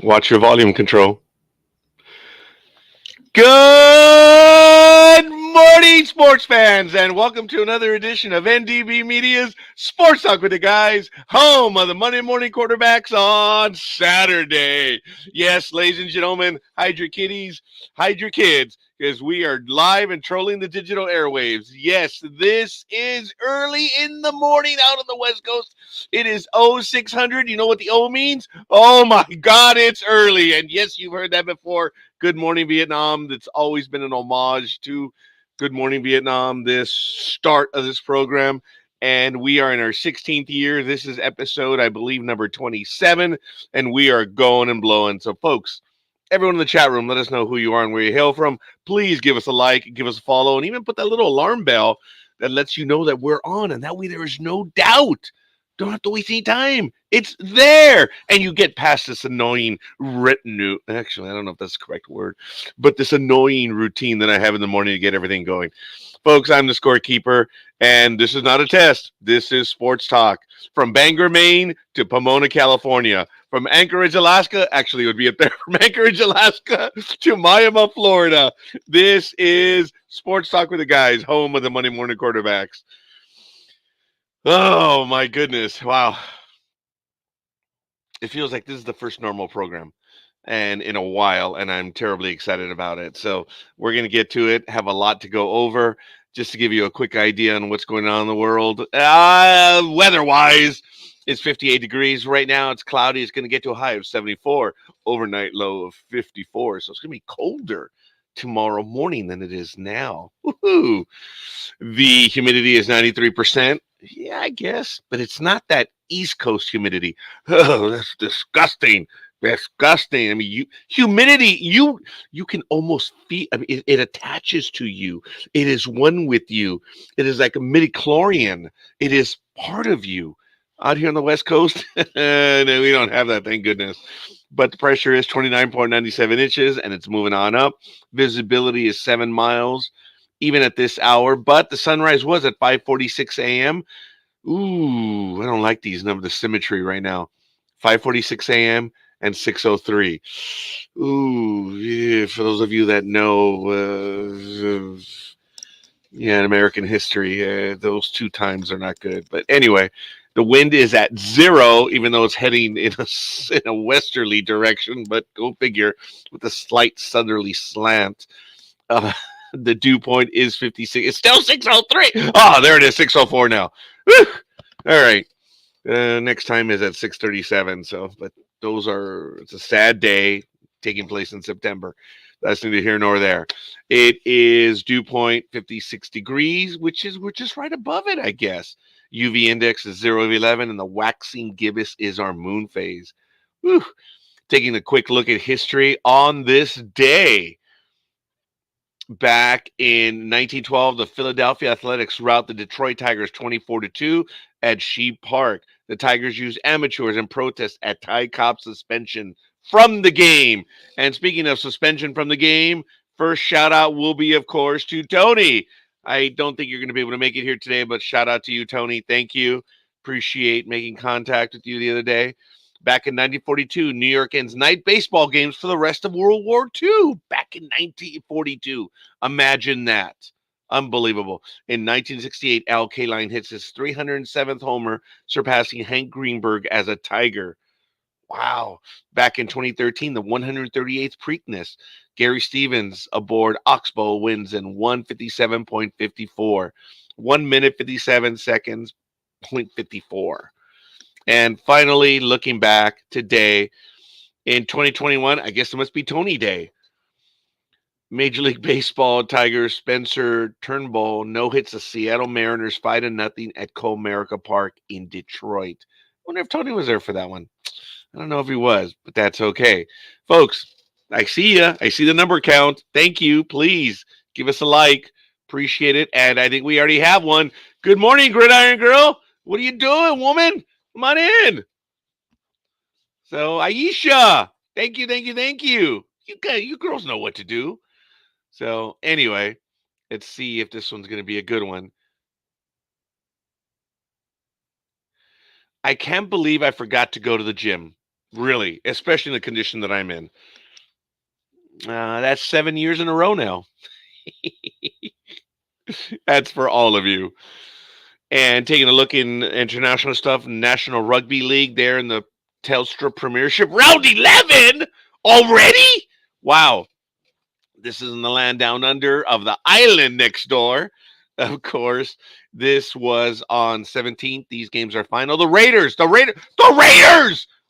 Watch your volume control. Good morning, sports fans, and welcome to another edition of NDB Media's Sports Talk with the Guys, home of the Monday morning quarterbacks on Saturday. Yes, ladies and gentlemen, hide your kitties, hide your kids, because we are live and trolling the digital airwaves. Yes, this is early in the morning out on the West Coast. It is 0600. You know what the O means? Oh my God, it's early. And yes, you've heard that before. Good Morning Vietnam. That's always been an homage to Good Morning Vietnam, this start of this program. And we are in our 16th year. This is episode, I believe, number 27. And we are going and blowing. So, folks, everyone in the chat room, let us know who you are and where you hail from. Please give us a like, give us a follow, and even put that little alarm bell that lets you know that we're on. And that way there is no doubt. Don't have to waste any time. It's there. And you get past this annoying retinue. Actually, I don't know if that's the correct word, but this annoying routine that I have in the morning to get everything going. Folks, I'm the scorekeeper, and this is not a test. This is sports talk. From Bangor, Maine to Pomona, California. From Anchorage, Alaska. Actually, it would be up there. From Anchorage, Alaska to Miami, Florida. This is Sports Talk with the Guys, home of the Monday morning quarterbacks. Oh, my goodness. Wow. It feels like this is the first normal program and in a while, and I'm terribly excited about it. So we're going to get to it, have a lot to go over. Just to give you a quick idea on what's going on in the world. Weather-wise, it's 58 degrees right now. It's cloudy. It's going to get to a high of 74, overnight low of 54. So it's going to be colder tomorrow morning than it is now. Woohoo! The humidity is 93%. Yeah, I guess, but it's not that East Coast humidity. Oh, that's disgusting. Disgusting. I mean, humidity, you can almost feel. I mean, it attaches to you. It is one with you. It is like a midichlorian. It is part of you. Out here on the West Coast, no, we don't have that, thank goodness. But the pressure is 29.97 inches, and it's moving on up. Visibility is 7 miles, even at this hour. But the sunrise was at 5:46 a.m. Ooh, I don't like these numbers, the symmetry right now. 5:46 a.m. and 6:03. Ooh, yeah, for those of you that know, in American history, those two times are not good. But anyway, the wind is at 0, even though it's heading in a westerly direction. But go figure, with a slight southerly slant. Uh, the dew point is 56. It's still 6:03. Oh, there it is, 6:04 now. Whew. All right. Next time is at 6:37. So, but it's a sad day taking place in September. That's neither here nor there. It is dew point 56 degrees, we're just right above it, I guess. UV index is 0 of 11, and the waxing gibbous is our moon phase. Whew. Taking a quick look at history on this day. Back in 1912, the Philadelphia Athletics rout the Detroit Tigers 24-2 at Sheep Park. The Tigers used amateurs in protest at Ty Cobb's suspension from the game. And speaking of suspension from the game, first shout out will be, of course, to Tony. I don't think you're going to be able to make it here today, but shout out to you, Tony. Thank you. Appreciate making contact with you the other day. Back in 1942, New York ends night baseball games for the rest of World War II. Back in 1942. Imagine that. Unbelievable. In 1968, Al Kaline hits his 307th homer, surpassing Hank Greenberg as a Tiger. Wow. Back in 2013, the 138th Preakness, Gary Stevens aboard Oxbow wins in 157.54. 1 minute, 57 seconds, 0.54. And finally, looking back today in 2021, I guess it must be Tony Day. Major League Baseball Tigers Spencer Turnbull no hits the Seattle Mariners 5-0 at Comerica Park in Detroit. I wonder if Tony was there for that one. I don't know if he was, but that's okay. Folks, I see you. I see the number count. Thank you. Please give us a like. Appreciate it. And I think we already have one. Good morning, Gridiron Girl. What are you doing, woman? Come on in. So, Aisha, thank you, thank you, thank you. You girls know what to do. So, anyway, let's see if this one's going to be a good one. I can't believe I forgot to go to the gym. Really, especially in the condition that I'm in. That's 7 years in a row now. That's for all of you. And taking a look in international stuff, National Rugby League there in the Telstra Premiership, round 11 already. Wow, this is in the land down under of the island next door. Of course, this was on 17th. These games are final. The Raiders.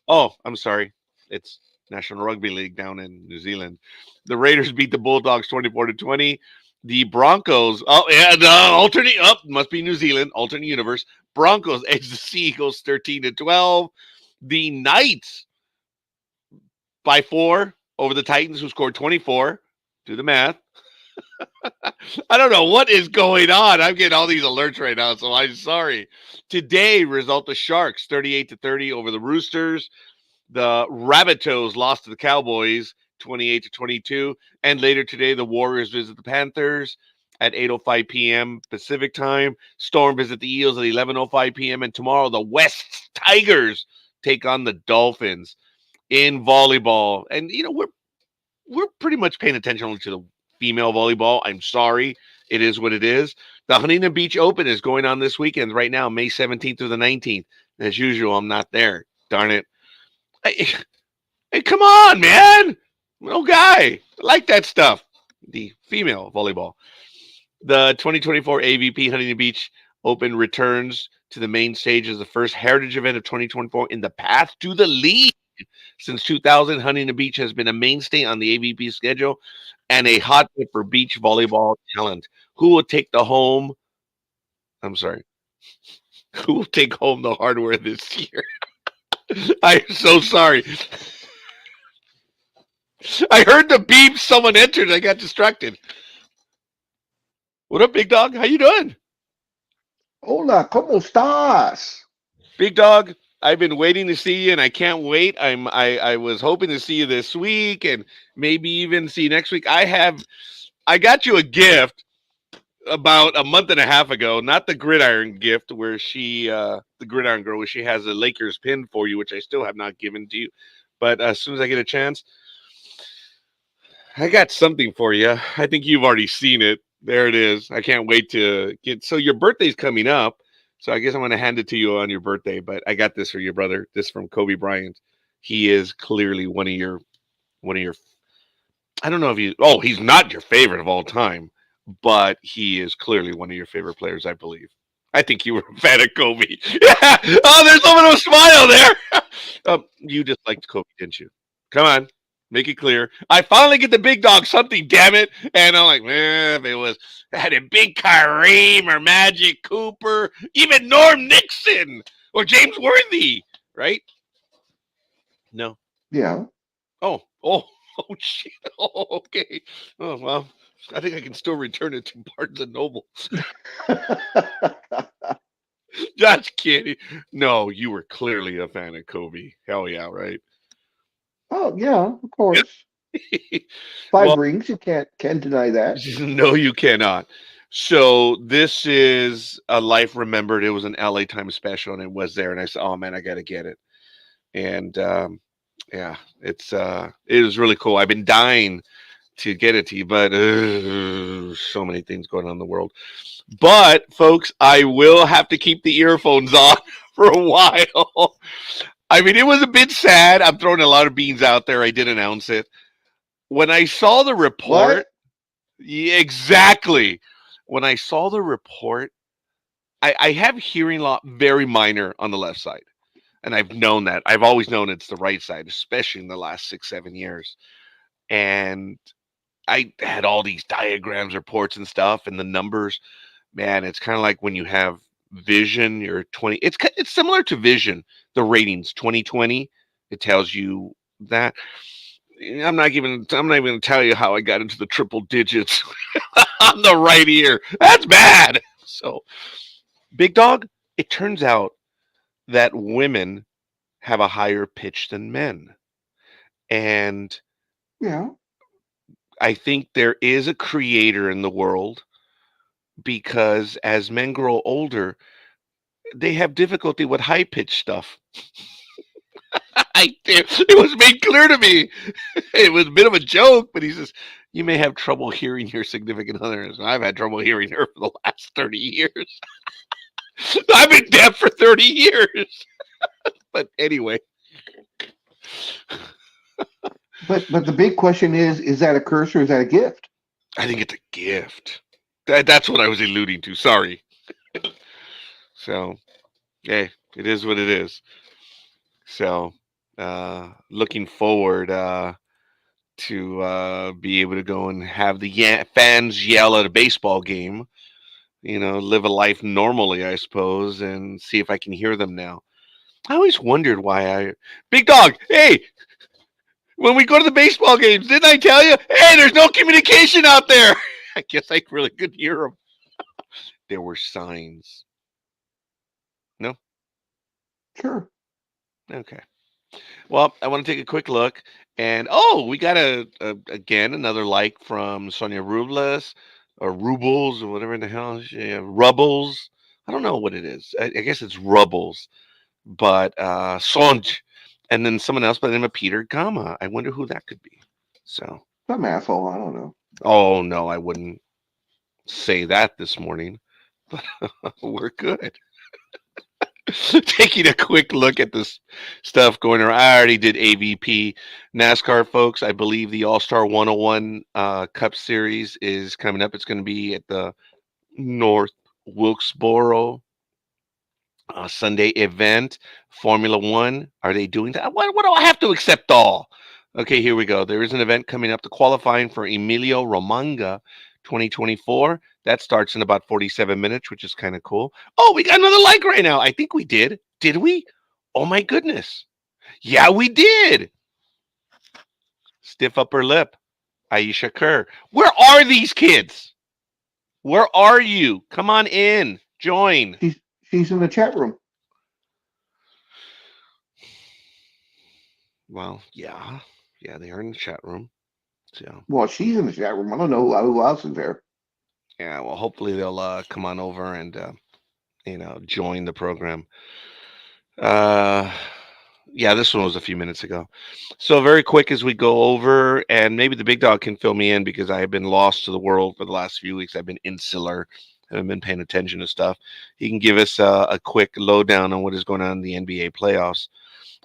Oh, I'm sorry. It's National Rugby League down in New Zealand. The Raiders beat the Bulldogs 24-20. The Broncos. Oh, yeah, the alternate. Up must be New Zealand. Alternate universe. Broncos edge the Seagulls 13-12. The Knights by 4 over the Titans, who scored 24. Do the math. I don't know what is going on. I'm getting all these alerts right now, so I'm sorry. Today, result the Sharks 38-30 over the Roosters. The Rabbitohs lost to the Cowboys 28-22. And later today, the Warriors visit the Panthers at 8:05 p.m. Pacific time. Storm visit the Eels at 11:05 p.m. And tomorrow, the West Tigers take on the Dolphins in volleyball. And we're pretty much paying attention to the female volleyball. I'm sorry. It is what it is. The Huntington Beach Open is going on this weekend right now, May 17th through the 19th. As usual, I'm not there. Darn it. Hey, come on, man. No guy. I like that stuff. The female volleyball. The 2024 AVP Huntington Beach Open returns to the main stage as the first heritage event of 2024 in the path to the lead. Since 2000, Huntington Beach has been a mainstay on the AVP schedule and a hotbed for beach volleyball talent. Who will take the home? I'm sorry. Who will take home the hardware this year? I'm so sorry. I heard the beep. Someone entered. I got distracted. What up, big dog? How you doing? Hola, ¿cómo estás? Big dog, I've been waiting to see you, and I can't wait. I was hoping to see you this week, and maybe even see you next week. I got you a gift about a month and a half ago, not the gridiron gift where the gridiron girl, where she has a Lakers pin for you, which I still have not given to you. But as soon as I get a chance, I got something for you. I think you've already seen it. There it is. I can't wait to get. So your birthday's coming up. So I guess I'm going to hand it to you on your birthday. But I got this for your brother. This from Kobe Bryant. He is clearly one of your. I don't know if you. Oh, he's not your favorite of all time, but he is clearly one of your favorite players, I believe. I think you were a fan of Kobe. Yeah. Oh, there's a little smile there. You just liked Kobe, didn't you? Come on. Make it clear. I finally get the big dog something, damn it. And I'm like, man, if it was had a big Kareem or Magic Cooper, even Norm Nixon or James Worthy, right? No. Yeah. Oh, oh, shit. Oh, okay. Oh, well, I think I can still return it to Barnes and Noble. Just kidding. No, you were clearly a fan of Kobe. Hell yeah, right? Oh, yeah, of course. Well, Five rings, you can't deny that. no, you cannot. So this is a life remembered. It was an LA Times special, and it was there. And I said, "Oh man, I got to get it." And yeah, it was really cool. I've been dying to get it to you, but so many things going on in the world. But folks, I will have to keep the earphones on for a while. I mean, it was a bit sad. I'm throwing a lot of beans out there. I did announce it when I saw the report. What? Yeah, exactly. When I saw the report, I have hearing loss very minor on the left side. And I've known that. I've always known it's the right side, especially in the last 6, 7 years. And I had all these diagrams, reports, and stuff, and the numbers. Man, it's kind of like when you have vision. You're 20. It's similar to vision. The ratings 2020. It tells you that. I'm not even going to tell you how I got into the triple digits on the right ear. That's bad. So, big dog. It turns out that women have a higher pitch than men, and Yeah. I think there is a creator in the world because as men grow older, they have difficulty with high pitched stuff. I did. It was made clear to me. It was a bit of a joke, but he says, you may have trouble hearing your significant other. I've had trouble hearing her for the last 30 years. I've been deaf for 30 years. But anyway. But the big question is that a curse or is that a gift? I think it's a gift. That's what I was alluding to. Sorry. So, hey, it is what it is. So, looking forward to be able to go and have the fans yell at a baseball game. Live a life normally, I suppose, and see if I can hear them now. I always wondered why Big Dog, hey, when we go to the baseball games, didn't I tell you? Hey, there's no communication out there. I guess I really couldn't hear them. There were signs. No? Sure. Okay. Well, I want to take a quick look. And, we got again, another like from Sonia Rubles or Rubles or whatever in the hell. Rubbles. I don't know what it is. I guess it's Rubbles. But Sonj. And then someone else by the name of Peter Gama. I wonder who that could be. So. Some asshole. I don't know. Oh, no, I wouldn't say that this morning. But we're good. Taking a quick look at this stuff going around. I already did AVP NASCAR, folks. I believe the All-Star 101 Cup Series is coming up. It's going to be at the North Wilkesboro Sunday event. Formula One. Are they doing that? What do I have to accept all? Okay, here we go. There is an event coming up, the qualifying for Emilio Romagna 2024. That starts in about 47 minutes, which is kind of cool. Oh, we got another like right now. I think we did. Did we? Oh, my goodness. Yeah, we did. Stiff upper lip. Aisha Kerr. Where are these kids? Where are you? Come on in. Join. She's in the chat room. Well, yeah. Yeah, they are in the chat room. So. Well, she's in the chat room. I don't know who else is there. Yeah, well, hopefully they'll come on over and join the program. Yeah, this one was a few minutes ago. So very quick as we go over, and maybe the big dog can fill me in because I have been lost to the world for the last few weeks. I've been insular. I haven't been paying attention to stuff. He can give us a quick lowdown on what is going on in the NBA playoffs.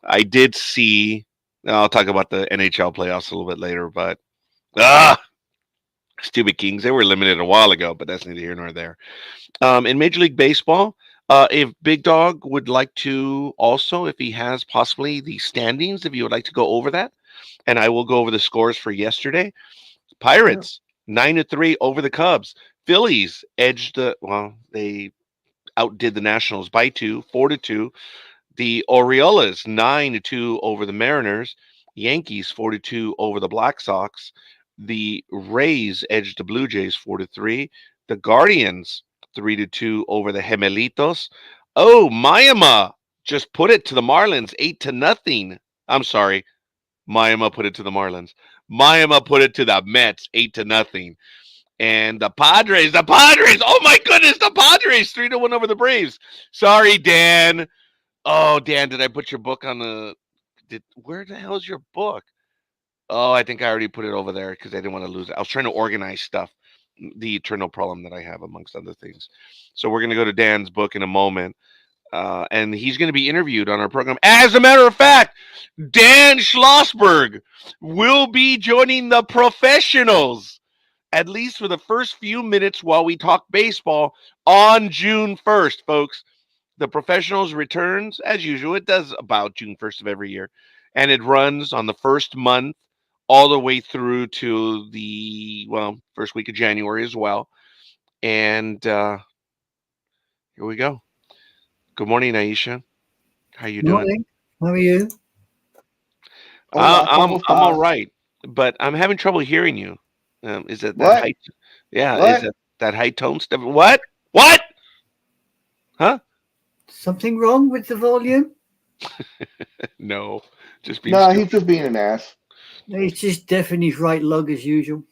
I did see. I'll talk about the NHL playoffs a little bit later, but stupid Kings. They were eliminated a while ago, but that's neither here nor there. In Major League Baseball, if Big Dog would like to also, if he has possibly the standings, if you would like to go over that, and I will go over the scores for yesterday. Pirates, 9-3 over the Cubs. Phillies edged they outdid the Nationals by 2, 4-2. The Orioles, 9-2 over the Mariners. Yankees, 4-2 over the Black Sox. The Rays edged the Blue Jays 4-3. The Guardians 3-2 over the Gemelitos. Oh, Miami just put it to the Marlins 8-0. I'm sorry. Miami put it to the Marlins. Miami put it to the Mets 8-0. And the Padres. Oh my goodness, the Padres 3-1 over the Braves. Sorry, Dan. Oh, Dan, did I put your book on the where the hell is your book? Oh, I think I already put it over there because I didn't want to lose it. I was trying to organize stuff, the eternal problem that I have, amongst other things. So we're going to go to Dan's book in a moment, and he's going to be interviewed on our program. As a matter of fact, Dan Schlossberg will be joining the professionals, at least for the first few minutes while we talk baseball, on June 1st, folks. The professionals returns, as usual. It does about June 1st of every year, and it runs on the first month all the way through to the first week of January as well. And here we go. Good morning, Aisha. How you doing? Morning. How are you? I'm all right, but I'm having trouble hearing you. Is it that high? Yeah, What? is it that high tone stuff? What? Huh? Something wrong with the volume? No, just being. No, he's just being an ass. It's just deaf in his right lug as usual.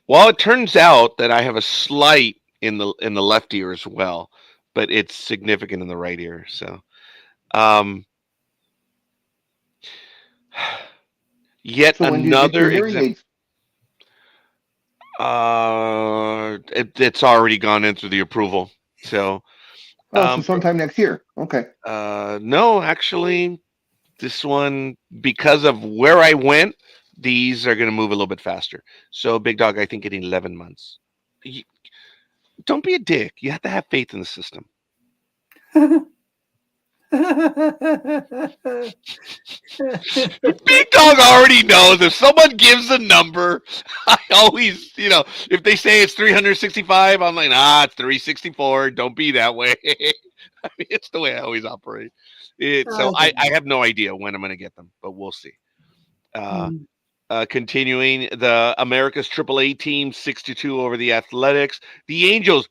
Well, it turns out that I have a slight in the left ear as well, but it's significant in the right ear. So, Yet So when do you get your another hearing example. aids? It's already gone in through the approval. So, Oh, so um, sometime next year. Okay. no, actually, this one, because of where I went, these are going to move a little bit faster. So, Big Dog, I think in 11 months. Y- Don't be a dick. You have to have faith in the system. Big Dog already knows if someone gives a number, I always, if they say it's 365, I'm like, it's 364. Don't be that way. I mean, it's the way I always operate. So I have no idea when I'm going to get them, but we'll see. Mm. Continuing, the America's AAA team 6-2 over the Athletics. The Angels.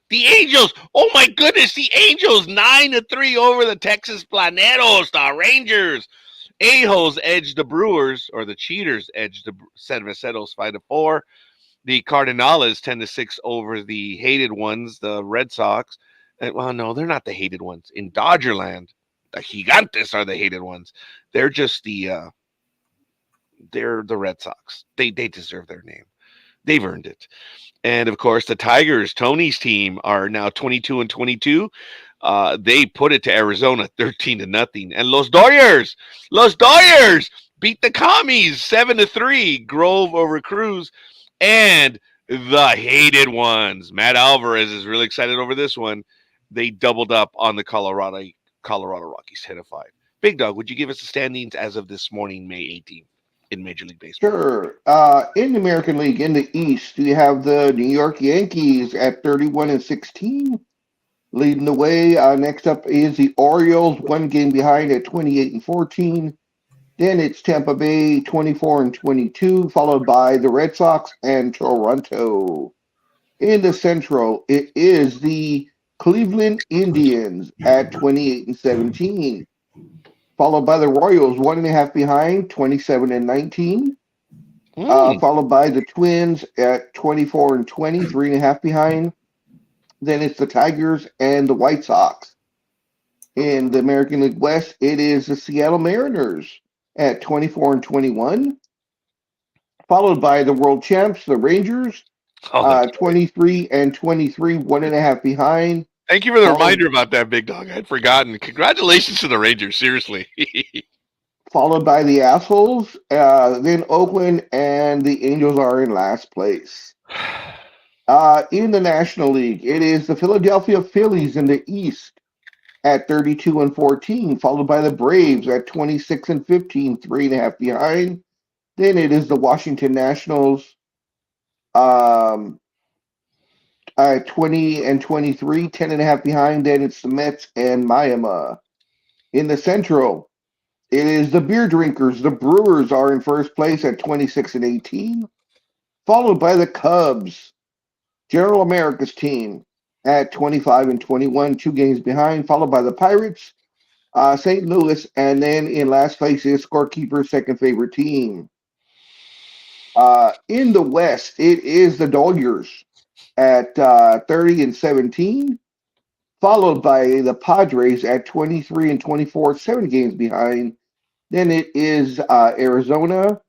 Oh my goodness, the Angels 9-3 over the Texas Planeros. The Rangers. A-holes edged the Brewers, or the Cheaters edged the San Vacetos 5-4. The Cardinals 10-6 over the hated ones, the Red Sox. Well, no, they're not the hated ones. In Dodgerland, the Gigantes are the hated ones. They're just they're the Red Sox. They deserve their name. They've earned it. And of course, the Tigers, Tony's team, are now 22-22. They put it to Arizona 13-0. And Los Dodgers beat the Commies 7-3. Grove over Cruz. And the hated ones, Matt Alvarez is really excited over this one. They doubled up on the Colorado Rockies 10-5. Big Dog, would you give us the standings as of this morning, May 18th, in Major League Baseball? Sure. In the American League, in the East, you have the New York Yankees at 31-16, leading the way. Next up is the Orioles, one game behind at 28-14. Then it's Tampa Bay 24-22, followed by the Red Sox and Toronto. In the Central, it is the Cleveland Indians at 28-17, followed by the Royals, 1.5 behind, 27-19. Followed by the Twins at 24-20, 3.5 behind. Then it's the Tigers and the White Sox. In the American League West, it is the Seattle Mariners at 24-21, followed by the world champs, the Rangers, 23-23, 1.5 behind. Thank you for the reminder about that, Big Dog. I'd forgotten. Congratulations to the Rangers, seriously. Followed by the Assholes, then Oakland, and the Angels are in last place. In the National League, it is the Philadelphia Phillies in the East at 32-14, followed by the Braves at 26-15, 3.5 behind. Then it is the Washington Nationals at 20-23, 10.5 behind. Then it's the Mets and Miami. In the Central, it is the Beer Drinkers. The Brewers are in first place at 26-18, followed by the Cubs, General America's team, at 25-21, 2 games behind, followed by the Pirates, St. Louis, and then in last place is Scorekeeper's second favorite team. In the West, it is the Dodgers at 30-17, followed by the Padres at 23-24, 7 games behind. Then it is Arizona,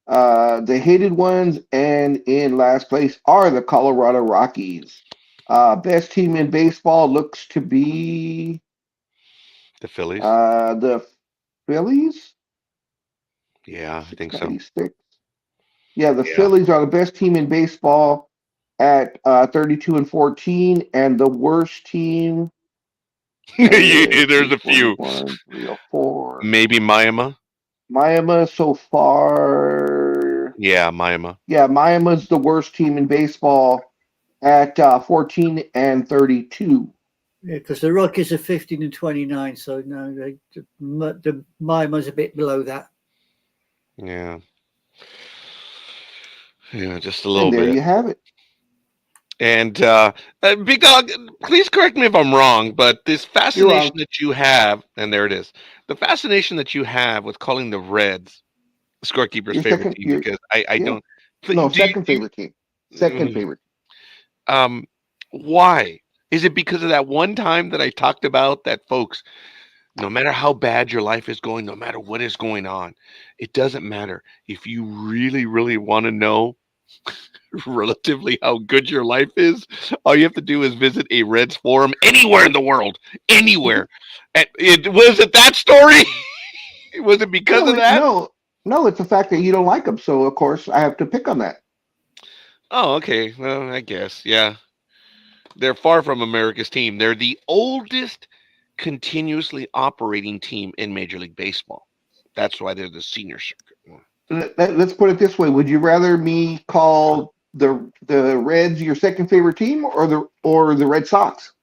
the hated ones, and in last place are the Colorado Rockies. Best team in baseball looks to be the Phillies. The Phillies? Yeah, I think so. 96. Yeah, the Phillies are the best team in baseball at 32-14, and the worst team. There's a few. 3 or 4. Maybe Miami. Miami so far. Yeah, Miami. Yeah, Miami's the worst team in baseball at 14-32. Yeah, because the Rockies are 15-29, so no, the Miami's a bit below that. Yeah. Yeah, just a little And there bit. you have it. And Big Dog, please correct me if I'm wrong, but this fascination that you have, and there it is, the fascination that you have with calling the Reds the Scorekeeper's favorite team, because I don't. No, second favorite team. Second favorite. Why? Is it because of that one time that I talked about that, folks? No matter how bad your life is going, no matter what is going on, it doesn't matter. If you really, really want to know relatively how good your life is, all you have to do is visit a Reds forum anywhere in the world, anywhere. And it was it that story? Was it because No, of that? no. It's the fact that you don't like them. So of course I have to pick on that. Oh, okay. Well, I guess. Yeah. They're far from America's team. They're the oldest continuously operating team in Major League Baseball. That's why they're the senior circuit. Let's put it this way: would you rather me call the Reds your second favorite team, or the Red Sox?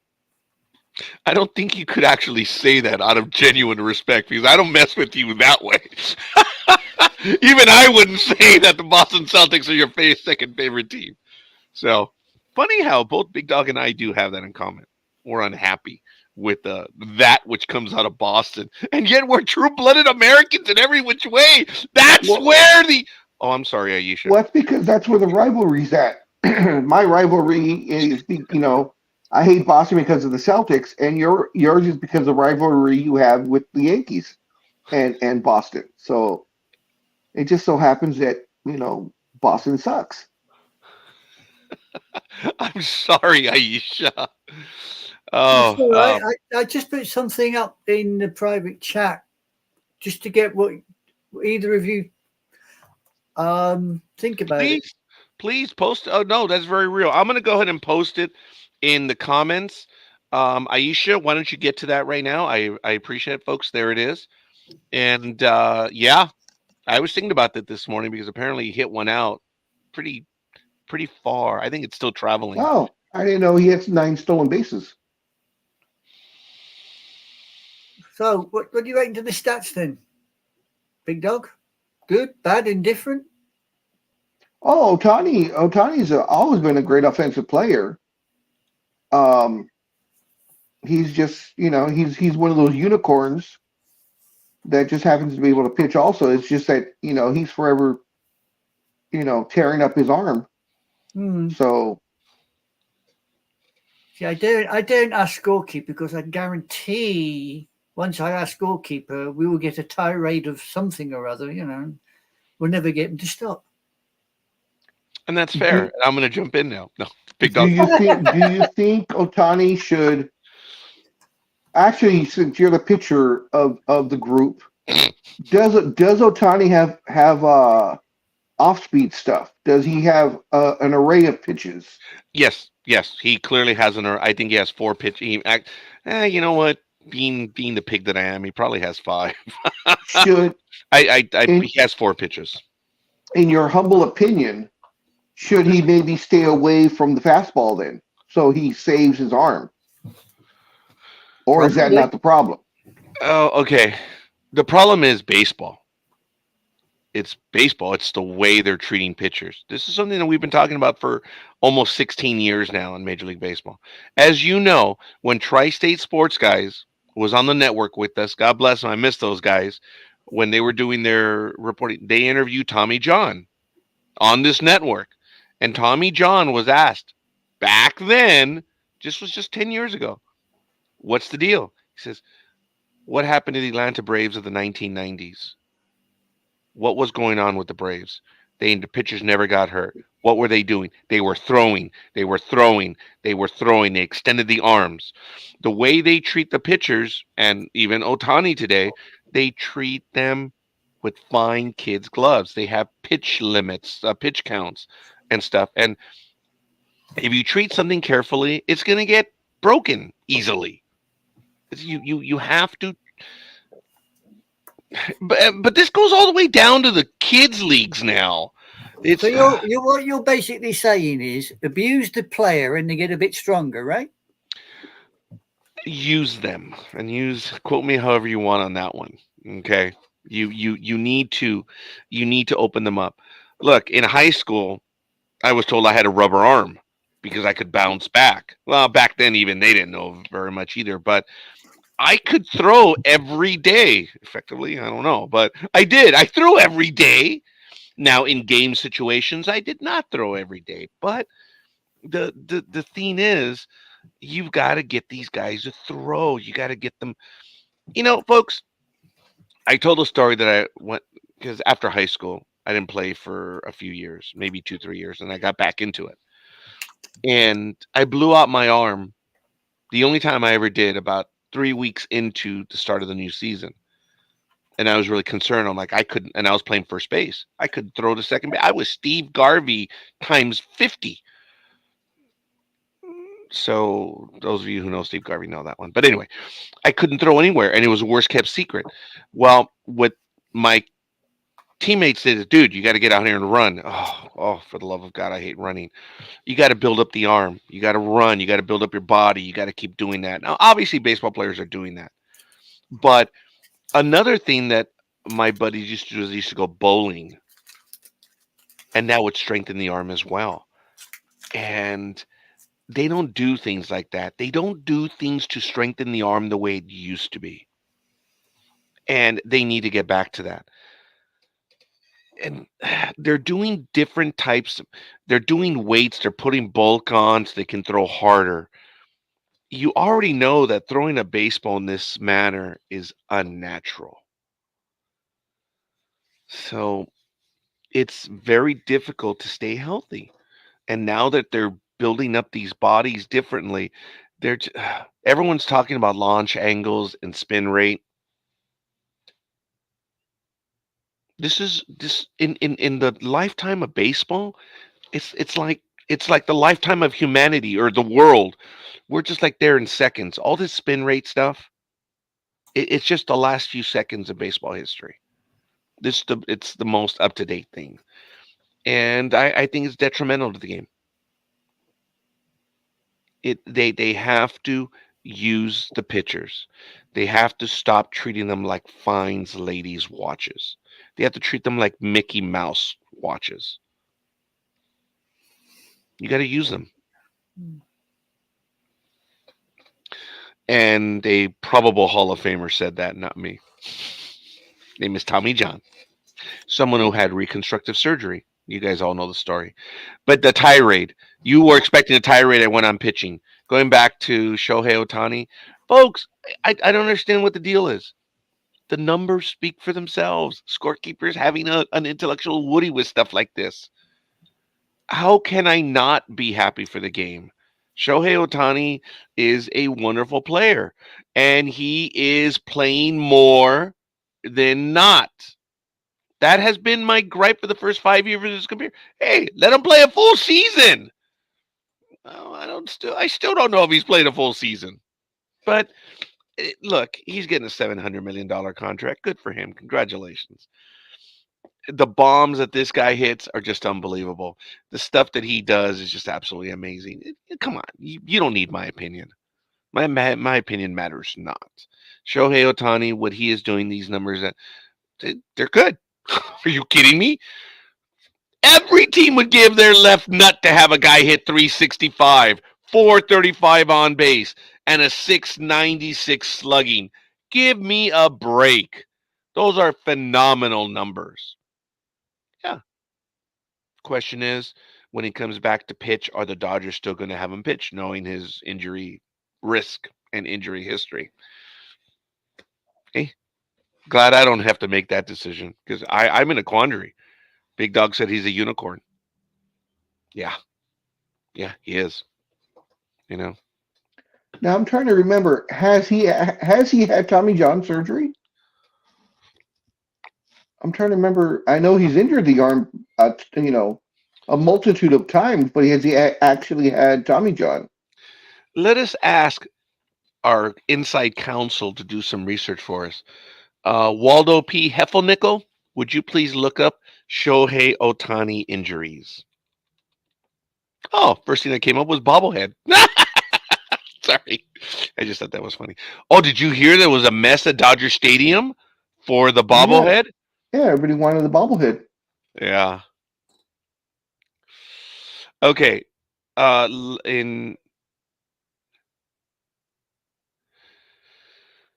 I don't think you could actually say that out of genuine respect because I don't mess with you that way. Even I wouldn't say that the Boston Celtics are your second favorite team. So funny how both Big Dog and I do have that in common. We're unhappy with that which comes out of Boston, and yet we're true-blooded Americans in every which way. That's Well, where the. Oh, I'm sorry, Aisha. well, that's because that's where the rivalry's at. My rivalry is, I hate Boston because of the Celtics, and yours is because of the rivalry you have with the Yankees and Boston. So it just so happens that Boston sucks. I'm sorry, Aisha. It's all right. Oh, I just put something up in the private chat just to get what either of you think about it. please post. Oh no, that's very real. I'm gonna go ahead and post it in the comments. Aisha, why don't you get to that right now? I appreciate it, folks. There it is. And yeah, I was thinking about that this morning because apparently he hit one out pretty pretty far. I think it's still traveling. Oh, I didn't know he had 9 stolen bases. So, what do you reckon to the stats then? Big Dog? Good, bad, indifferent? Oh, Otani's always been a great offensive player. Um, he's just, he's one of those unicorns that just happens to be able to pitch. Also, it's just that he's forever, tearing up his arm. Hmm. So See, I don't ask scorekeeper because I guarantee once I ask scorekeeper, we will get a tirade of something or other. We'll never get him to stop. And that's do, fair. I'm gonna jump in now. No, Big do Dog. you think Otani should actually, since you're the pitcher of the group, does Otani have off speed stuff? Does he have an array of pitches? Yes, yes, he clearly has an. I think he has 4 pitch. You know what? Being the pig that I am, he probably has 5. Should in He has 4 pitches. in your humble opinion, should he maybe stay away from the fastball then, so he saves his arm, or is that Probably. not the problem? Oh, okay. The problem is baseball. It's baseball. It's the way they're treating pitchers. This is something that we've been talking about for almost 16 years now in Major League Baseball. As you know, when Tri-State Sports Guys was on the network with us, God bless them, I miss those guys. When they were doing their reporting, they interviewed Tommy John on this network. And Tommy John was asked back then, just 10 years ago, what's the deal? He says, what happened to the Atlanta Braves of the 1990s? What was going on with the Braves? The pitchers never got hurt. What were they doing? They were throwing. They were throwing. They were throwing. They extended the arms. The way they treat the pitchers, and even Otani today, they treat them with fine kids' gloves. They have pitch limits, pitch counts, and stuff. And if you treat something carefully, it's going to get broken easily. You have to. But this goes all the way down to the kids leagues now. It's So what you're basically saying is abuse the player and they get a bit stronger, right? use them and quote me however you want on that one. Okay. You need to open them up. Look, in high school, I was told I had a rubber arm because I could bounce back. Well, back then even they didn't know very much either, but I could throw every day. Effectively, I don't know, but I did. I threw every day. Now in game situations, I did not throw every day, but the thing is, you've got to get these guys to throw. You got to get them. Folks, I told a story that I went because after high school, I didn't play for a few years, maybe 2, 3 years, and I got back into it. And I blew out my arm the only time I ever did about 3 weeks into the start of the new season. And I was really concerned. I'm like, I couldn't, and I was playing first base. I couldn't throw to second base. I was Steve Garvey times 50. So those of you who know Steve Garvey know that one. But anyway, I couldn't throw anywhere, and it was a worst kept secret. Well, what my teammates did is, dude, you got to get out here and run. Oh, for the love of God, I hate running. You got to build up the arm. You got to run. You got to build up your body. You got to keep doing that. Now, obviously, baseball players are doing that. But another thing that my buddies used to do is they used to go bowling, and that would strengthen the arm as well. And they don't do things like that. They don't do things to strengthen the arm the way it used to be. And they need to get back to that. And they're doing different types. They're doing weights. They're putting bulk on so they can throw harder. You already know that throwing a baseball in this manner is unnatural. So it's very difficult to stay healthy. And now that they're building up these bodies differently, they're everyone's talking about launch angles and spin rate. This in the lifetime of baseball, it's like the lifetime of humanity or the world. We're just like there in seconds. All this spin rate stuff, it's just the last few seconds of baseball history. It's the most up to date thing, and I think it's detrimental to the game. They have to use the pitchers. They have to stop treating them like fines ladies watches. They have to treat them like Mickey Mouse watches. You got to use them. And a probable Hall of Famer said that, not me. Name is Tommy John, someone who had reconstructive surgery. You guys all know the story. But the tirade, you were expecting a tirade. I went on pitching. Going back to Shohei Ohtani, folks, I don't understand what the deal is. The numbers speak for themselves. Scorekeepers having an intellectual woody with stuff like this. How can I not be happy for the game? Shohei Ohtani is a wonderful player, and he is playing more than not. That has been my gripe for the first 5 years of his career. Hey, let him play a full season. Oh, I still don't know if he's played a full season. But look, he's getting a $700 million contract. Good for him. Congratulations. The bombs that this guy hits are just unbelievable. The stuff that he does is just absolutely amazing. Come on, you don't need my opinion. My opinion matters not. Shohei Ohtani, what he is doing, these numbers, they're good. Are you kidding me? Every team would give their left nut to have a guy hit 365, 435 on base, and a 696 slugging. Give me a break. Those are phenomenal numbers. Yeah. Question is, when he comes back to pitch, are the Dodgers still going to have him pitch, knowing his injury risk and injury history? Hey, glad I don't have to make that decision because I'm in a quandary. Big Dog said he's a unicorn. Yeah, he is. You know, Now I'm trying to remember. Has he had Tommy John surgery? I'm trying to remember. I know he's injured the arm, a multitude of times, but has he actually had Tommy John? let us ask our inside counsel to do some research for us. Waldo P. Heffelnickel, would you please look up Shohei Ohtani injuries? Oh, first thing that came up was bobblehead. Sorry. I just thought that was funny. Oh, did you hear there was a mess at Dodger Stadium for the bobblehead? Yeah, everybody wanted the bobblehead. Yeah. Okay.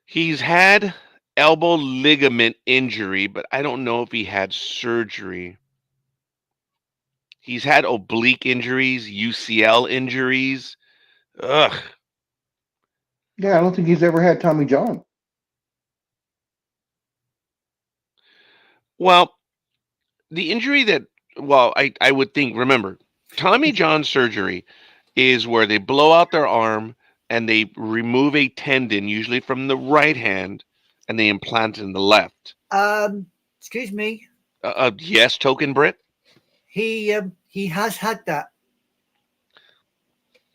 He's had elbow ligament injury, but I don't know if he had surgery. He's had oblique injuries, UCL injuries. Ugh. Yeah, I don't think he's ever had Tommy John. Well, the injury that, well, I would think, remember, Tommy John surgery is where they blow out their arm and they remove a tendon, usually from the right hand, and they implant it in the left. Excuse me. Yes, token Brit. He has had that.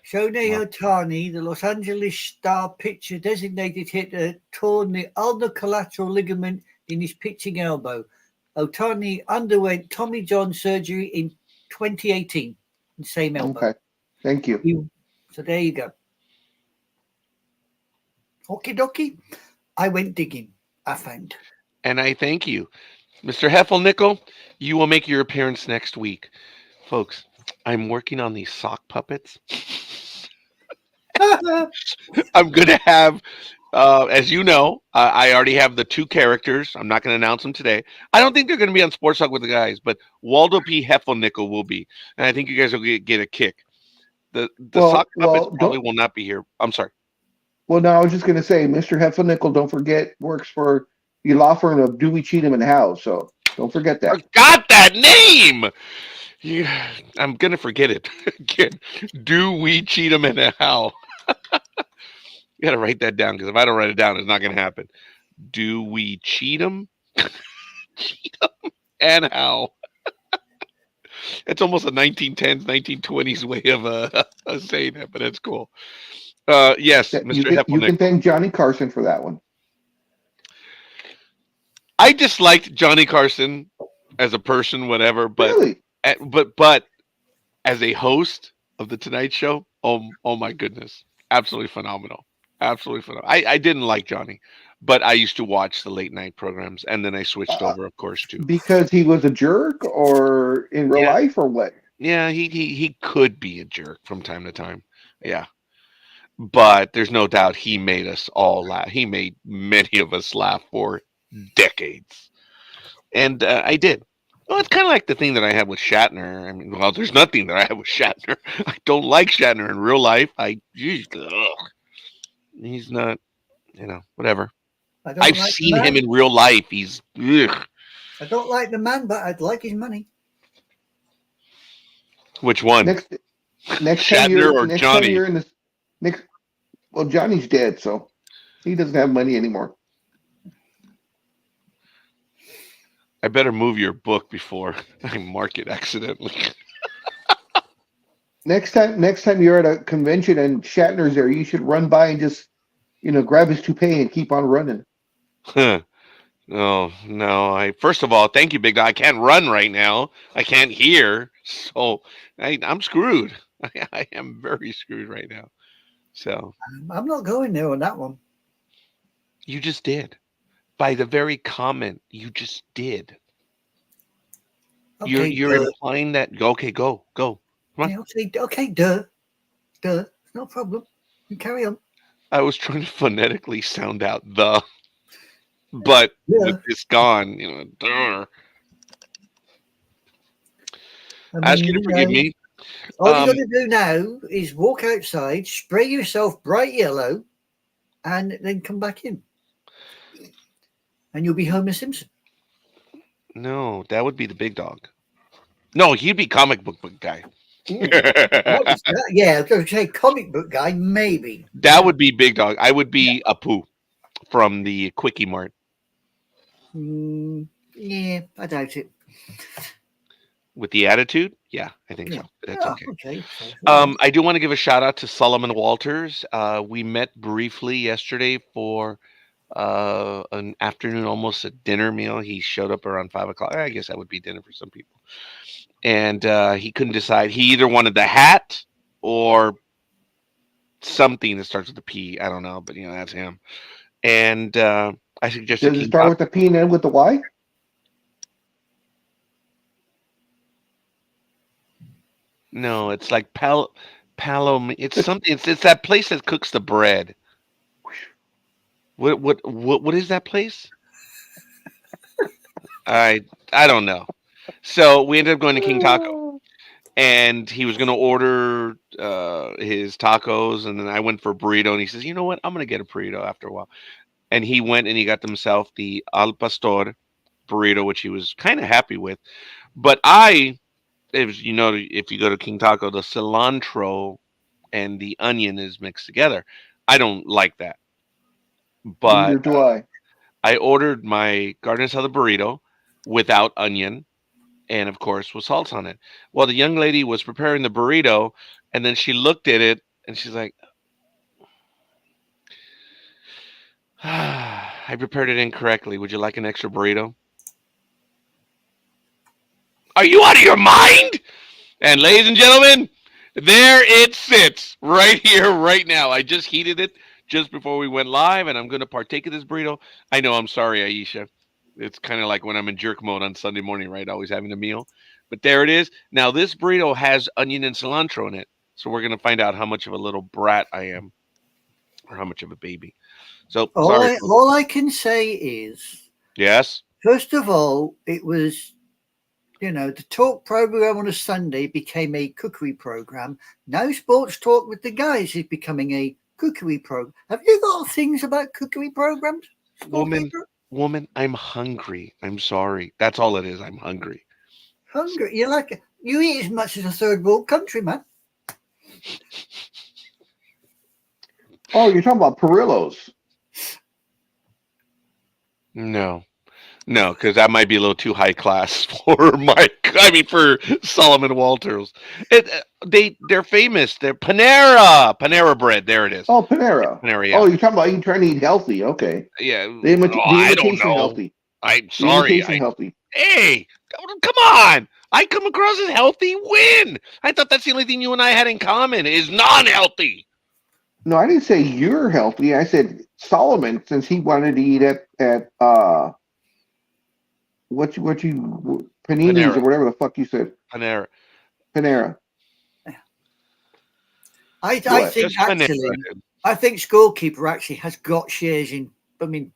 Shohei Wow. Ohtani, the Los Angeles Star pitcher, designated hitter, torn the ulnar collateral ligament in his pitching elbow. Ohtani underwent Tommy John surgery in 2018, the same elbow. Okay. Thank you. So there you go. Okie dokie. I went digging. I found. And I thank you. Mr. Heffelnickel, you will make your appearance next week. Folks, I'm working on these sock puppets. I'm going to have, as you know, I already have the two characters. I'm not going to announce them today. I don't think they're going to be on Sports Talk with the guys, but Waldo P. Heffelnickel will be. And I think you guys will get a kick. The sock puppets probably will not be here. I'm sorry. Well, no, I was just going to say, Mr. Heffelnickel, don't forget, works for the law firm of Dewey, Cheatham, and Howe. So don't forget that. Forgot that name. Yeah, I'm going to forget it again. Dewey, Cheatham, and Howe. You got to write that down, because if I don't write it down, it's not going to happen. Dewey, Cheatham, and Howe. It's almost a 1910s, 1920s way of saying that, but that's cool. Yes, Mr. Heffelnick. You can thank Johnny Carson for that one. I disliked Johnny Carson as a person, whatever, but really? but as a host of the Tonight Show, oh my goodness, absolutely phenomenal, absolutely phenomenal. I didn't like Johnny, but I used to watch the late night programs, and then I switched over, of course, to because he was a jerk, or in real life, or what? Yeah, he could be a jerk from time to time. Yeah. But there's no doubt he made us all laugh. He made many of us laugh for decades. And I did. Well, it's kind of like the thing that I had with Shatner. I mean, well, there's nothing that I have with Shatner. I don't like Shatner in real life. He's not, whatever. I've seen him in real life. He's, ugh. I don't like the man, but I'd like his money. Which one? Next Shatner or Johnny? Well, Johnny's dead, so he doesn't have money anymore. I better move your book before I mark it accidentally. Next time you're at a convention and Shatner's there, you should run by and just, grab his toupee and keep on running. No. First of all, thank you, Big Dog. I can't run right now. I can't hear, so I'm screwed. I am very screwed right now. So I'm not going there on that one. You just did. By the very comment, you just did. Okay, you're implying that. Okay, go. Come on. Yeah, okay, duh. No problem. You carry on. I was trying to phonetically sound out the, but with this gone, duh. Ask you to forgive me. All you got to do now is walk outside, spray yourself bright yellow, and then come back in. And you'll be Homer Simpson. No, that would be the Big Dog. No, he'd be comic book guy. Yeah, I was going to say comic book guy, maybe. That would be Big Dog. I would be Apu from the Quickie Mart. Yeah, I doubt it. With the attitude? Yeah, I think so. That's okay. I do want to give a shout out to Solomon Walters. We met briefly yesterday for an afternoon, almost a dinner meal. He showed up around 5 o'clock. I guess that would be dinner for some people. And he couldn't decide. He either wanted the hat or something that starts with a P. I don't know, but that's him. And I suggested. Does it start with the P and end with the Y? No, it's like Palom. It's something. It's that place that cooks the bread. What is that place? I don't know. So we ended up going to King Taco, and he was going to order his tacos, and then I went for a burrito, and he says, "You know what? I'm going to get a burrito after a while." And he went and he got himself the Al Pastor burrito, which he was kind of happy with. But if if you go to King Taco, the cilantro and the onion is mixed together. I don't like that. Neither But do I. I ordered my carne asada burrito without onion and, of course, with salt on it. Well, the young lady was preparing the burrito, and then she looked at it and she's like, I prepared it incorrectly. Would you like an extra burrito? Are you out of your mind? And ladies and gentlemen, there it sits right here, right now. I just heated it just before we went live, and I'm going to partake of this burrito. I know, I'm sorry, Aisha. It's kind of like when I'm in jerk mode on Sunday morning, right? Always having a meal. But there it is. Now, this burrito has onion and cilantro in it. So we're going to find out how much of a little brat I am or how much of a baby. So, sorry. All I can say is, Yes. first of all, it was, the talk program on a Sunday became a cookery program. Now Sports Talk with the Guys is becoming a cookery program. Have you got things about cookery programs? Woman, I'm hungry. I'm sorry. That's all it is. I'm hungry. Hungry? You eat as much as a third world country, man. Oh, you're talking about Perillos. No, because that might be a little too high class for for Solomon Walters. They're famous. They're Panera bread. There it is. Oh, Panera. Panera. Yeah. Oh, you're talking about you trying to eat healthy. Okay. Yeah. The I don't imitation know. healthy. I'm The sorry. imitation healthy. Hey, come on. I come across as healthy. When? I thought that's the only thing you and I had in common is non-healthy. No, I didn't say you're healthy. I said Solomon, since he wanted to eat at Panini's Panera. or whatever the fuck you said. Panera. I What? think Just Panera. actually, I think Scorekeeper actually has got shares in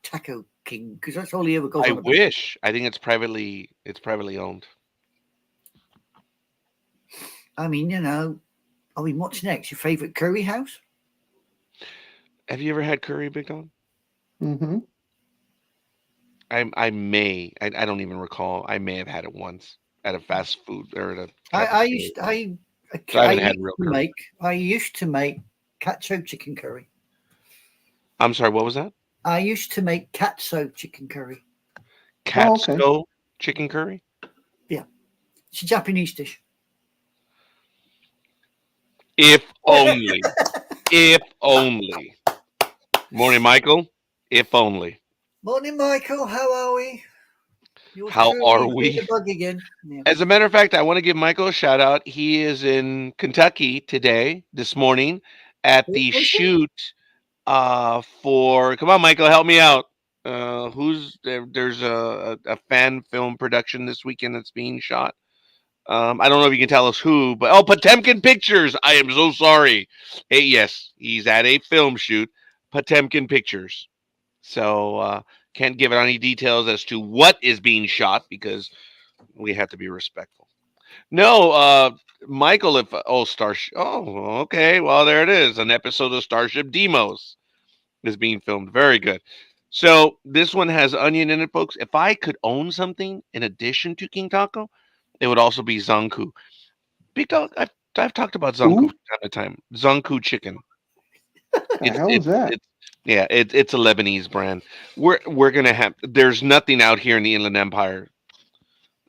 Taco King, because that's all he ever goes I on about. wish. I think it's privately owned. I mean, what's next? Your favorite curry house? Have you ever had curry, Big Don? Mm-hmm. I may. I don't even recall. I may have had it once at a fast food or at a. I haven't had real curry. I used to make katsu chicken curry. I'm sorry. What was that? I used to make katsu chicken curry. Katsu chicken curry. Yeah, it's a Japanese dish. If only. If only. Morning, Michael. If only. Morning, Michael. How are we? How are we? The bug again. Yeah. As a matter of fact, I want to give Michael a shout out. He is in Kentucky this morning, at the shoot for. Come on, Michael, help me out. Who's there? There's a fan film production this weekend that's being shot. I don't know if you can tell us who, but Potemkin Pictures. I am so sorry. Hey, yes, he's at a film shoot, Potemkin Pictures. So can't give any details as to what is being shot because we have to be respectful. No, Michael, okay, well there it is. An episode of Starship Demos is being filmed. Very good. So this one has onion in it, folks. If I could own something in addition to King Taco, it would also be Zanku. Big Dog, I've talked about Zanku from time to time. Zanku chicken. The hell is that? It's a Lebanese brand. We're gonna have. There's nothing out here in the Inland Empire.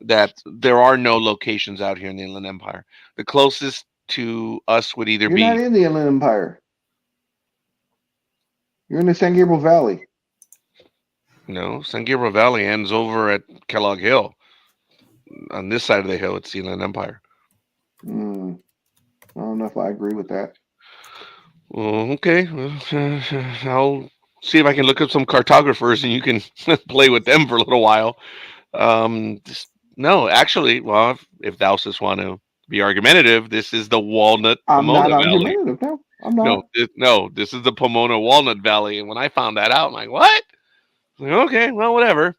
There are no locations out here in the Inland Empire. The closest to us would either You're be. not in the Inland Empire. You're in the San Gabriel Valley. No, San Gabriel Valley ends over at Kellogg Hill. On this side of the hill, it's the Inland Empire. I don't know if I agree with that. Well, okay. I'll see if I can look up some cartographers and you can play with them for a little while. No, actually, well, if thou just want to be argumentative, this is the Walnut Pomona Valley. Argumentative. No, I'm not. No, this is the Pomona Walnut Valley. And when I found that out, I'm like, what? Like, okay, well, whatever.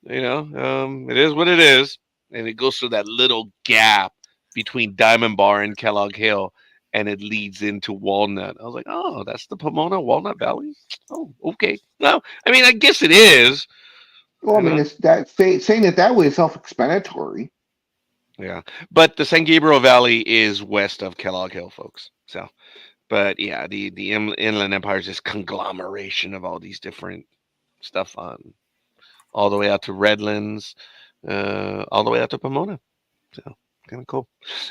It is what it is. And it goes through that little gap between Diamond Bar and Kellogg Hill, and it leads into Walnut. I was like, oh, that's the Pomona Walnut Valley? Oh, okay. Well, I mean, I guess it is, Well, I mean, it's that saying it that way is self-explanatory. Yeah, but the San Gabriel Valley is west of Kellogg Hill, folks. So, but yeah, the Inland Empire is this conglomeration of all these different stuff on all the way out to Redlands, all the way out to Pomona. So kind of cool.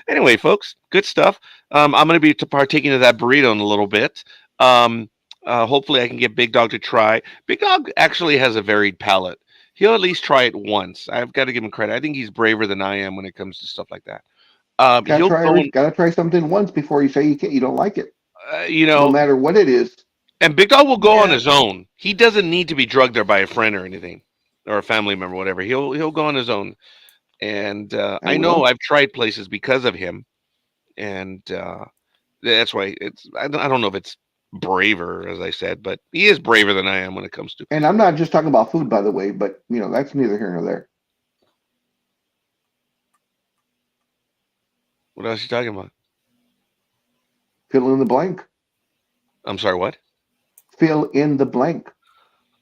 Anyway, folks, good stuff. I'm going to be partaking of that burrito in a little bit. Hopefully, I can get Big Dog to try. Big Dog actually has a varied palate. He'll at least try it once. I've got to give him credit. I think he's braver than I am when it comes to stuff like that. He'll go, Gotta try something once before you say you don't like it, you no know, matter what it is. and Big Dog will go on Yeah. his own. He doesn't need to be drugged there by a friend or anything, or a family member, whatever. He'll go on his own. And I know will. I've tried places because of him, and that's why it's. I don't know if it's braver, as I said, but he is braver than I am when it comes to. And I'm not just talking about food, by the way, but that's neither here nor there. What else are you talking about? Fill in the blank. I'm sorry, what? Fill in the blank.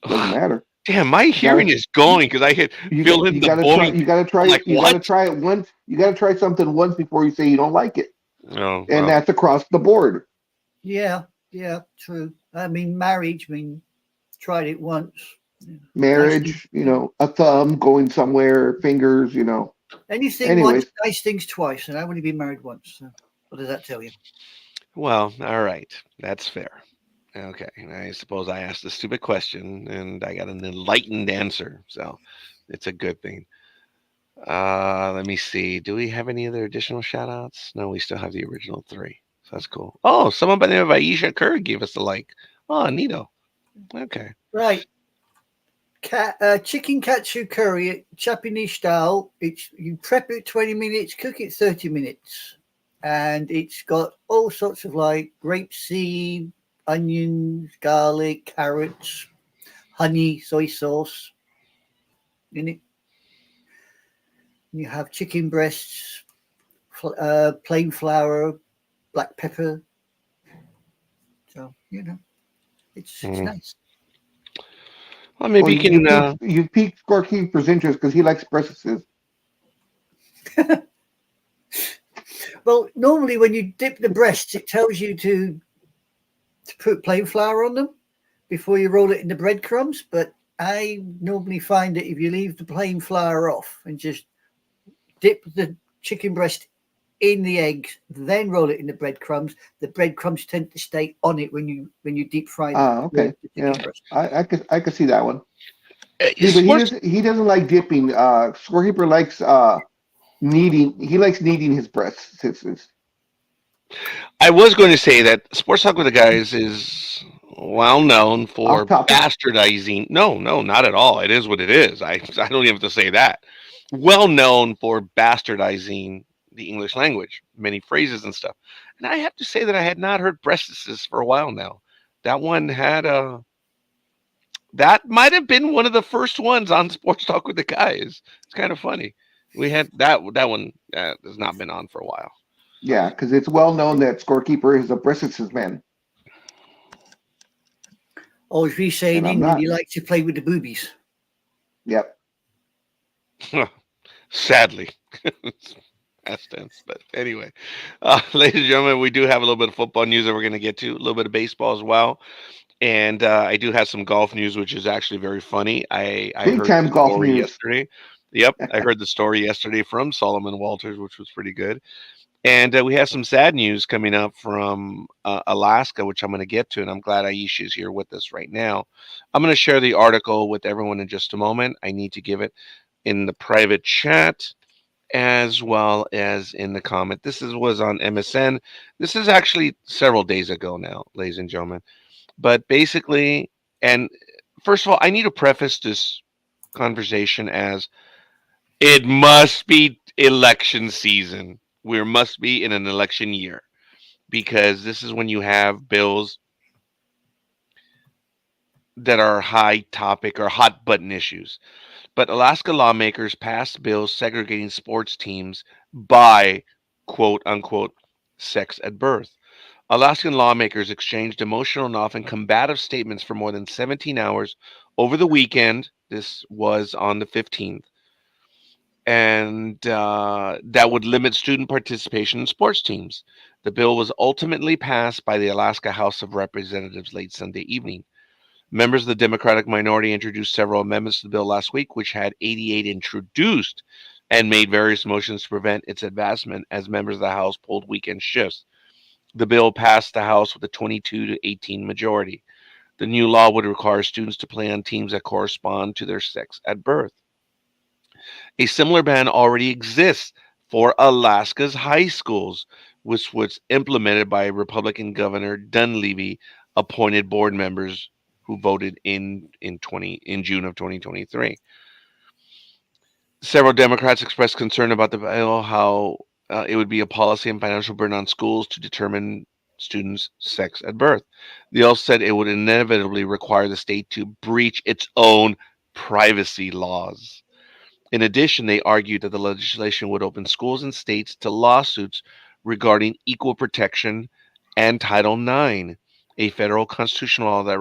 Doesn't matter. Damn, my hearing is going because I hit fill in the blank. You gotta try. Like, You what? gotta try it once. You gotta try something once before you say you don't like it, Oh, and well, that's across the board. Yeah, true. I mean, marriage. Tried it once. Marriage, a thumb going somewhere, fingers, Anything Anyways. once, nice things twice, and I've only been married once. So what does that tell you? well, all right, that's fair. Okay, I suppose I asked a stupid question and I got an enlightened answer, so it's a good thing. Let me see. Do we have any other additional shout outs? No, we still have the original three. So that's cool. Oh, someone by the name of Aisha Kerr gave us a like. Oh, neato. Okay. Right. Chicken katsu curry, Japanese style. You prep it 20 minutes, cook it 30 minutes, and it's got all sorts of like grapeseed, onions, garlic, carrots, honey, soy sauce in it. You have chicken breasts, plain flour, black pepper. So it's nice. Well, maybe you can. You piqued Scorekeeper's interest because he likes breasts. Well, normally when you dip the breasts, it tells you to put plain flour on them before you roll it in the breadcrumbs. But I normally find that if you leave the plain flour off and just dip the chicken breast in the eggs, then roll it in the breadcrumbs tend to stay on it when you deep fry them. Ah, okay. Yeah. Breast. I could see that one. Sports- He doesn't like dipping. Scorekeeper likes kneading. He likes kneading his breasts. I was going to say that Sports Talk with the Guys is well known for Off topic. bastardizing. No, not at all. It is what it is. I don't even have to say that. Well known for bastardizing the English language, many phrases and stuff. And I have to say that I had not heard breastises for a while now. That one had that might have been one of the first ones on Sports Talk with the Guys. It's kind of funny. We had that one has not been on for a while. Yeah, because it's well known that Scorekeeper is a breasts man. Or as we say in And I'm England, not. you like to play with the boobies. Yep. Sadly. Past tense. But anyway, ladies and gentlemen, we do have a little bit of football news that we're going to get to, a little bit of baseball as well. And I do have some golf news, which is actually very funny. I Big heard time the golf story news. yesterday. Yep, I heard the story yesterday from Solomon Walters, which was pretty good. And we have some sad news coming up from Alaska, which I'm going to get to, and I'm glad Aisha is here with us right now. I'm going to share the article with everyone in just a moment. I need to give it in the private chat as well as in the comment. This was on MSN. This is actually several days ago now, ladies and gentlemen. But basically, and first of all, I need to preface this conversation as it must be election season. We must be in an election year because this is when you have bills that are high topic or hot button issues. But Alaska lawmakers passed bills segregating sports teams by quote unquote sex at birth. Alaskan lawmakers exchanged emotional and often combative statements for more than 17 hours over the weekend. This was on the 15th. And that would limit student participation in sports teams. The bill was ultimately passed by the Alaska House of Representatives late Sunday evening. Members of the Democratic minority introduced several amendments to the bill last week, which had 88 introduced and made various motions to prevent its advancement as members of the House pulled weekend shifts. The bill passed the House with a 22 to 18 majority. The new law would require students to play on teams that correspond to their sex at birth. A similar ban already exists for Alaska's high schools, which was implemented by Republican Governor Dunleavy appointed board members who voted in June of 2023. Several Democrats expressed concern about the bill, how it would be a policy and financial burden on schools to determine students' sex at birth. They also said it would inevitably require the state to breach its own privacy laws. In addition, they argued that the legislation would open schools and states to lawsuits regarding equal protection and Title IX, a federal constitutional law that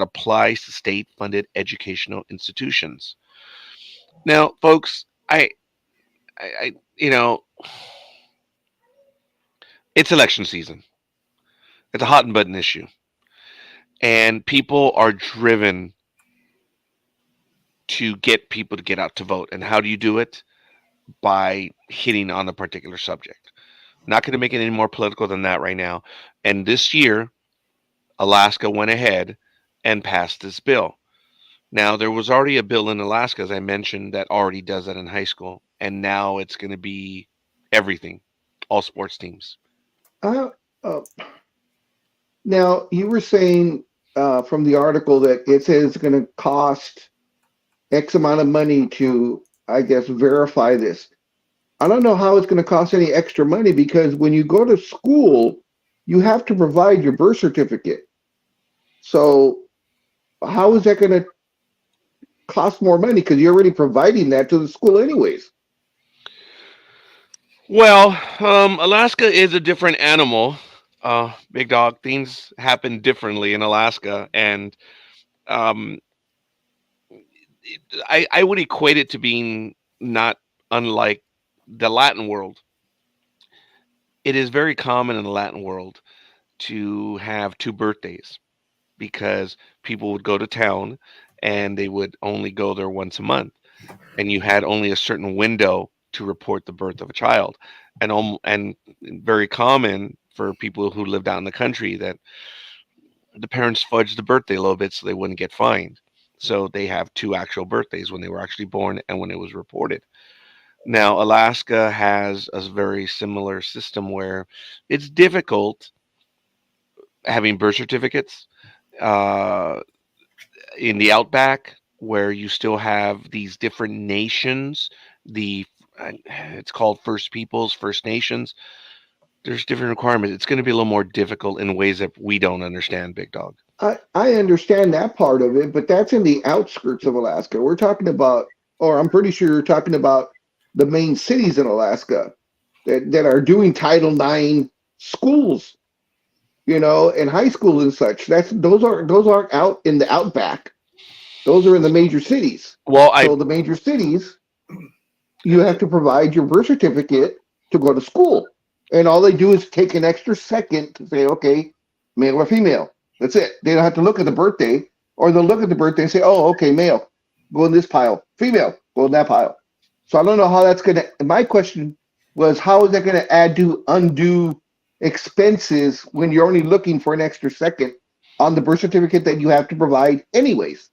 applies to state-funded educational institutions. Now, folks, it's election season. It's a hot and button issue, and people are driven to get people to get out to vote. And how do you do it? By hitting on a particular subject. Not going to make it any more political than that right now. And this year, Alaska went ahead and passed this bill. Now, there was already a bill in Alaska, as I mentioned, that already does that in high school. And now it's going to be everything, all sports teams. Now, you were saying from the article that it says it's going to cost X amount of money to, I guess, verify this. I don't know how it's going to cost any extra money, because when you go to school, you have to provide your birth certificate. So how is that going to cost more money? Because you're already providing that to the school anyways. Well, Alaska is a different animal. Big Dog, things happen differently in Alaska. And I would equate it to being not unlike the Latin world. It is very common in the Latin world to have two birthdays, because people would go to town and they would only go there once a month, and you had only a certain window to report the birth of a child. And very common for people who lived out in the country that the parents fudged the birthday a little bit so they wouldn't get fined. So they have two actual birthdays, when they were actually born and when it was reported. Now, Alaska has a very similar system where it's difficult having birth certificates in the outback, where you still have these different nations. It's called First Peoples, First Nations. There's different requirements. It's going to be a little more difficult in ways that we don't understand, Big Dog. I understand that part of it, but that's in the outskirts of Alaska. We're talking about, or I'm pretty sure you're talking about the main cities in Alaska that are doing Title IX schools, and high school and such. Those aren't out in the outback. Those are in the major cities. So the major cities, you have to provide your birth certificate to go to school. And all they do is take an extra second to say, okay, male or female. That's it. They don't have to look at the birthday, or they'll look at the birthday and say, oh, okay, male, go in this pile. Female, go in that pile. So I don't know how that's going to, my question was, how is that going to add to undue expenses when you're only looking for an extra second on the birth certificate that you have to provide anyways?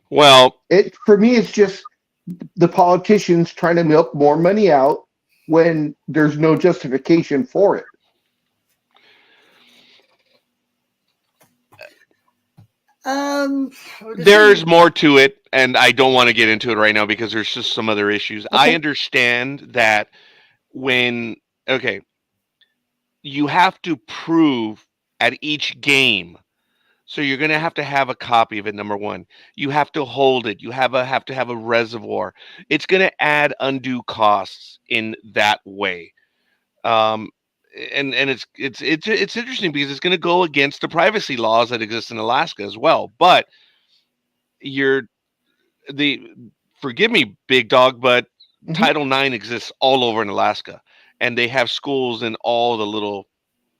Well, for me, it's just the politicians trying to milk more money out when there's no justification for it. There's more to it, and I don't want to get into it right now because there's just some other issues. Okay. I understand that you have to prove at each game. So you're going to have a copy of it, number one. You have to hold it. You have to have a reservoir. It's going to add undue costs in that way. and it's interesting because it's going to go against the privacy laws that exist in Alaska as well. But you're the forgive me, big dog, but Mhm. Title IX exists all over in Alaska, and they have schools in all the little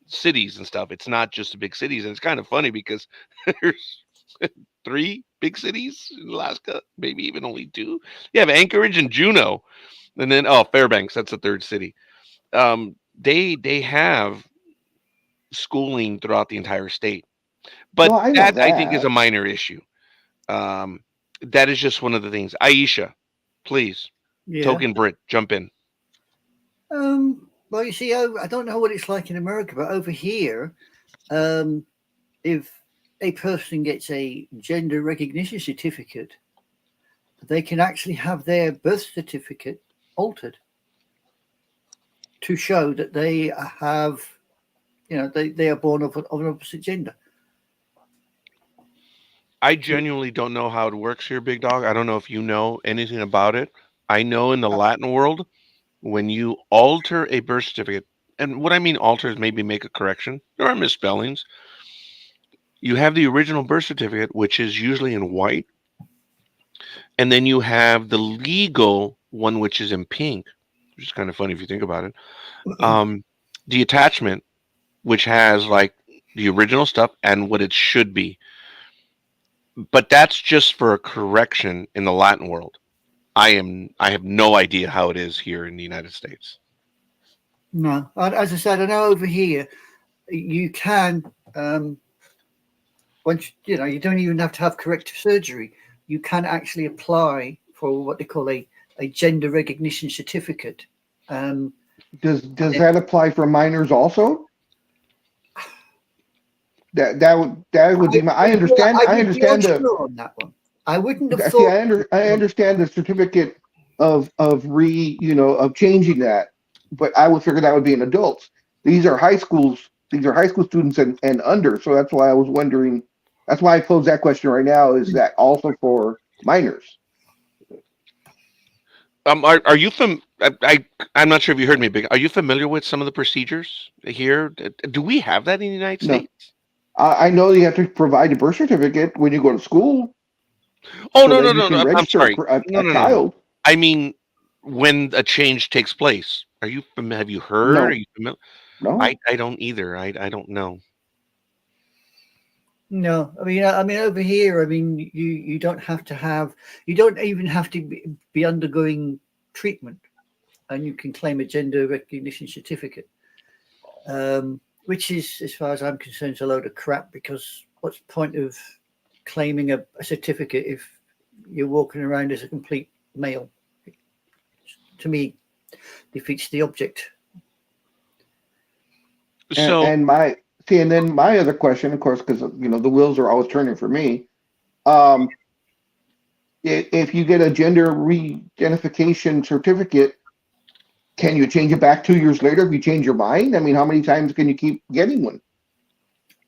cities and stuff. It's not just the big cities, and it's kind of funny because there's 3 big cities in Alaska, maybe even only 2. You have Anchorage and Juneau, and then Fairbanks. That's the 3rd city. They have schooling throughout the entire state, No, but I know that I think is that. a minor issue. Um, that is just one of the things. Aisha, please, Yeah. token Brit, jump in. Well, you see, I don't know what it's like in America, but over here, if a person gets a gender recognition certificate, they can actually have their birth certificate altered to show that they have, they are born of an opposite gender. I genuinely don't know how it works here, big dog. I don't know if you know anything about it. I know in the Latin world, when you alter a birth certificate, and what I mean alter is maybe make a correction. There are misspellings. You have the original birth certificate, which is usually in white, and then you have the legal one, which is in pink, which is kind of funny if you think about it. The attachment, which has like the original stuff and what it should be, but that's just for a correction in the Latin world. I have no idea how it is here in the United States. No, as I said, I know over here you can once you don't even have to have corrective surgery. You can actually apply for what they call a gender recognition certificate. Does that apply for minors also? That would be my. I understand. I I would be understand the. unsure on that one. I wouldn't have See, thought. I understand the certificate of of changing that, but I would figure that would be in adults. These are high schools. These are high school students and under. So that's why I was wondering. That's why I posed that question right now. Is that also for minors? Are you I'm not sure if you heard me, big. Are you familiar with some of the procedures here? Do we have that in the United No, States? I know you have to provide a birth certificate when you go to school Oh so no, that no, you no, can no. I'm register sorry. No, a no, no, no. child. I mean, when a change takes place, have you heard? Are No, you familiar? no. I don't either. I don't know. No, I mean, over here, I mean, you don't have to have, you don't even have to be undergoing treatment, and you can claim a gender recognition certificate, which is, as far as I'm concerned, a load of crap. Because what's the point of claiming a certificate if you're walking around as a complete male? To me, defeats the object. So And my see, and then my other question, of course, because the wheels are always turning for me. Um, if you get a gender re-identification certificate, can you change it back 2 years later if you change your mind? I mean, how many times can you keep getting one?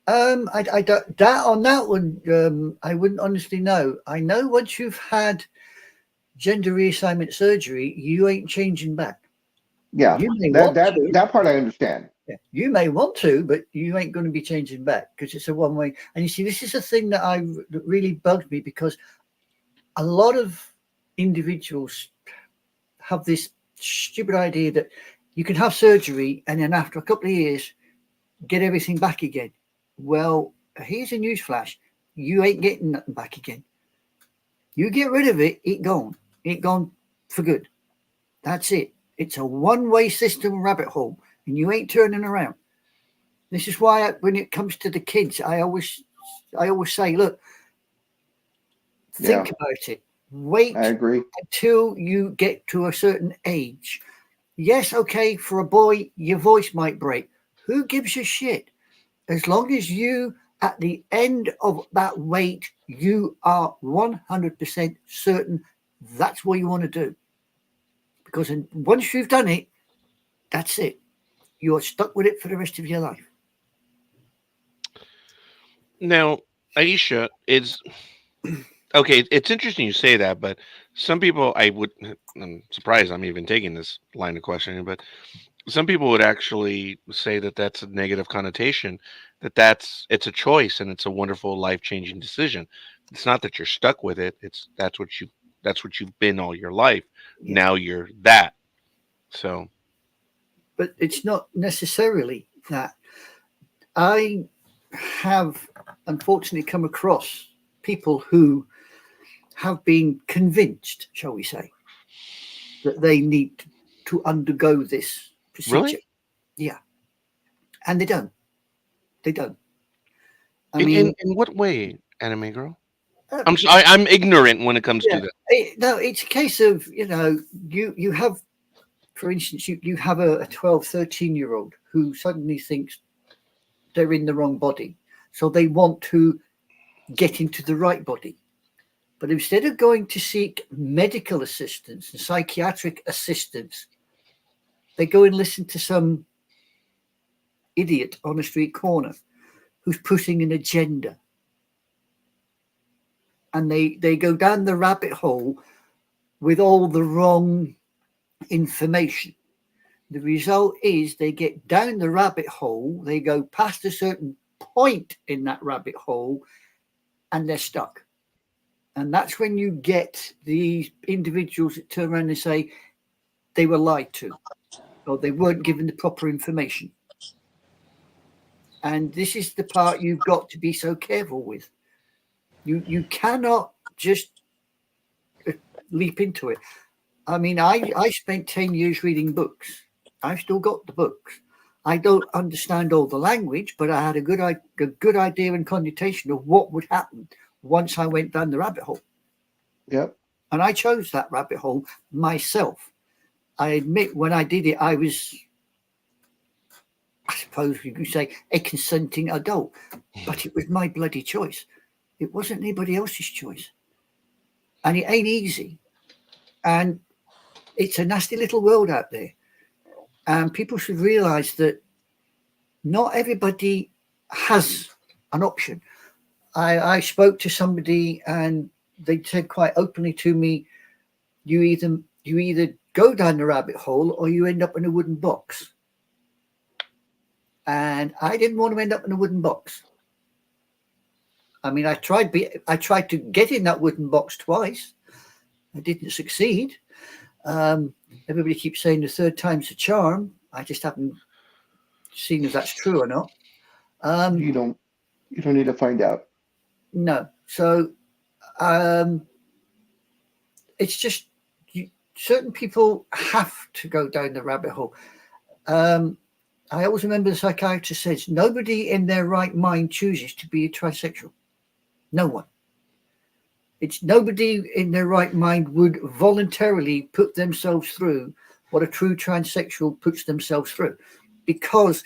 I don't that on that one. I wouldn't honestly know. I know once you've had gender reassignment surgery, you ain't changing back. Yeah, You may that want that to. that part I understand. Yeah, you may want to, but you ain't going to be changing back because it's a one way. And you see, this is a thing that really bugged me, because a lot of individuals have this stupid idea that you can have surgery and then after a couple of years get everything back again. Well, here's a newsflash: you ain't getting nothing back again. You get rid of it, it gone for good. That's it. It's a one-way system rabbit hole, and you ain't turning around. This is why, when it comes to the kids, I always say, look, Yeah, think about it. Wait I agree. until you get to a certain age. Yes, okay, for a boy, your voice might break. Who gives a shit? As long as you, at the end of that wait, you are 100% certain that's what you want to do. Because once you've done it, that's it. You're stuck with it for the rest of your life. now, Aisha, it's okay. It's interesting you say that, but some people I'm surprised I'm even taking this line of questioning, but some people would actually say that that's a negative connotation, it's a choice and it's a wonderful life-changing decision. It's not that you're stuck with it. It's that's what you've been all your life. Yeah. Now you're that. So But it's not necessarily that. I have unfortunately come across people who have been convinced, shall we say, that they need to undergo this procedure. Really? Yeah. And they don't. They don't. I in, mean, in what way, Anime Girl? uh, I'm ignorant when it comes to yeah, that. no, it's a case of, you have, for instance, you have a 12, 13-year-old who suddenly thinks they're in the wrong body. So they want to get into the right body. But instead of going to seek medical assistance and psychiatric assistance, they go and listen to some idiot on a street corner who's pushing an agenda. And they go down the rabbit hole with all the wrong information. The result is they get down the rabbit hole, they go past a certain point in that rabbit hole, and they're stuck. And that's when you get these individuals that turn around and say they were lied to or they weren't given the proper information. And this is the part you've got to be so careful with. You cannot just leap into it. I mean, I spent 10 years reading books. I've still got the books. I don't understand all the language, but I had a good idea and connotation of what would happen once I went down the rabbit hole. Yep. And I chose that rabbit hole myself. I admit when I did it, I was, I suppose you could say, a consenting adult, but it was my bloody choice. It wasn't anybody else's choice. And it ain't easy. And it's a nasty little world out there. And people should realize that not everybody has an option. I spoke to somebody and they said quite openly to me, you either go down the rabbit hole or you end up in a wooden box. And I didn't want to end up in a wooden box. I mean, I tried to get in that wooden box twice. I didn't succeed. Everybody keeps saying the third time's a charm. I just haven't seen if that's true or not. You don't need to find out. No. So it's just certain people have to go down the rabbit hole. I always remember the psychiatrist says nobody in their right mind chooses to be a transsexual. No one. It's nobody in their right mind would voluntarily put themselves through what a true transsexual puts themselves through, because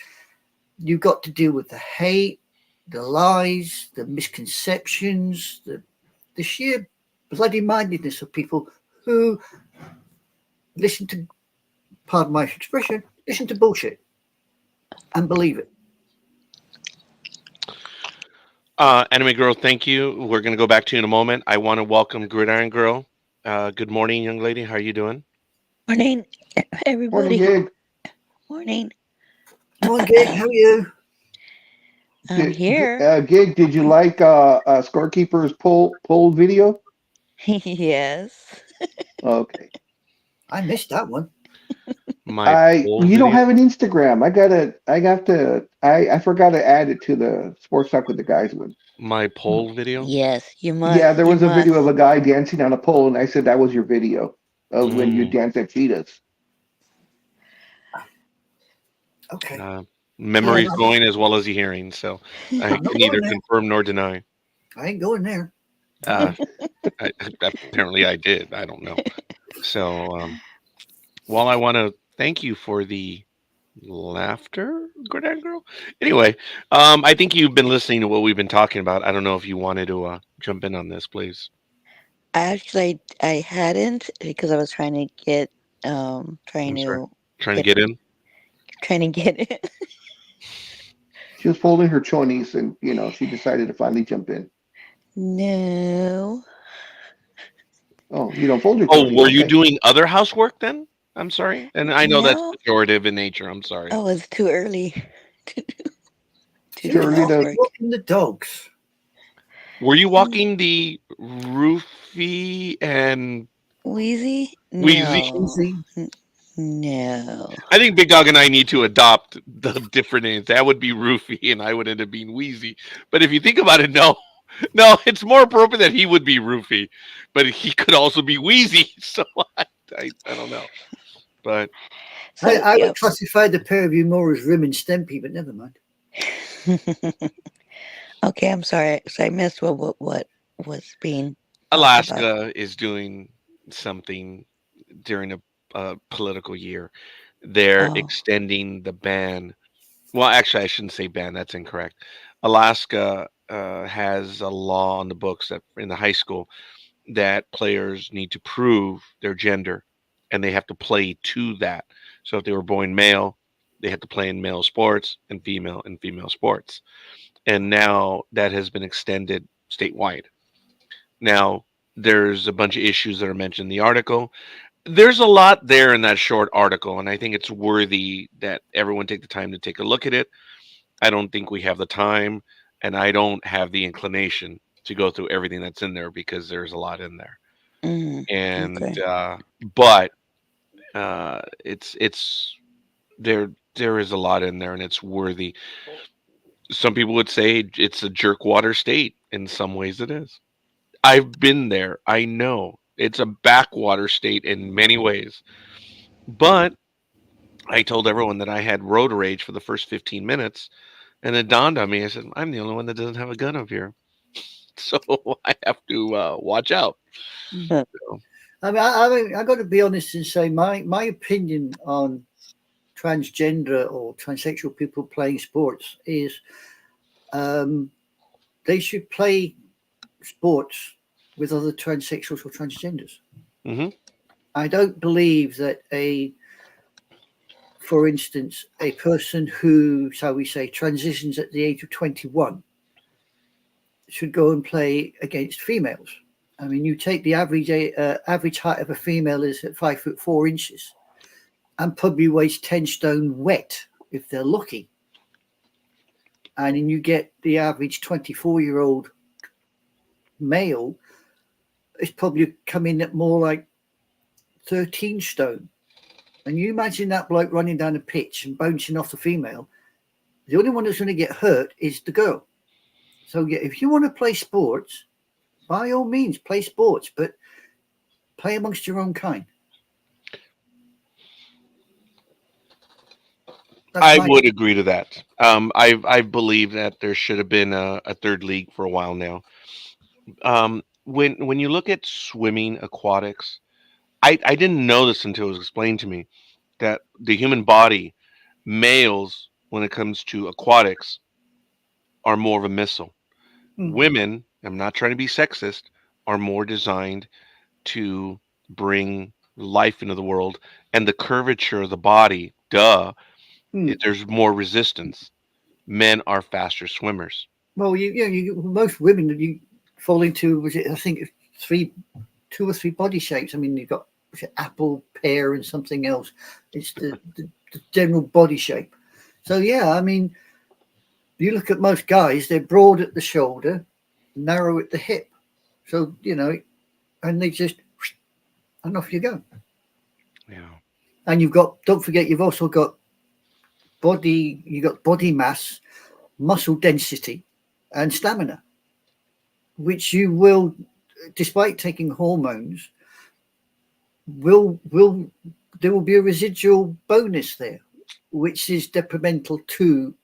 you've got to deal with the hate, the lies, the misconceptions, the sheer bloody mindedness of people who listen to, pardon my expression, listen to bullshit and believe it. Anime Girl, thank you. We're going to go back to you in a moment. I want to welcome Gridiron Girl. Good morning, young lady. How are you doing? Morning, everybody. Morning, Gig. Morning. Come on, Gig, how are you? I'm here. Gig, did you like Scorekeeper's poll video? Yes. Okay. I missed that one. You don't have an Instagram. I forgot to add it to the Sports Talk with the Guys one. My poll video? Yes, you must. Yeah, there was you a video must. of a guy dancing on a pole, and I said that was your video of when you dance at cheetahs. Okay. Memory's Yeah, going as well as the hearing, so I I'm not can neither going there. confirm nor deny. I ain't going there. Apparently I did. I don't know. So, while I want to thank you for the laughter, Gridiron Girl. Anyway, I think you've been listening to what we've been talking about. I don't know if you wanted to jump in on this, please. Actually, I hadn't, because I was trying to get I'm sorry. to Trying to get in. it. She was folding her chonies, and she decided to finally jump in. No. Oh, you don't fold your Oh, chonies. were you okay. doing other housework then? I'm sorry, and I know that's No. pejorative in nature. I'm sorry. Oh, it's too early to She do was the Surely does. homework. walking the dogs. Were you walking the Roofy and Wheezy? Wheezy? No. Easy. No. I think Big Dog and I need to adopt the different names. That would be Roofy, and I would end up being Wheezy. But if you think about it, no, no, it's more appropriate that he would be Roofy, but he could also be Wheezy. So I don't know. But So, I would yep. classify the pair of you more as Rim and Stempy, but never mind. Okay, I'm sorry. So I missed what was being talked about. Alaska is doing something during a political year. They're Oh. extending the ban. Well, actually, I shouldn't say ban. That's incorrect. Alaska has a law on the books that in the high school that players need to prove their gender, and they have to play to that. So if they were born male, they have to play in male sports, and female in female sports. And now that has been extended statewide. Now there's a bunch of issues that are mentioned in the article. There's a lot there in that short article, and I think it's worthy that everyone take the time to take a look at it. I don't think we have the time, and I don't have the inclination to go through everything that's in there because there's a lot in there. And Okay. but it's there is a lot in there, and it's worthy. Some people would say it's a jerkwater state. In some ways, it is. I've been there. I know it's a backwater state in many ways. But I told everyone that I had road rage for the first 15 minutes, and it dawned on me. I said, I'm the only one that doesn't have a gun up here. So I have to watch out. Huh. I got to be honest and say my opinion on transgender or transsexual people playing sports is they should play sports with other transsexuals or transgenders. Hmm. I don't believe that for instance, a person who, shall we say, transitions at the age of 21 should go and play against females. I mean, you take the average height of a female is at 5'4" and probably weighs 10 stone wet if they're lucky. And then you get the average 24-year-old male is probably coming at more like 13 stone. And you imagine that bloke running down the pitch and bouncing off the female. The only one that's going to get hurt is the girl. So yeah, if you want to play sports, by all means, play sports, but play amongst your own kind. I would agree to that. I believe that there should have been a third league for a while now. When you look at swimming aquatics, I didn't know this until it was explained to me that the human body, males, when it comes to aquatics, are more of a missile. Women, I'm not trying to be sexist, are more designed to bring life into the world, and the curvature of the body, there's more resistance. Men are faster swimmers. Well, most women you fall into, was it, I think, two or three body shapes. I mean, you've got apple, pear, and something else. It's the general body shape. So yeah, I mean, you look at most guys; they're broad at the shoulder, narrow at the hip. So and they just and off you go. Yeah. And don't forget, you've also got body mass, muscle density, and stamina, which you will, despite taking hormones, there will be a residual bonus there, which is detrimental to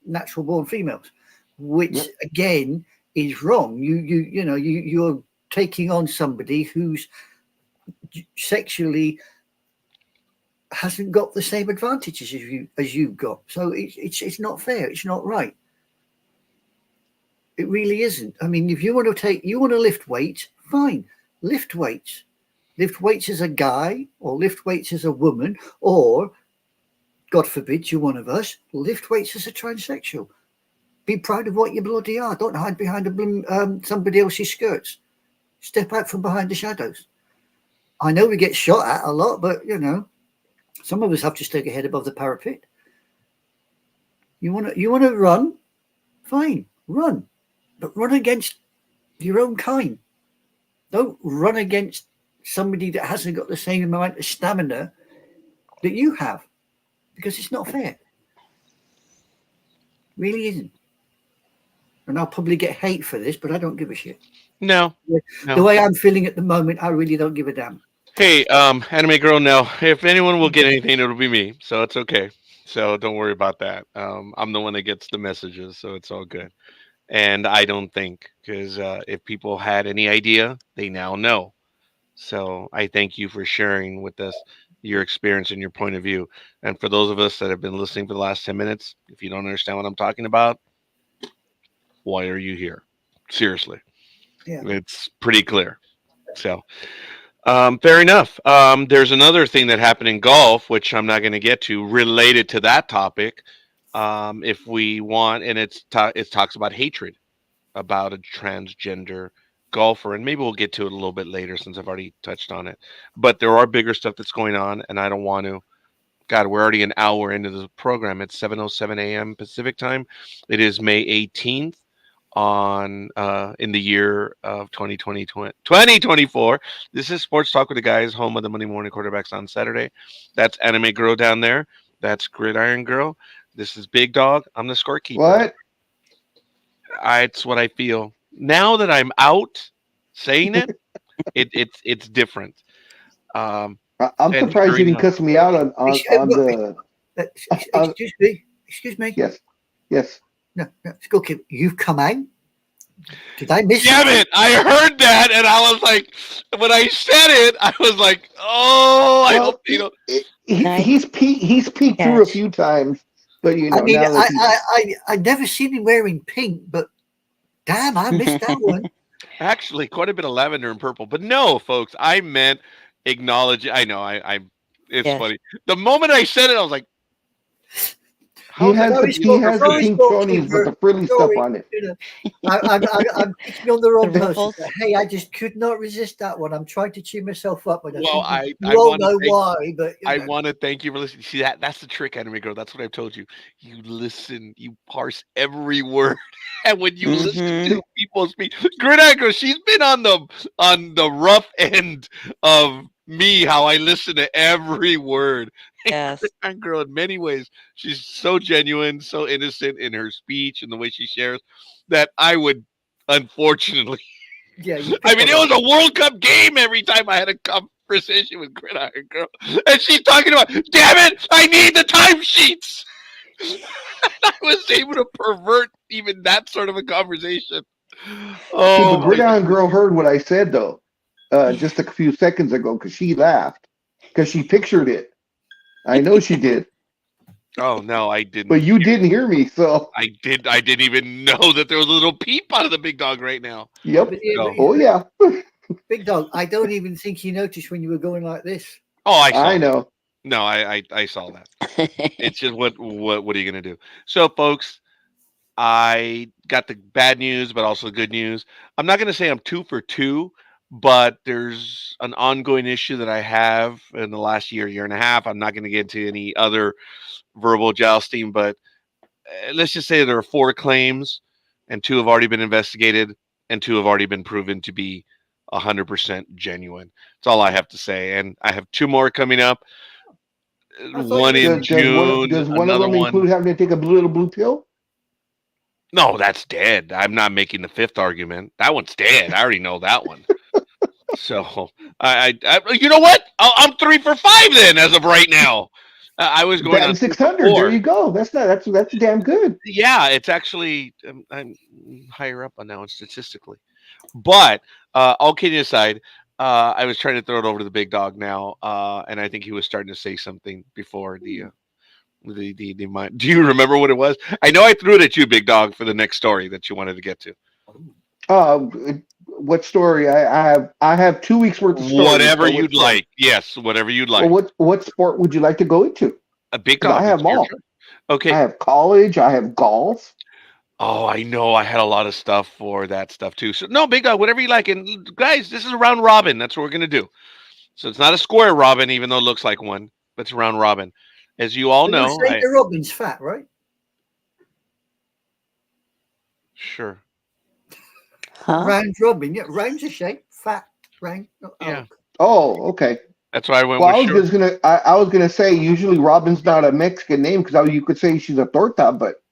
natural born females, which again is wrong. You're taking on somebody who's sexually hasn't got the same advantages as you've got. So it's not fair. It's not right. It really isn't. I mean, if you want to lift weights, fine, lift weights. Lift weights as a guy, or lift weights as a woman, or, God forbid, you're one of us, lift weights as a transsexual. Be proud of what you bloody are. Don't hide behind somebody else's skirts. Step out from behind the shadows. I know we get shot at a lot, but some of us have to stick a head above the parapet. You want to run, fine, run, but run against your own kind. Don't run against somebody that hasn't got the same amount of stamina that you have, because it's not fair. Really isn't. And I'll probably get hate for this, but I don't give a shit. No. The way I'm feeling at the moment, I really don't give a damn. Hey, Anime Girl, no. If anyone will get anything, it'll be me. So it's okay. So don't worry about that. I'm the one that gets the messages, so it's all good. And I don't think, because if people had any idea, they now know. So I thank you for sharing with us your experience and your point of view. And for those of us that have been listening for the last 10 minutes, if you don't understand what I'm talking about, why are you here? Seriously. Yeah. It's pretty clear. So fair enough. There's another thing that happened in golf, which I'm not going to get to, related to that topic. If we want, and it talks about hatred about a transgender golfer, and maybe we'll get to it a little bit later since I've already touched on it. But there are bigger stuff that's going on, and I don't want to. God, we're already an hour into the program. It's 7:07 a.m. Pacific time. It is May 18th on in the year of 2024. This is Sports Talk with the Guys, home of the Monday Morning Quarterbacks on Saturday. That's Anime Girl down there. That's Gridiron Girl. This is Big Dog. I'm the scorekeeper. What? It's what I feel. Now that I'm out saying it, it's different. I'm And surprised very you didn't nice. cuss me out on the. Excuse me. Yes. No, Scorekeeper, you've come out. Did I miss Damn it! I heard that, and I was like, when I said it, I was like, oh, I Well, hope you know. He's peeked through a few times, but I mean, now that I never seen him wearing pink, but damn, I missed that one. Actually, quite a bit of lavender and purple, but no, folks, I meant acknowledge. I know, it's Yes. funny. The moment I said it, I was like, he has Sorry, the pink Scorekeeper. chonies with the frilly stuff on it. I'm picking on the wrong The person. ruffles. Hey, I just could not resist that one. I'm trying to cheer myself up, but well, I think I you all want to know thank. why. But I want to thank you for listening. See that's the trick, Anime Girl. That's what I've told you. You listen, you parse every word, and when you listen to people speak, Gridiron Girl, she's been on the rough end of me. How I listen to every word. Yes. Gridiron Girl, in many ways, she's so genuine, so innocent in her speech and the way she shares that I would, unfortunately. yeah, you I mean, pick it on was a World Cup game every time I had a conversation with Gridiron Girl. And she's talking about, damn it, I need the timesheets. I was able to pervert even that sort of a conversation. Oh, The Gridiron Girl heard what I said though, just a few seconds ago, because she laughed, because she pictured it. I know she did, oh no, I didn't. but you didn't hear me, so I didn't even know that there was a little peep out of the Big Dog right now. yep. No. Oh yeah, Big Dog. I don't even think you noticed when you were going like this. Oh, I saw. I know. No, I saw that. It's just what are you gonna do? So, folks, I got the bad news, but also good news. I'm not gonna say I'm 2 for 2, but there's an ongoing issue that I have in the last year and a half. I'm not gonna get into any other verbal jousting, but let's just say there are 4 claims, and 2 have already been investigated, and 2 have already been proven to be 100% genuine. That's all I have to say, and I have 2 more coming up. One in June. Does one of another them one. include having to take a little blue pill? No, that's dead. I'm not making the 5th argument. That one's dead. I already know that one. So I you know what? I'm 3 for 5 then, as of right now. I was going on 600. There you go. That's damn good. Yeah, it's actually I'm higher up on that one statistically. But all kidding aside, I was trying to throw it over to the Big Dog now, and I think he was starting to say something before the mind. Do you remember what it was? I know I threw it at you, Big Dog, for the next story that you wanted to get to. What story? I have 2 weeks worth of stories. Whatever you'd like. Yes, whatever you'd like. Well, what sport would you like to go into? A Big Dog. I have them all. Okay. I have college. I have golf. Oh, I know. I had a lot of stuff for that stuff too. So no, Big Dog, whatever you like. And guys, this is a round robin. That's what we're gonna do. So it's not a square robin, even though it looks like one, but it's a round robin. As you all But you know, say the robin's fat, right? sure. Huh? Round robin, yeah, round's a shape, fat, round. Yeah. Oh, okay. That's why I went Well, with I was sure. just gonna. I was gonna say usually Robin's not a Mexican name because you could say she's a torta, but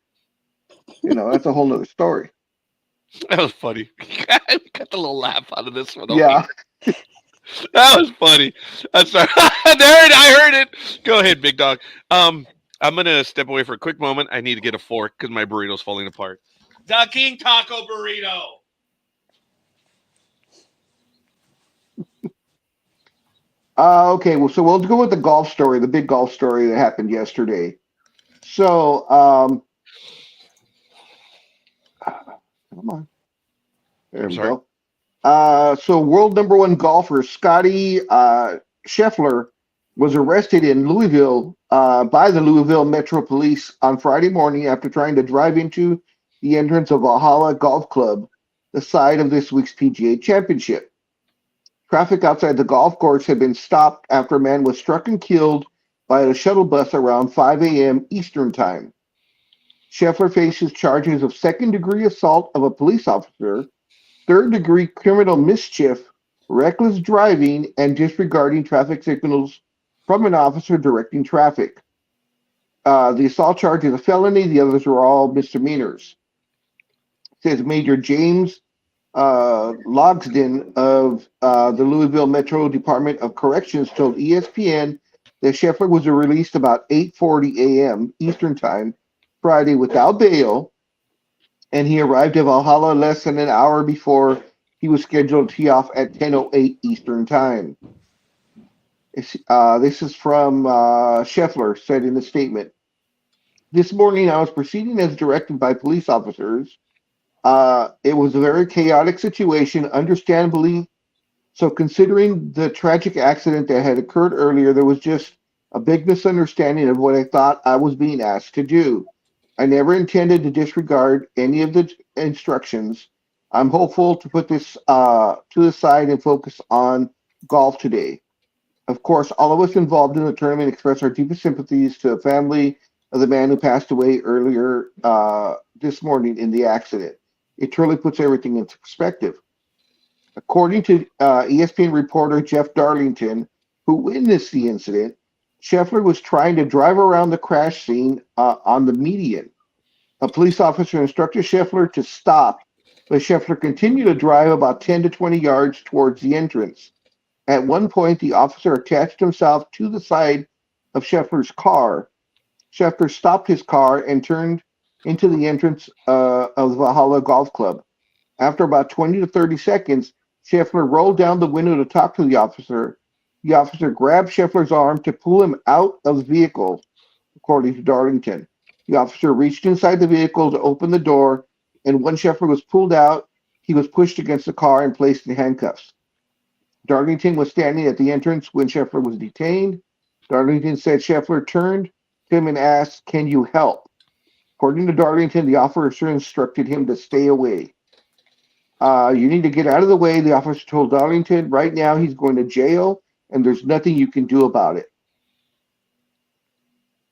that's a whole nother story. That was funny. I got the little laugh out of this one. Yeah. That was funny. I'm sorry. I heard it. Go ahead, big dog. I'm gonna step away for a quick moment. I need to get a fork because my burrito's falling apart. The King Taco burrito. Okay. Well, so we'll go with the golf story, the big golf story that happened yesterday. So, come on. There I'm we sorry. go. So world number one golfer Scotty Scheffler was arrested in Louisville by the Louisville Metro Police on Friday morning after trying to drive into the entrance of Valhalla Golf Club, the site of this week's PGA Championship. Traffic outside the golf course had been stopped after a man was struck and killed by a shuttle bus around 5 a.m. Eastern Time. Scheffler faces charges of second-degree assault of a police officer, third-degree criminal mischief, reckless driving, and disregarding traffic signals from an officer directing traffic. The assault charge is a felony. The others are all misdemeanors. Says Major James Logsden of the Louisville Metro Department of Corrections told ESPN that Scheffler was released about 8:40 a.m. Eastern Time Friday without bail, and he arrived at Valhalla less than an hour before he was scheduled to tee off at 10:08 Eastern Time. This is from Scheffler, said in the statement. This morning, I was proceeding as directed by police officers. It was a very chaotic situation, understandably. So, considering the tragic accident that had occurred earlier, there was just a big misunderstanding of what I thought I was being asked to do. I never intended to disregard any of the instructions. I'm hopeful to put this to the side and focus on golf today. Of course, all of us involved in the tournament express our deepest sympathies to the family of the man who passed away earlier this morning in the accident. It truly puts everything into perspective. According to ESPN reporter Jeff Darlington, who witnessed the incident, Scheffler was trying to drive around the crash scene on the median. A police officer instructed Scheffler to stop, but Scheffler continued to drive about 10 to 20 yards towards the entrance. At one point, the officer attached himself to the side of Scheffler's car. Scheffler stopped his car and turned into the entrance of the Valhalla Golf Club. After about 20 to 30 seconds, Scheffler rolled down the window to talk to the officer. The officer grabbed Scheffler's arm to pull him out of the vehicle, according to Darlington. The officer reached inside the vehicle to open the door, and when Scheffler was pulled out, he was pushed against the car and placed in handcuffs. Darlington was standing at the entrance when Scheffler was detained. Darlington said Scheffler turned to him and asked, "Can you help?" According to Darlington, the officer instructed him to stay away. You need to get out of the way, the officer told Darlington. Right now, he's going to jail, and there's nothing you can do about it.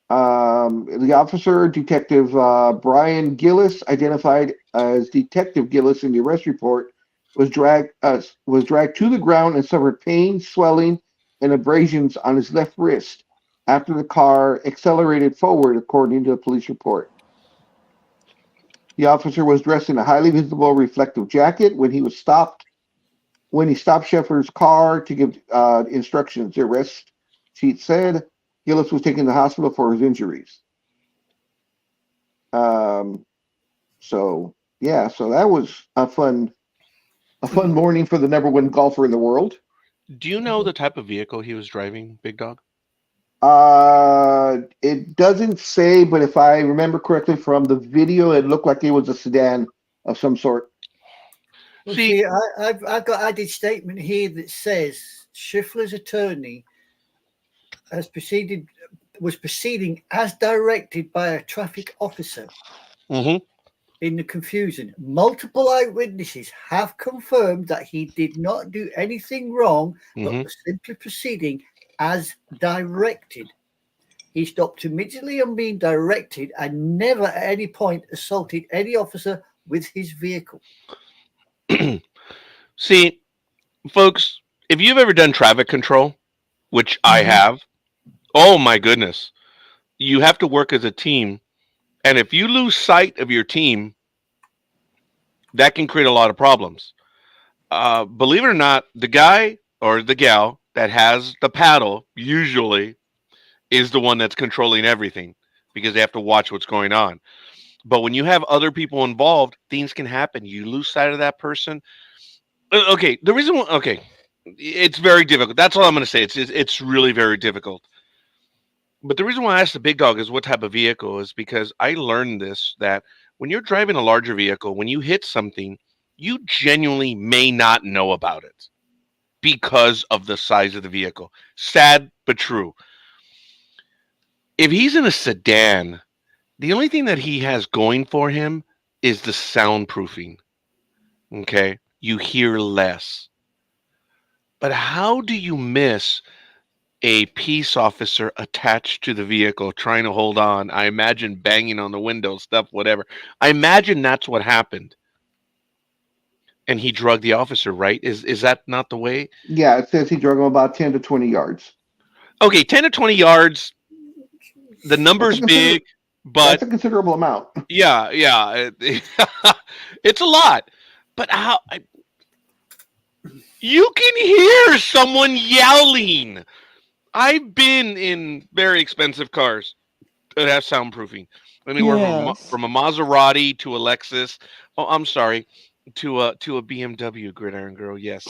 The officer, Detective Brian Gillis, identified as Detective Gillis in the arrest report, was dragged to the ground and suffered pain, swelling, and abrasions on his left wrist after the car accelerated forward, according to the police report. The officer was dressed in a highly visible reflective jacket when he stopped Scheffler's car to give instructions. The arrest sheet said Gillis was taken to the hospital for his injuries. So that was a fun morning for the number one golfer in the world. Do you know the type of vehicle he was driving, Big Dog? It doesn't say, but if I remember correctly from the video, it looked like it was a sedan of some sort. Well, see, I've got added statement here that says Scheffler's attorney was proceeding as directed by a traffic officer. Mm-hmm. in the confusion. Multiple eyewitnesses have confirmed that he did not do anything wrong, but Mhm. was simply proceeding as directed. He stopped immediately on being directed and never at any point assaulted any officer with his vehicle. See, folks, if you've ever done traffic control, which I Mhm. have, oh my goodness, you have to work as a team. And if you lose sight of your team, that can create a lot of problems. Believe it or not, the guy or the gal that has the paddle usually is the one that's controlling everything because they have to watch what's going on. But when you have other people involved, things can happen. You lose sight of that person. Okay, the reason why, okay, it's very difficult. That's all I'm going to say. It's really very difficult. But the reason why I asked the big dog is what type of vehicle is because I learned this that when you're driving a larger vehicle, when you hit something, you genuinely may not know about it because of the size of the vehicle. Sad but true. If he's in a sedan, the only thing that he has going for him is the soundproofing. Okay? You hear less. But how do you miss a peace officer attached to the vehicle trying to hold on? I imagine banging on the window, stuff, whatever. I imagine that's what happened. And he drugged the officer, right? Is that not the way? Yeah, it says he drug him about 10 to 20 yards. Okay, 10 to 20 yards. The number's big, That's but a considerable amount. yeah. It's a lot. But you can hear someone yelling. I've been in very expensive cars that have soundproofing. Anywhere Yes. from a Maserati to a Lexus. Oh, I'm sorry, to a BMW, Gridiron Girl. Yes.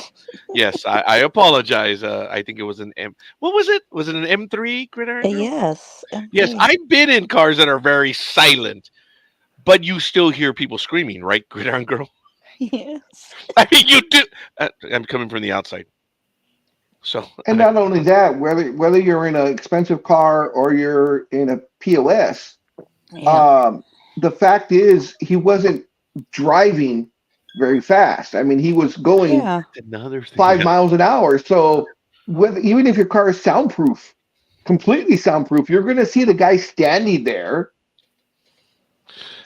I apologize. I think it was an M. What was it? Was it an M3 Gridiron Girl? Yes. Yes, I've been in cars that are very silent, but you still hear people screaming, right, Gridiron Girl? Yes. I mean, you do. I'm coming from the outside, so And not only that, whether you're in an expensive car or you're in a POS, Yeah. the fact is he wasn't driving very fast. I mean, he was going Yeah. another thing. 5 miles an hour. So even if your car is soundproof, completely soundproof, you're going to see the guy standing there.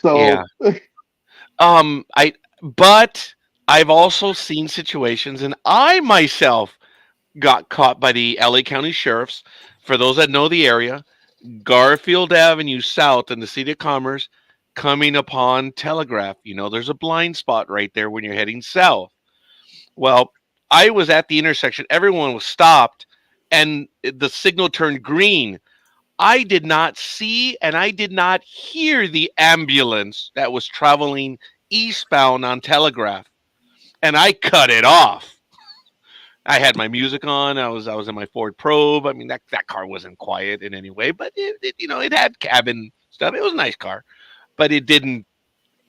So Yeah. But I've also seen situations, and I myself got caught by the LA County Sheriffs. For those that know the area, Garfield Avenue South in the City of Commerce, coming upon Telegraph. You know, there's a blind spot right there when you're heading south. Well, I was at the intersection. Everyone was stopped, and the signal turned green. I did not see and I did not hear the ambulance that was traveling eastbound on Telegraph, and I cut it off. I had my music on. I was in my Ford Probe. I mean, that car wasn't quiet in any way, but it had cabin stuff. It was a nice car, but it didn't,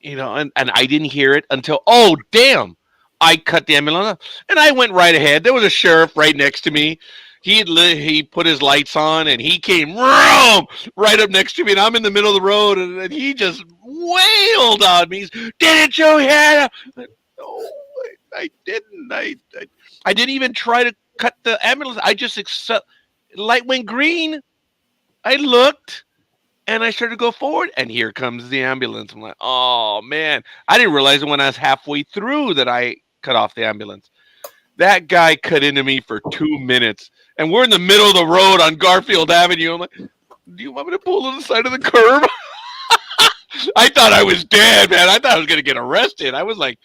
and I didn't hear it until, oh damn, I cut the ambulance off, and I went right ahead. There was a sheriff right next to me. He put his lights on and he came right up next to me, and I'm in the middle of the road, and he just wailed on me. Didn't you hear? No, I didn't. I didn't even try to cut the ambulance. I just light went green. I looked and I started to go forward, and here comes the ambulance. I'm like, oh man, I didn't realize it when I was halfway through that I cut off the ambulance. That guy cut into me for 2 minutes, and we're in the middle of the road on Garfield Avenue. I'm like, do you want me to pull to the side of the curb? I thought I was dead, man. I thought I was going to get arrested. I was like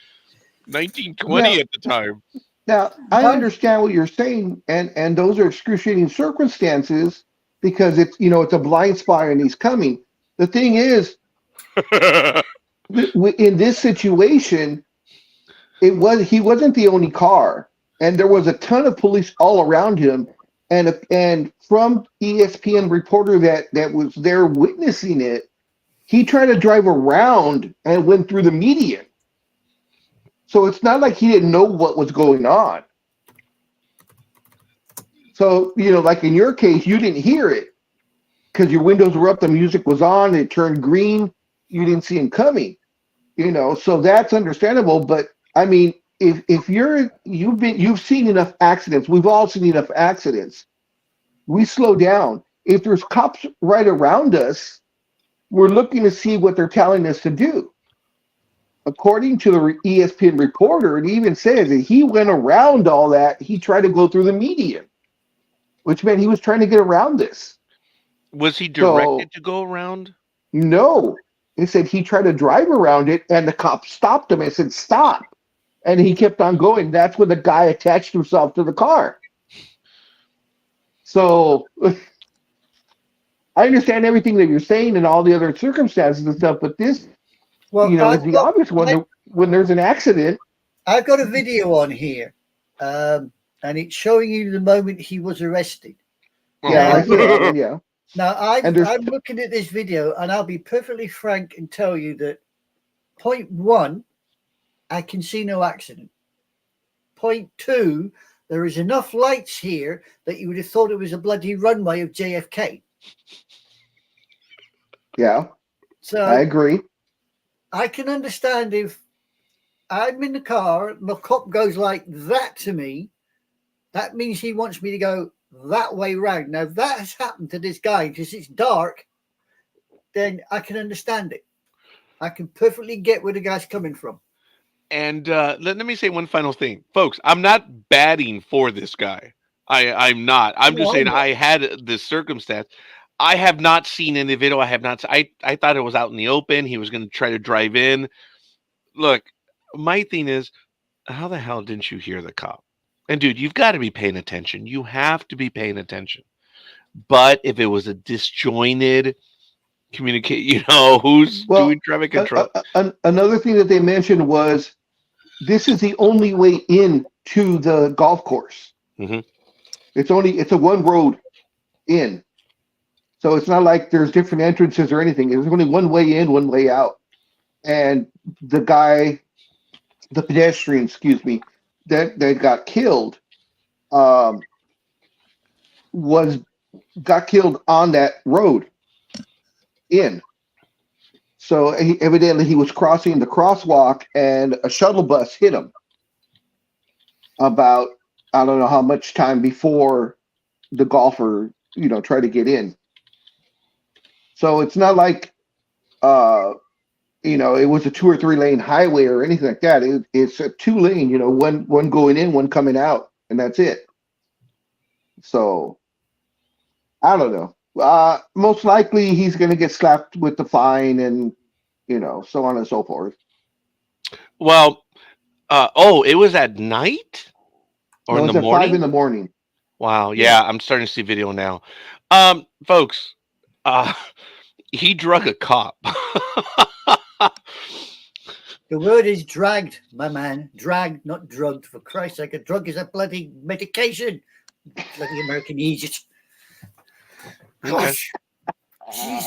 19, 20 at the time. now I understand what you're saying, and those are excruciating circumstances because it's a blind spot and he's coming. The thing is, in this situation, he wasn't the only car, and there was a ton of police all around him, and from ESPN reporter that was there witnessing it, he tried to drive around and went through the median. So it's not like he didn't know what was going on. So, like in your case, you didn't hear it because your windows were up, the music was on, it turned green, you didn't see him coming. So that's understandable. But I mean, if you've seen enough accidents, we've all seen enough accidents. We slow down. If there's cops right around us, we're looking to see what they're telling us to do. According to the ESPN reporter, it even says that he went around all that. He tried to go through the median, which meant he was trying to get around this. Was he directed to go around? No, it said he tried to drive around it, and the cop stopped him and said, "Stop." And he kept on going. That's when the guy attached himself to the car. So I understand everything that you're saying and all the other circumstances and stuff, but this, is the obvious one. When there's an accident. I've got a video on here, and it's showing you the moment he was arrested. Yeah, I see that, yeah. Now, I'm looking at this video, and I'll be perfectly frank and tell you that point one, I can see no accident. Point two, there is enough lights here that you would have thought it was a bloody runway of JFK. Yeah, so I agree. I can understand if I'm in the car and the cop goes like that to me, that means he wants me to go that way round. Now, if that has happened to this guy because it's dark, then I can understand it. I can perfectly get where the guy's coming from. And let me say one final thing. Folks, I'm not batting for this guy. I'm not. I'm just saying I had this circumstance. I have not seen any video. I have not. I thought it was out in the open. He was going to try to drive in. Look, my thing is, how the hell didn't you hear the cop? And dude, you've got to be paying attention. You have to be paying attention. But if it was a disjointed communicate, who's doing traffic control? Another thing that they mentioned was this is the only way in to the golf course. Mm-hmm. It's a one road in. So it's not like there's different entrances or anything. There's only one way in, one way out. And the pedestrian, that got killed, got killed on that road in. So evidently he was crossing the crosswalk and a shuttle bus hit him about, I don't know how much time before the golfer, tried to get in. So it's not like, it was a 2 or 3 lane highway or anything like that. It's a 2 lane, one going in, one coming out, and that's it. So I don't know. Most likely he's going to get slapped with the fine and, so on and so forth. Well, it was at night or in the morning? 5 in the morning. Wow. Yeah. I'm starting to see video now. Folks, he drug a cop. The word is dragged, my man. Dragged, not drugged. For Christ's sake, a drug is a bloody medication. Bloody American idiot. Gosh.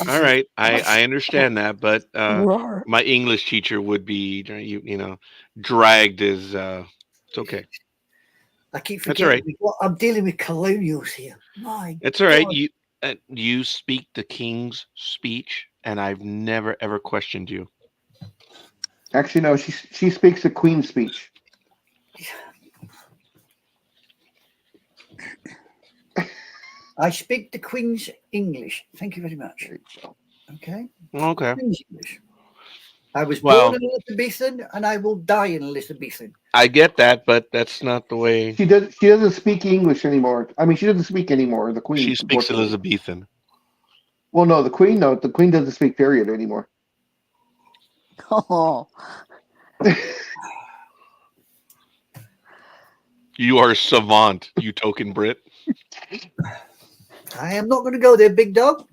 All right. I understand that, but my English teacher would be, dragged as it's okay. I keep forgetting. That's all right. I'm dealing with colonials here. It's all right. You speak the king's speech, and I've never ever questioned you. Actually, no. She speaks the queen's speech. I speak the Queen's English. Thank you very much. Okay. Okay. Queen's English. I was born in Elizabethan, and I will die in Elizabethan. I get that, but that's not the way. She doesn't speak English anymore. I mean, she doesn't speak anymore. The Queen. She speaks Elizabethan. Well, no, the Queen. No, the Queen doesn't speak period anymore. Oh. You are a savant, you token Brit. I am not going to go there, big dog.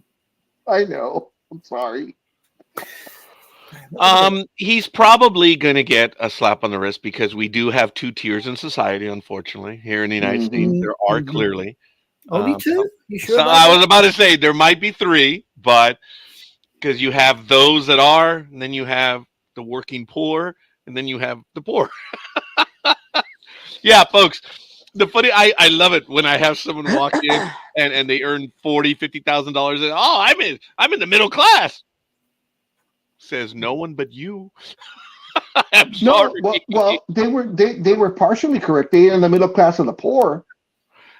I know. I'm sorry. He's probably going to get a slap on the wrist because we do have 2 tiers in society, unfortunately. Here in the United States, there are clearly. Only 2? You sure? So I was about to say there might be 3, but because you have those that are, and then you have the working poor, and then you have the poor. Yeah, folks. The funny, I love it when I have someone walk in and they earn $40,000, $50,000. I'm in the middle class. Says no one but you. I'm No, sorry. well, they were partially correct. They are in the middle class of the poor.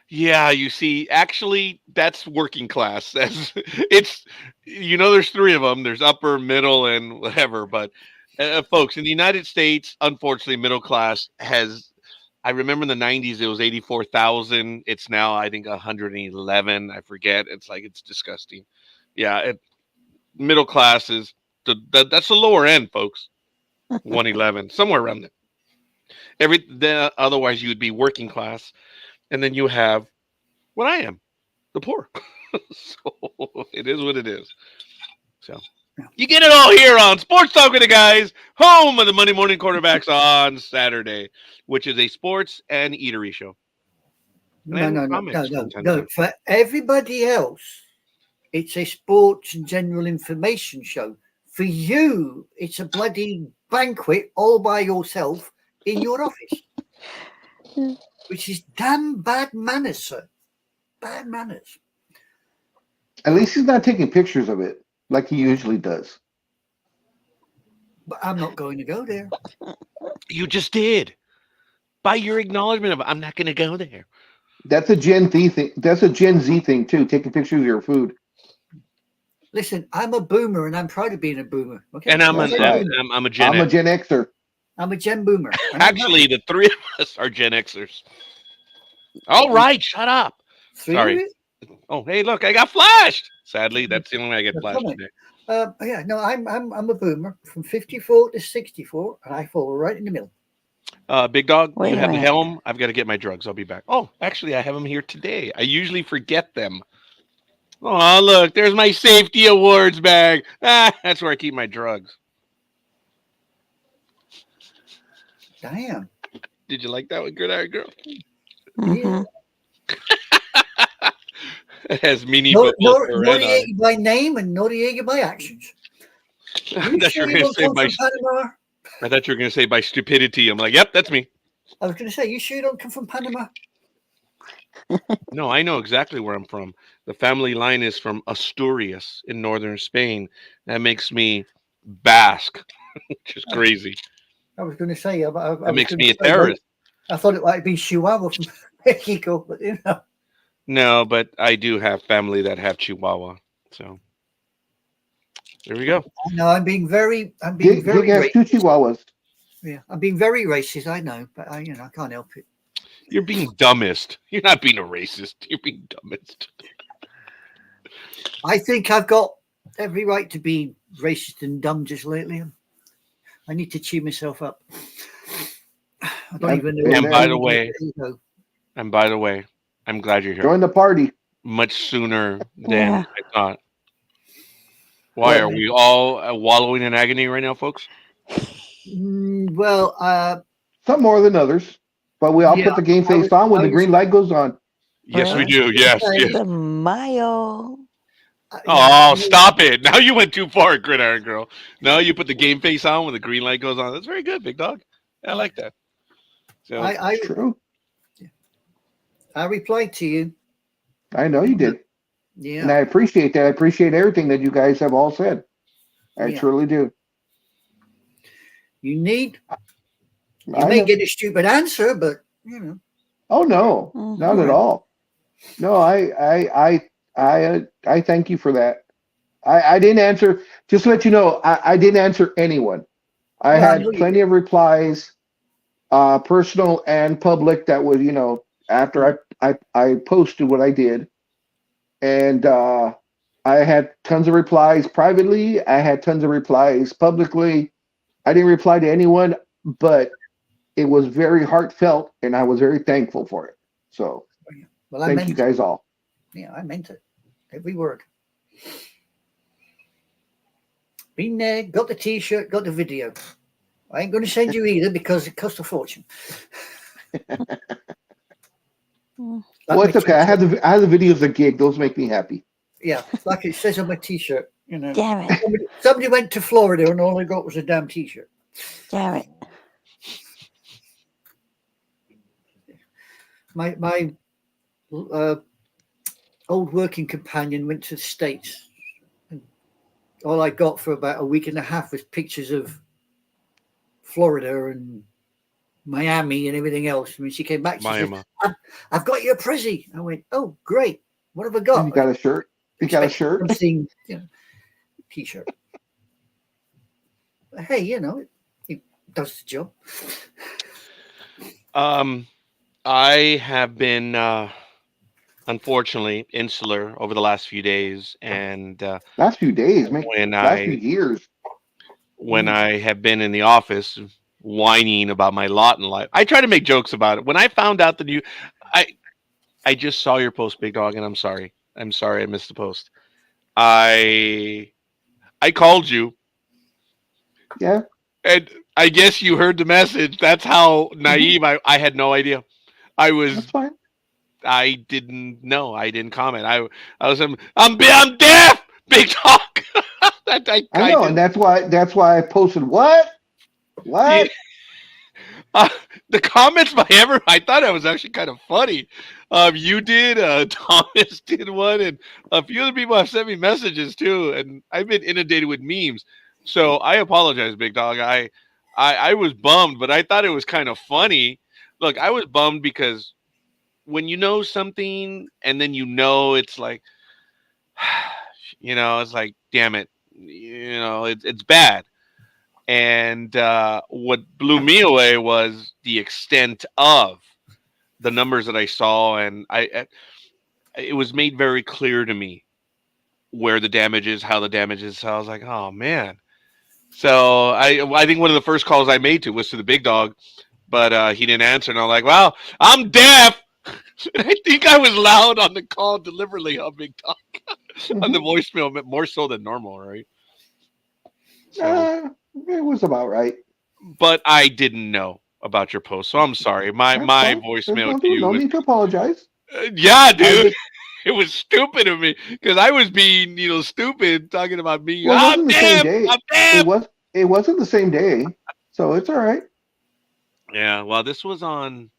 Yeah, you see, actually, that's working class. It's there's three of them. There's upper, middle, and whatever. But folks, in the United States, unfortunately, middle class has. I remember in the '90s it was 84,000. It's now I think 111. I forget. It's like it's disgusting. Yeah, middle class is that's the lower end, folks. 111, somewhere around there. Otherwise you would be working class, and then you have what I am, the poor. So it is what it is. So you get it all here on Sports Talk with the Guys, home of the Monday Morning Quarterbacks on Saturday, which is a sports and eatery show. No. For everybody else, it's a sports and general information show. For you, it's a bloody banquet all by yourself in your office, which is damn bad manners, sir. Bad manners. At least he's not taking pictures of it like he usually does. But I'm not going to go there. You just did. By your acknowledgement of I'm not going to go there. That's a Gen Z thing. That's a Gen Z thing too. Taking pictures of your food. Listen, I'm a boomer, and I'm proud of being a boomer. Okay, And I'm a Gen I'm a Gen Xer. I'm a Gen Boomer. Actually, the three of us are Gen Xers. All right, shut up. Sorry. Oh, hey, look, I got flashed. Sadly, that's the only way I get flashed today. I'm a boomer from 54 to 64, and I fall right in the middle. Big Dog, Wait you a have the minute. helm. I've got to get my drugs. I'll be back. Oh, actually, I have them here today. I usually forget them. Oh, look, there's my safety awards bag. That's where I keep my drugs. Damn. Did you like that one, Gridiron Girl? Mhm. It has mini football for red on it. Noriega by name and Noriega by actions. I thought you were going to say by. Panama? I thought you were going to say by stupidity. I'm like, yep, that's me. I was going to say, you sure you don't come from Panama? No, I know exactly where I'm from. The family line is from Asturias in northern Spain. That makes me Basque, which is crazy. I was going to say, That makes me a terrorist. I thought it might be Chihuahua from Mexico, but you know. No, but I do have family that have Chihuahua. So there we go. No, I'm being very Gig has racist. 2 Chihuahuas. Yeah, I'm being very racist. I know, but I can't help it. You're being dumbest. You're not being a racist. You're being dumbest. I think I've got every right to be racist and dumb just lately. I need to cheer myself up. I don't even know. And by the way, I'm glad you're here. Join the party. Much sooner than Yeah. I thought. Why are we all wallowing in agony right now, folks? Well, Some more than others, but we all put the game face on when the green light goes on. Yes, we Right. do. Yes, yes. The Mayo. Oh, stop it. Now you went too far, Gridiron Girl. Now you put the game face on when the green light goes on. That's very good, Big Dog. I like that. So True. I replied to you. I know you did. Yeah. And I appreciate that. I appreciate everything that you guys have all said. I truly do. You may know. get a stupid answer, but you know. Oh no, not at all. No, I thank you for that. I didn't answer. Just to let you know, I didn't answer anyone. I had plenty of replies, personal and public. That was after I posted what I did, and I had tons of replies privately. I had tons of replies publicly. I didn't reply to anyone, but it was very heartfelt, and I was very thankful for it. So, thank you guys all. Yeah, I meant it. Every word. Been there, got the T-shirt, got the video. I ain't going to send you either because it cost a fortune. Well, it's okay. I have the videos of gig. Those make me happy. Yeah, like it says on my T-shirt. Damn it. Somebody went to Florida and all they got was a damn T-shirt. Damn it. My old working companion went to the States. And all I got for about a week and a half was pictures of Florida and Miami and everything else. I mean, she came back. She said, Miami. I've got you a Prezi. I went, oh, great. What have I And got? you got a shirt. You got a shirt. Something, T-shirt. But hey, it does the job. I have been unfortunately insular over the last few days, and Last few days, man. when Last few I years. have been in the office whining about my lot in life, I try to make jokes about it. When I found out that I just saw your post, Big Dog, and I'm sorry. I missed the post. I called you, Yeah. and I guess you heard the message. That's how naive I had no idea. That's fine. I didn't know. I didn't comment. I was I'm deaf, Big Dog. I know, and that's why I posted what? What? The comments by everyone, I thought it was actually kind of funny. You did, Thomas did one, and a few other people have sent me messages too, and I've been inundated with memes. So I apologize, Big Dog. I was bummed, but I thought it was kind of funny. Look, I was bummed because when you know something and then it's like, it's like, damn it, it's bad. And what blew me away was the extent of the numbers that I saw, and it was made very clear to me where the damage is, how the damage is. So I was like, oh man. So I think one of the first calls I made was to the Big Dog, but he didn't answer, and I'm like, well, I'm deaf. And I think I was loud on the call deliberately on Big Dog on the voicemail, more so than normal, right? So, It was about right. but I didn't know about your post, so I'm sorry. My That's fine. voicemail There's to you no was, need to apologize. yeah, dude. It was stupid of me because I was being, stupid talking about me. Well, it I'm wasn't the same deaf. day. I'm deaf. It wasn't the same day, so it's all right. Yeah, well, this was on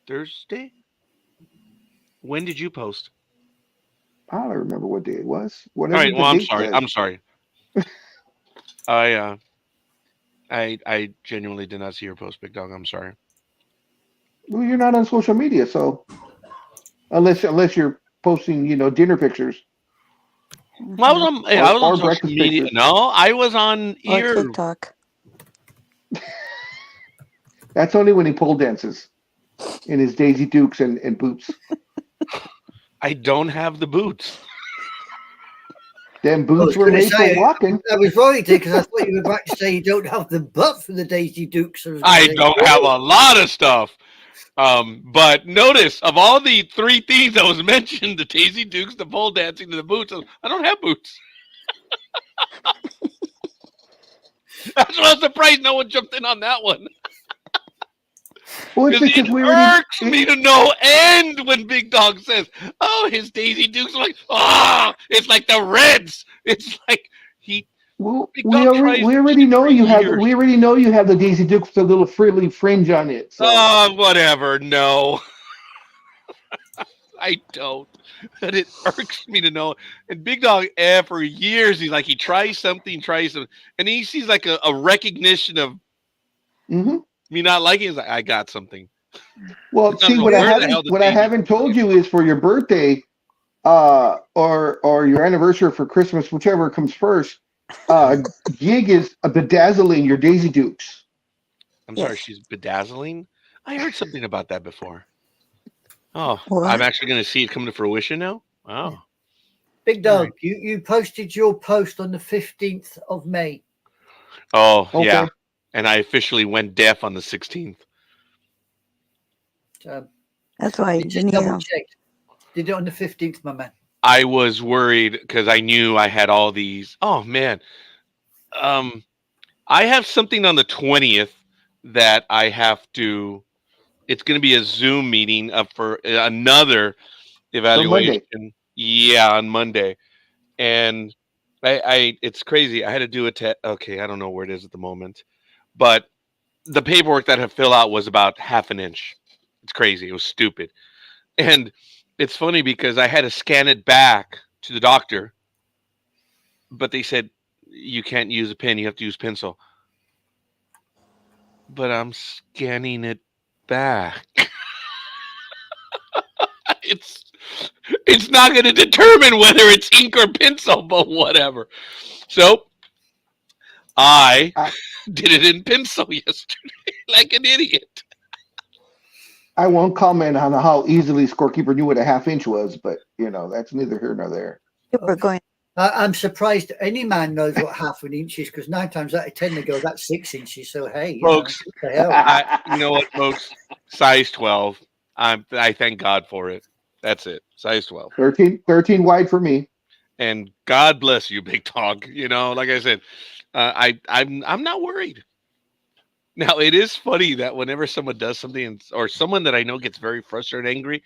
Thursday. When did you post? I don't remember what day it was. All Whatever right. the Well, I'm date sorry. says. I'm sorry. I genuinely did not see your post, Big Dog. I'm sorry. Well, you're not on social media, so unless you're posting, dinner pictures Well, I was on. or, I was on or social breakfast media. pictures. No, I was on Or ear. TikTok. That's only when he pole dances in his Daisy Dukes and boots. I don't have the boots. Them I boots was were gonna made for say, walking. I was worried because I thought you were about to say you don't have the butt for the Daisy Dukes. I don't have a lot of stuff. But notice of all the three things that was mentioned, the Daisy Dukes, the pole dancing, and the boots, I don't have boots. That's why I was surprised no one jumped in on that one. Well, it's Because because it we already. irks me to no end when Big Dog says, "Oh, his Daisy Dukes." I'm like, it's like the Reds. It's like he. Well, Big Dog tries we already know 3 you have. years. We already know you have the Daisy Duke with a little frilly fringe on it. So Whatever. No, I don't. But it irks me to know. And Big Dog, for years, he tries something, and he sees like a recognition of mhm. me not liking it. He's like, I got something. Well, I don't see know what where the hell the I Daisy haven't told you is for your birthday, or your anniversary for Christmas, whichever comes first. Gig is bedazzling your Daisy Dukes. I'm sorry, Yes. she's bedazzling. I heard something about that before. Oh, What? I'm actually going to see it come to fruition now. Oh, Big Dog, Right. you posted your post on the 15th of May. oh, Okay. yeah. And I officially went deaf on the 16th. That's why You just double checked. Did it on the 15th, my man. I was worried because I knew I had all these. Oh man, I have something on the 20th that I have to. It's going to be a Zoom meeting for another evaluation. Yeah, on Monday, and it's crazy. I had to do a test. Okay, I don't know where it is at the moment, but the paperwork that I fill out was about half an inch. It's crazy. It was stupid, and it's funny because I had to scan it back to the doctor, but they said you can't use a pen. You have to use pencil. but I'm scanning it back. it's it's not going to determine whether it's ink or pencil, but whatever. So I I, did it in pencil yesterday, like an idiot. I won't comment on how easily Scorekeeper knew what a half inch was, but that's neither here nor there. We're going. I'm surprised any man knows what half an inch is, because 9 times out of 10 they go, that's 6 inches. So hey, Folks, what the hell? You know what, folks? Size 12. I thank God for it. That's it. Size 12. 13 wide for me. And God bless you, big dog. Like I said, I'm not worried. Now it is funny that whenever someone does something, or someone that I know gets very frustrated, and angry,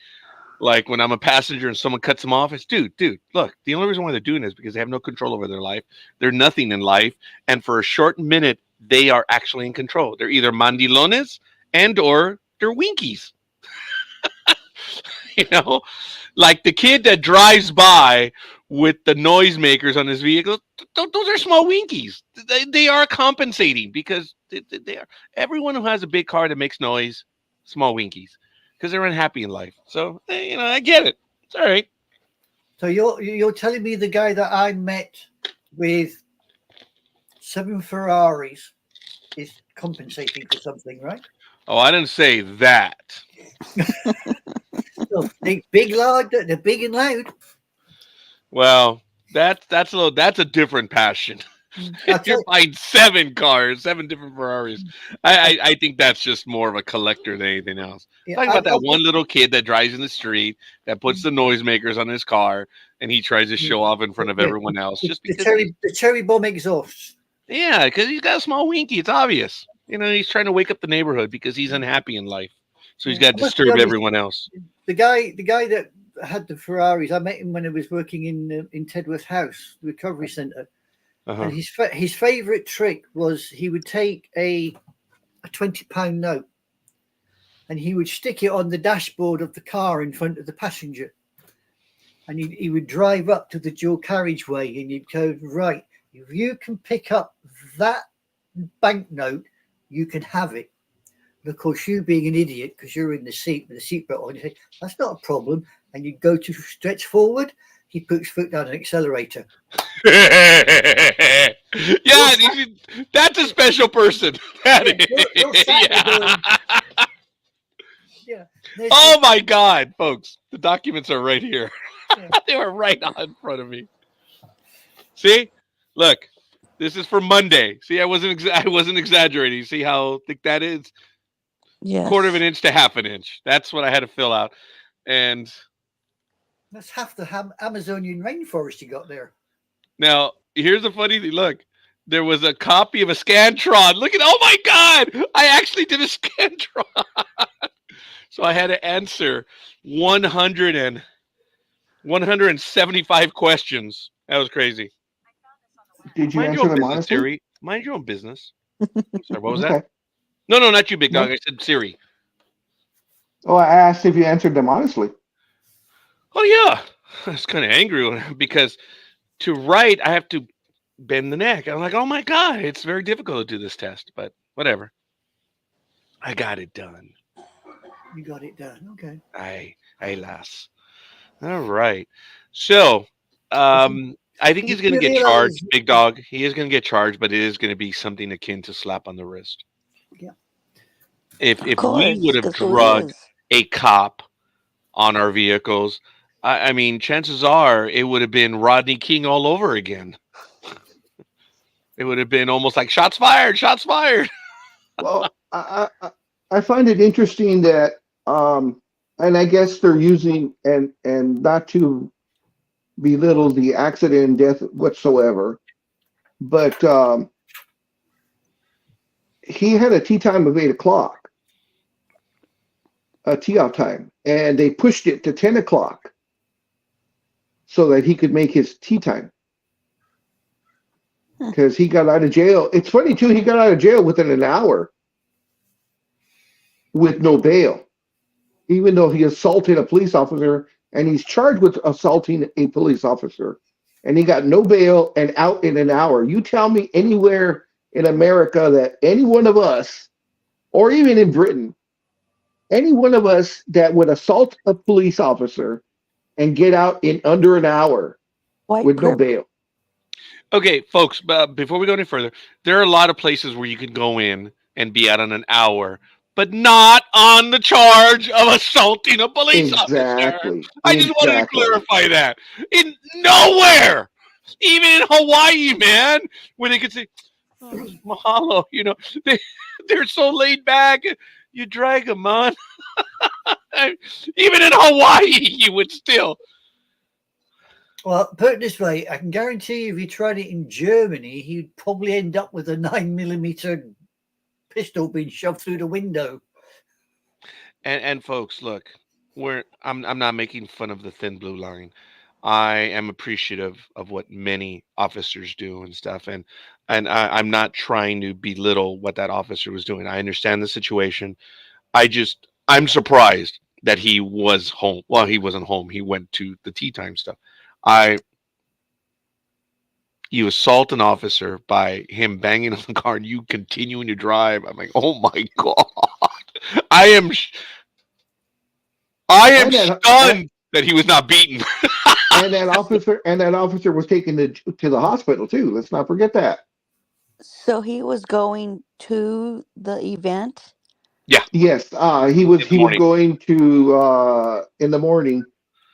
like when I'm a passenger and someone cuts them off, it's dude, look, the only reason why they're doing it is because they have no control over their life. They're nothing in life, and for a short minute, they are actually in control. They're either mandilones or they're winkies. Like the kid that drives by with the noisemakers on his vehicle. Those are small winkies. They are compensating because they are. Everyone who has a big car that makes noise, small winkies, because they're unhappy in life. So I get it. It's all right. So you're telling me the guy that I met with 7 Ferraris is compensating for something, right? Oh, I didn't say that. So, big loud, they're big and loud. Well, that's a different passion. If you're buying 7 cars, 7 different Ferraris, I think that's just more of a collector than anything else. Talking about that one little kid that drives in the street, that puts the noisemakers on his car, and he tries to show off in front of everyone else. Just because the cherry bomb exhausts. Yeah, because he's got a small winky. It's obvious. He's trying to wake up the neighborhood because he's unhappy in life. So he's got to disturb everyone else. The guy that had the Ferraris, I met him when I was working in Tedworth House, the recovery centre. Uh-huh. And his favourite trick was he would take a £20 note and he would stick it on the dashboard of the car in front of the passenger. And he would drive up to the dual carriageway and he'd go, right, if you can pick up that banknote, you can have it. And of course, you being an idiot, because you're in the seat with the seatbelt on, you say, that's not a problem. And you go to stretch forward, he puts foot down an accelerator. Yeah, that's a special person. Yeah. Oh my God, folks! The documents are right here. Yeah. They were right on in front of me. See, look, this is for Monday. See, I wasn't exaggerating. See how thick that is? Yes. 1/4 of an inch to 1/2 an inch. That's what I had to fill out, and that's half the Amazonian rainforest you got there. Now, here's the funny thing. Look, there was a copy of a Scantron. Look at, oh my God, I actually did a Scantron. So I had to answer 175 questions. That was crazy. Did you answer them honestly? Siri, mind your own business. Sorry, what was that? No, not you, big dog. I said Siri. Oh, I asked if you answered them honestly. Oh, yeah. I was kind of angry because to write, I have to bend the neck. I'm like, oh, my God, it's very difficult to do this test. But whatever. I got it done. You got it done. Okay. Aye, lass. All right. So, I think he's going to get charged, big dog. He is going to get charged, but it is going to be something akin to slap on the wrist. Yeah. If we would have drugged a cop on our vehicles, I mean, chances are it would have been Rodney King all over again. It would have been almost like shots fired. Well, I find it interesting that, and I guess they're using, and not to belittle the accident and death whatsoever, but he had a tea time of 8 o'clock, a tea out time, and they pushed it to 10 o'clock so that he could make his tea time. Because he got out of jail. It's funny, too, he got out of jail within an hour with no bail, even though he assaulted a police officer, and he's charged with assaulting a police officer, and he got no bail and out in an hour. You tell me anywhere in America that any one of us or even in Britain, any one of us that would assault a police officer and get out in under an hour White with no privilege. bail. Okay, folks, before we go any further, there are a lot of places where you can go in and be out in an hour, but not on the charge of assaulting a police officer. Exactly. I just wanted to Exactly. clarify that. In nowhere, even in Hawaii, man, when they could say, oh, mahalo, they, they're so laid back. You drag them on. Even in Hawaii, you would still. Well, put it this way, I can guarantee you if you tried it in Germany, he'd probably end up with a 9mm pistol being shoved through the window. And folks, look, I'm not making fun of the thin blue line. I am appreciative of what many officers do and stuff, and I'm not trying to belittle what that officer was doing. I understand the situation. I'm surprised that he was home. Well, he wasn't home. He went to the tea time stuff. I You assault an officer by him banging on the car and you continuing to drive. I'm like, oh my god, I am I am And that, stunned that he was not beaten. and that officer was taken to the hospital too. Let's not forget that. So he was going to the event. Yes, he In was the morning. going to in the morning.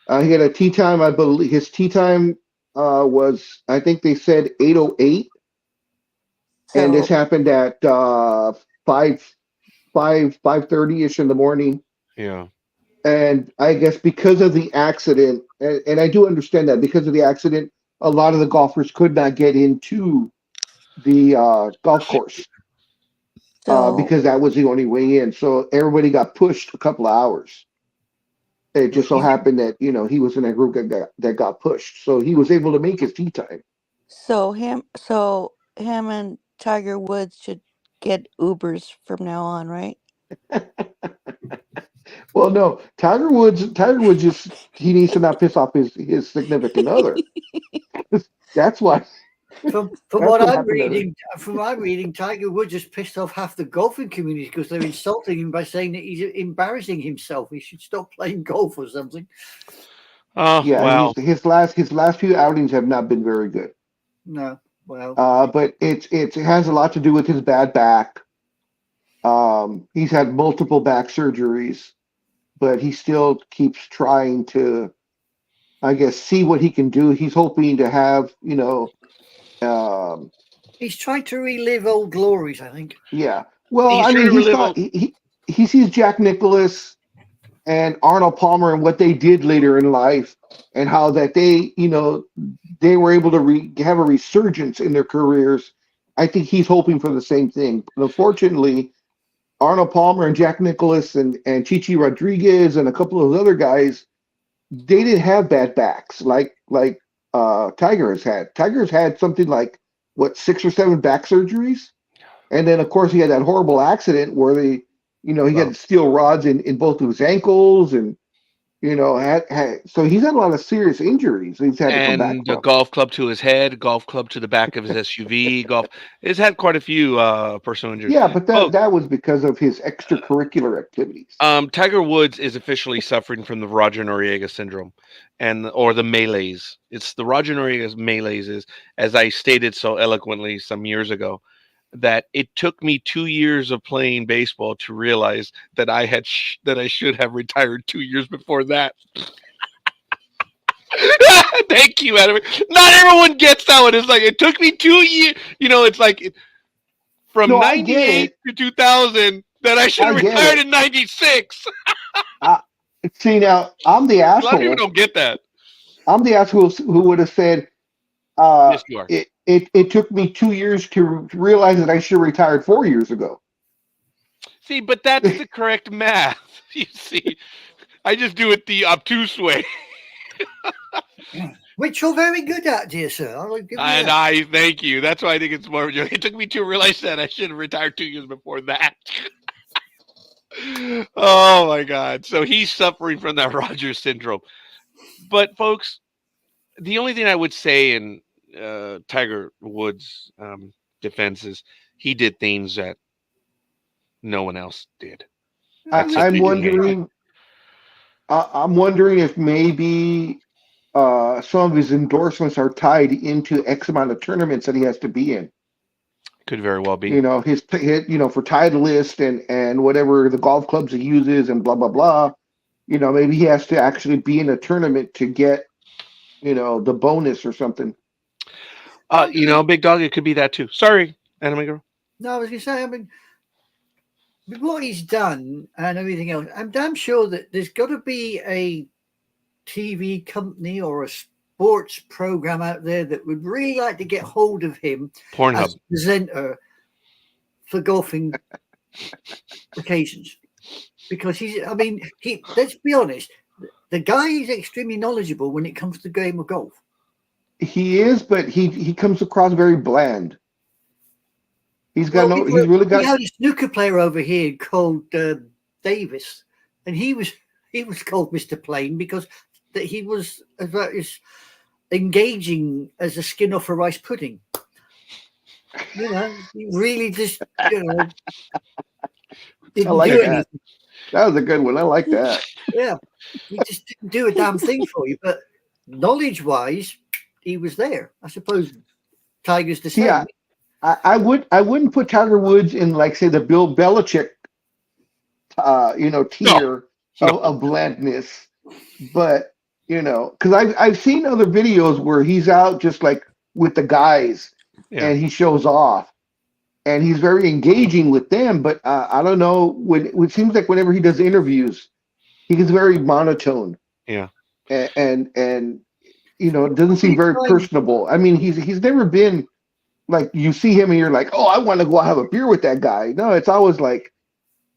He had a tea time. I believe his tea time was, I think they said 8:08, and this So happened at 5:30 ish in the morning. Yeah. And I guess because of the accident, and I do understand that because of the accident, a lot of the golfers could not get into the golf course so because that was the only way in. So everybody got pushed a couple of hours. It just so happened that he was in a group that got pushed, so he was able to make his tea time. him and Tiger Woods should get Ubers from now on, right? Well, no, Tiger Woods just he needs to not piss off his significant other. That's why. From That's what what I'm happened to reading, Tiger Woods just pissed off half the golfing community because they're insulting him by saying that he's embarrassing himself. He should stop playing golf or something. Oh Yeah, wow. his last few outings have not been very good. No, well, But it has a lot to do with his bad back. He's had multiple back surgeries, but he still keeps trying to, I guess, see what he can do. He's hoping to have, he's trying to relive old glories, I think. yeah. Well, He's I trying mean, to relive he sees Jack Nicklaus and Arnold Palmer and what they did later in life, and how that they were able to have a resurgence in their careers. I think he's hoping for the same thing. But unfortunately, Arnold Palmer and Jack Nicklaus and Chichi Rodriguez and a couple of those other guys, they didn't have bad backs like Tiger has had. Tiger's had something like what 6 or 7 back surgeries, and then of course he had that horrible accident where he had steel rods in both of his ankles, and so he's had a lot of serious injuries he's had to come back and a from. golf club to his head, golf club to the back of his SUV, golf. It's had quite a few personal injuries. Yeah, but Oh, that was because of his extracurricular activities. Tiger Woods is officially suffering from the Roger Noriega syndrome, or the malaise. It's the Roger Noriega's malaise, is, as I stated so eloquently some years ago, that it took me 2 years of playing baseball to realize that that I should have retired 2 years before that. Thank you, Adam. Not everyone gets that one. It's like it took me 2 years. It's like from No, I get 98 it. to 2000 that I should have I get retired it. in 96. See, now I'm the A lot of people asshole. don't get that. I'm the asshole who would have said, Yes, you are. it took me 2 years to realize that I should have retired 4 years ago. See, but that's the correct math. You see, I just do it the obtuse way. Which you're very good at, dear sir. I'll give you And that. I thank you. That's why I think it's more of a joke. It took me to realize that I should have retired 2 years before that. Oh my God. So he's suffering from that Rogers syndrome. But folks, the only thing I would say in Tiger Woods' defense is he did things that no one else did. I, That's such I'm a young age. wondering. I'm wondering if maybe some of his endorsements are tied into X amount of tournaments that he has to be in. Could very well be. You know, for Titleist and whatever the golf clubs he uses and blah blah blah. You know, maybe he has to actually be in a tournament to get, the bonus or something. Big dog, it could be that too. Sorry, anime girl. No, I was going to say, I mean, with what he's done and everything else, I'm damn sure that there's got to be a TV company or a sports program out there that would really like to get hold of him Pornhub. as a presenter for golfing occasions. Because let's be honest, the guy is extremely knowledgeable when it comes to the game of golf. He is, but he comes across very bland. He's got We had a snooker player over here called Davis, and he was called Mr. Plain because that he was about as engaging as a skin off a rice pudding. He really just didn't like do that. anything. That was a good one. I like that. Yeah, he just didn't do a damn thing for you. But knowledge-wise, he was there. I suppose Tiger's the same. Yeah, I wouldn't put Tiger Woods in, like, say, the Bill Belichick, tier of blandness, but because I've seen other videos where he's out just like with the guys, and he shows off, and he's very engaging with them. But I don't know, it seems like whenever he does interviews, he gets very monotone. Yeah, and it doesn't seem very personable. I mean, he's never been like, you see him and you're like, oh, I want to go have a beer with that guy. No, it's always like,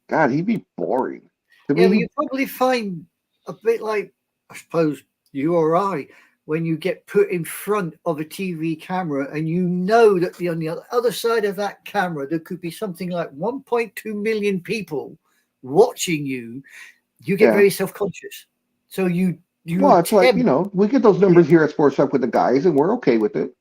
God, he'd be boring. But you probably find a bit like, I suppose, you or I, when you get put in front of a TV camera and you know that on the other side of that camera, there could be something like 1.2 million people watching you, you get very self-conscious. So you well, it's like, we get those numbers here at Sports Talk with the guys, and we're okay with it.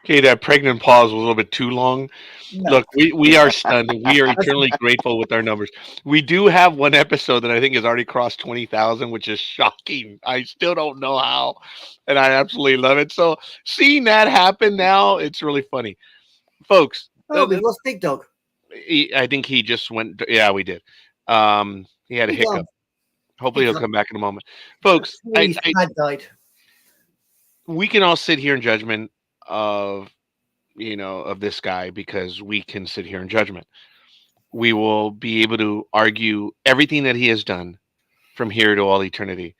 Okay, that pregnant pause was a little bit too long. No. Look, we are stunned. We are eternally grateful with our numbers. We do have one episode that I think has already crossed 20,000, which is shocking. I still don't know how, and I absolutely love it. So seeing that happen now, it's really funny. Folks. Oh, we lost Big Dog. I think he just went. Yeah, we did. He had a hiccup. Hopefully he'll come back in a moment. Folks, died. We can all sit here in judgment of this guy because we can sit here in judgment. We will be able to argue everything that he has done from here to all eternity.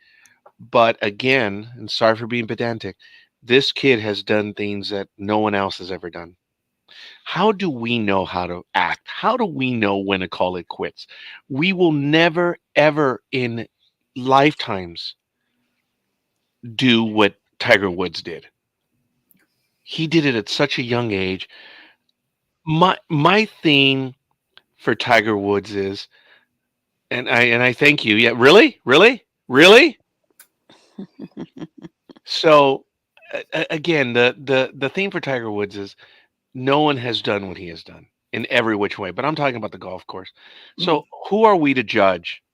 But again, and sorry for being pedantic, this kid has done things that no one else has ever done. How do we know how to act? How do we know when to call it quits? We will never, ever in lifetimes do what Tiger Woods did. He did it at such a young age. My theme for Tiger Woods is, and I thank you. Yeah, really? So again, the theme for Tiger Woods is, no one has done what he has done in every which way, but I'm talking about the golf course. So who are we to judge?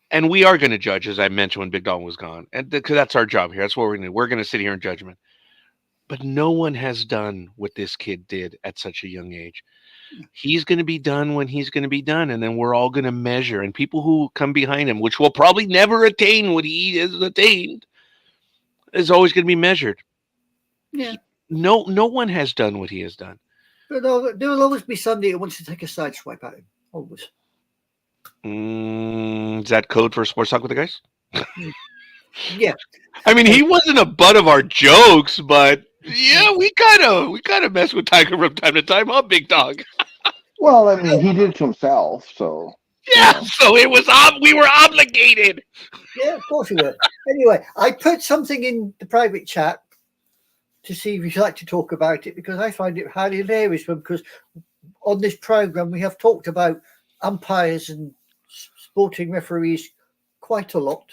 And we are going to judge, as I mentioned when Big Dog was gone, and because that's our job here. That's what we're going to do. We're going to sit here in judgment. But no one has done what this kid did at such a young age. He's going to be done when he's going to be done, and then we're all going to measure. And people who come behind him, which will probably never attain what he has attained, is always going to be measured. Yeah. No one has done what he has done. But there will always be somebody who wants to take a side swipe at him. Always. Is that code for Sports Talk with the guys? Yeah. I mean, he wasn't a butt of our jokes, but yeah, we kind of mess with Tiger from time to time, huh, Big Dog? Well, I mean, he did it to himself, so. Yeah, so it was we were obligated. Yeah, of course we were. Anyway, I put something in the private chat to see if you'd like to talk about it, because I find it highly hilarious. Because on this program we have talked about umpires and sporting referees quite a lot,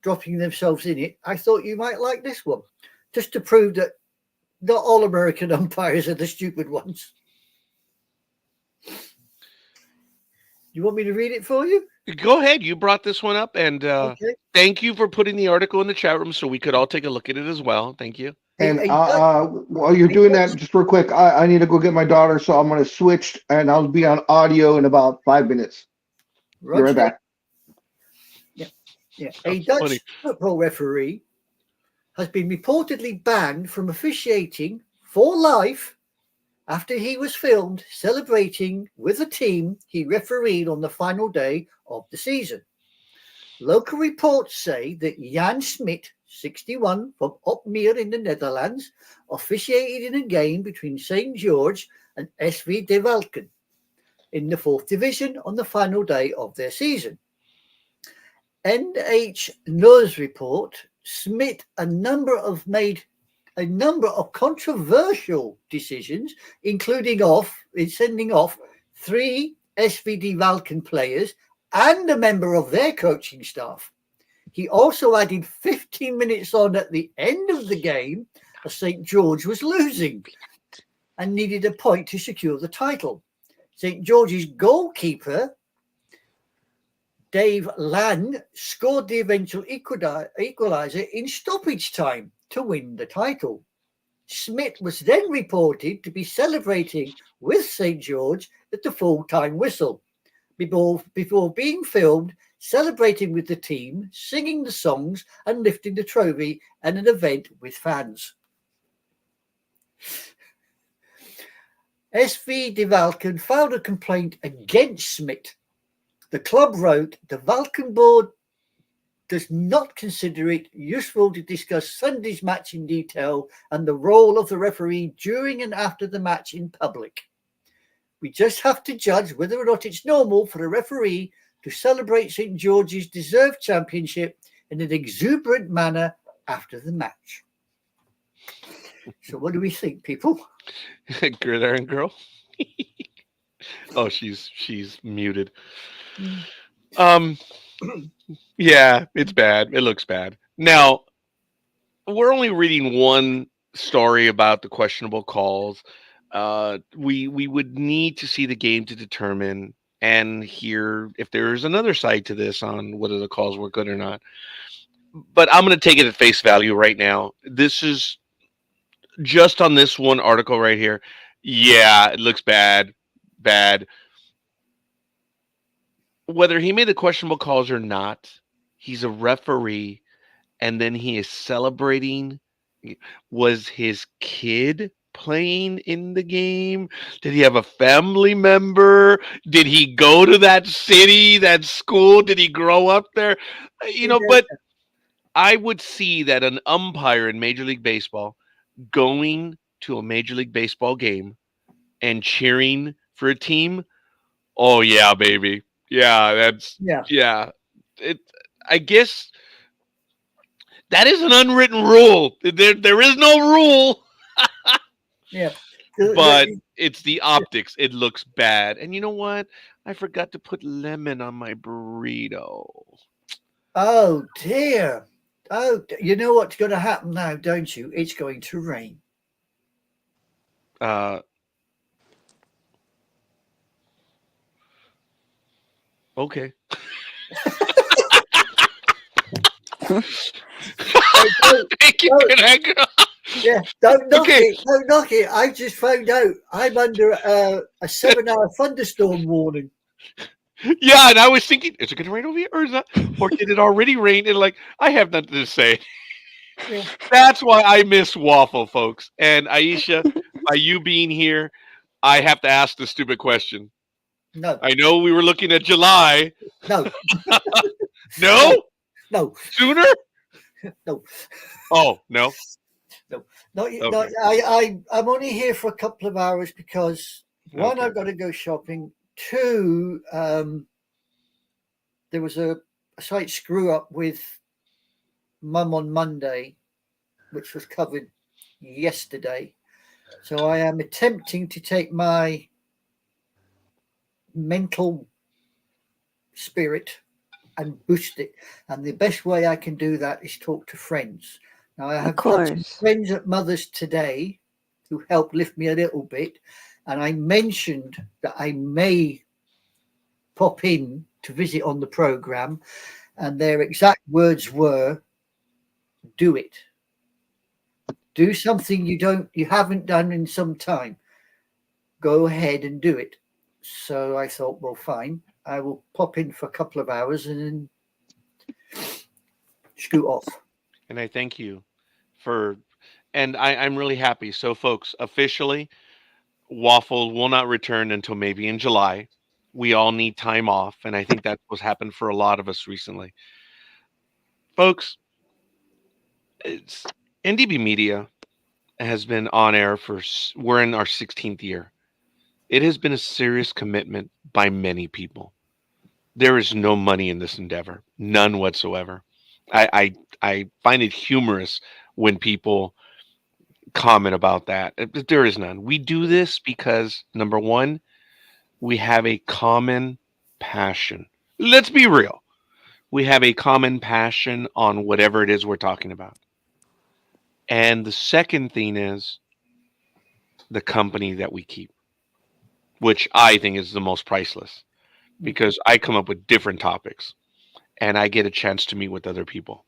dropping themselves in it. I thought you might like this one, just to prove that Not all American umpires are the stupid ones. You want me to read it for you? Go ahead. You brought this one up, and Okay. thank you for putting the article in the chat room so we could all take a look at it as well. Thank you. And Hey, Dutch- while you're doing that, just real quick, I need to go get my daughter, so I'm going to switch, and I'll be on audio in about 5 minutes. Be right Roger. back. Yeah. A That's Dutch funny. football referee has been reportedly banned from officiating for life after he was filmed celebrating with a team he refereed on the final day of the season. Local reports say that Jan Smit, 61, from Opmeer in the Netherlands, officiated in a game between St. George and SV De Valken in the 4th Division on the final day of their season. NH News report Smit made a number of controversial decisions, including sending off 3 SVD Valken players and a member of their coaching staff. He also added 15 minutes on at the end of the game as St. George was losing and needed a point to secure the title. St. George's goalkeeper, Dave Lang, scored the eventual equaliser in stoppage time to win the title. Smit was then reported to be celebrating with St. George at the full-time whistle before being filmed celebrating with the team, singing the songs and lifting the trophy at an event with fans. SV De Valken filed a complaint against Smit. The club wrote, the Valken board does not consider it useful to discuss Sunday's match in detail and the role of the referee during and after the match in public. We just have to judge whether or not it's normal for a referee to celebrate St. George's deserved championship in an exuberant manner after the match. So what do we think, people? Gridiron girl. Oh, she's muted. Yeah, it's bad. It looks bad. Now, we're only reading one story about the questionable calls. We would need to see the game to determine and hear if there's another side to this on whether the calls were good or not. But I'm going to take it at face value right now. This is just on this one article right here. Yeah, it looks bad. Bad. Whether he made the questionable calls or not, he's a referee, and then he is celebrating. Was his kid playing in the game? Did he have a family member? Did he go to that city, that school? Did he grow up there? But I would see that an umpire in Major League Baseball going to a Major League Baseball game and cheering for a team. Oh yeah, baby. Yeah, yeah. I guess that is an unwritten rule. There is no rule. Yeah. But it's the optics. It looks bad. And you know what? I forgot to put lemon on my burrito. Oh dear. Oh, you know what's going to happen now, don't you? It's going to rain. Okay. Thank you for that, girl. Yeah, don't knock it. Don't knock it. I just found out I'm under a 7-hour thunderstorm warning. Yeah, and I was thinking, is it going to rain over here, or did it already rain? And I have nothing to say. Yeah. That's why I miss waffle, folks. And Aisha, by you being here, I have to ask the stupid question. No. I know we were looking at July. No. No? No. Sooner? No. Oh, no. No. Okay. I'm only here for a couple of hours because one, I've got to go shopping. Two, there was a slight screw up with Mum on Monday, which was covered yesterday. So I am attempting to take my mental spirit and boost it. And the best way I can do that is talk to friends. Now, I have had some friends at Mother's today who helped lift me a little bit, and I mentioned that I may pop in to visit on the program, and their exact words were, "Do it. Do something you haven't done in some time. Go ahead and do it." So I thought, well, fine, I will pop in for a couple of hours and then scoot off. And I thank you for, and I'm really happy. So, folks, officially, Waffle will not return until maybe in July. We all need time off, and I think that's what's happened for a lot of us recently. Folks, it's NDB Media has been on air we're in our 16th year. It has been a serious commitment by many people. There is no money in this endeavor, none whatsoever. I find it humorous when people comment about that. There is none. We do this because, number one, we have a common passion. Let's be real. We have a common passion on whatever it is we're talking about. And the second thing is the company that we keep, which I think is the most priceless, because I come up with different topics and I get a chance to meet with other people.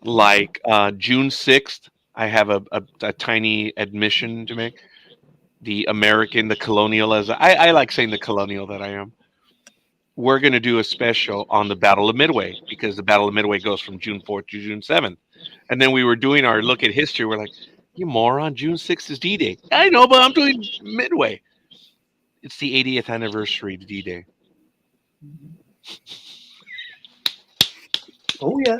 Like June 6th, I have a tiny admission to make. The colonial, as I like saying the colonial that I am. We're going to do a special on the Battle of Midway, because the Battle of Midway goes from June 4th to June 7th. And then we were doing our look at history. We're like, you moron, June 6th is D-Day. I know, but I'm doing Midway. It's the 80th anniversary of D-Day. Oh, yeah.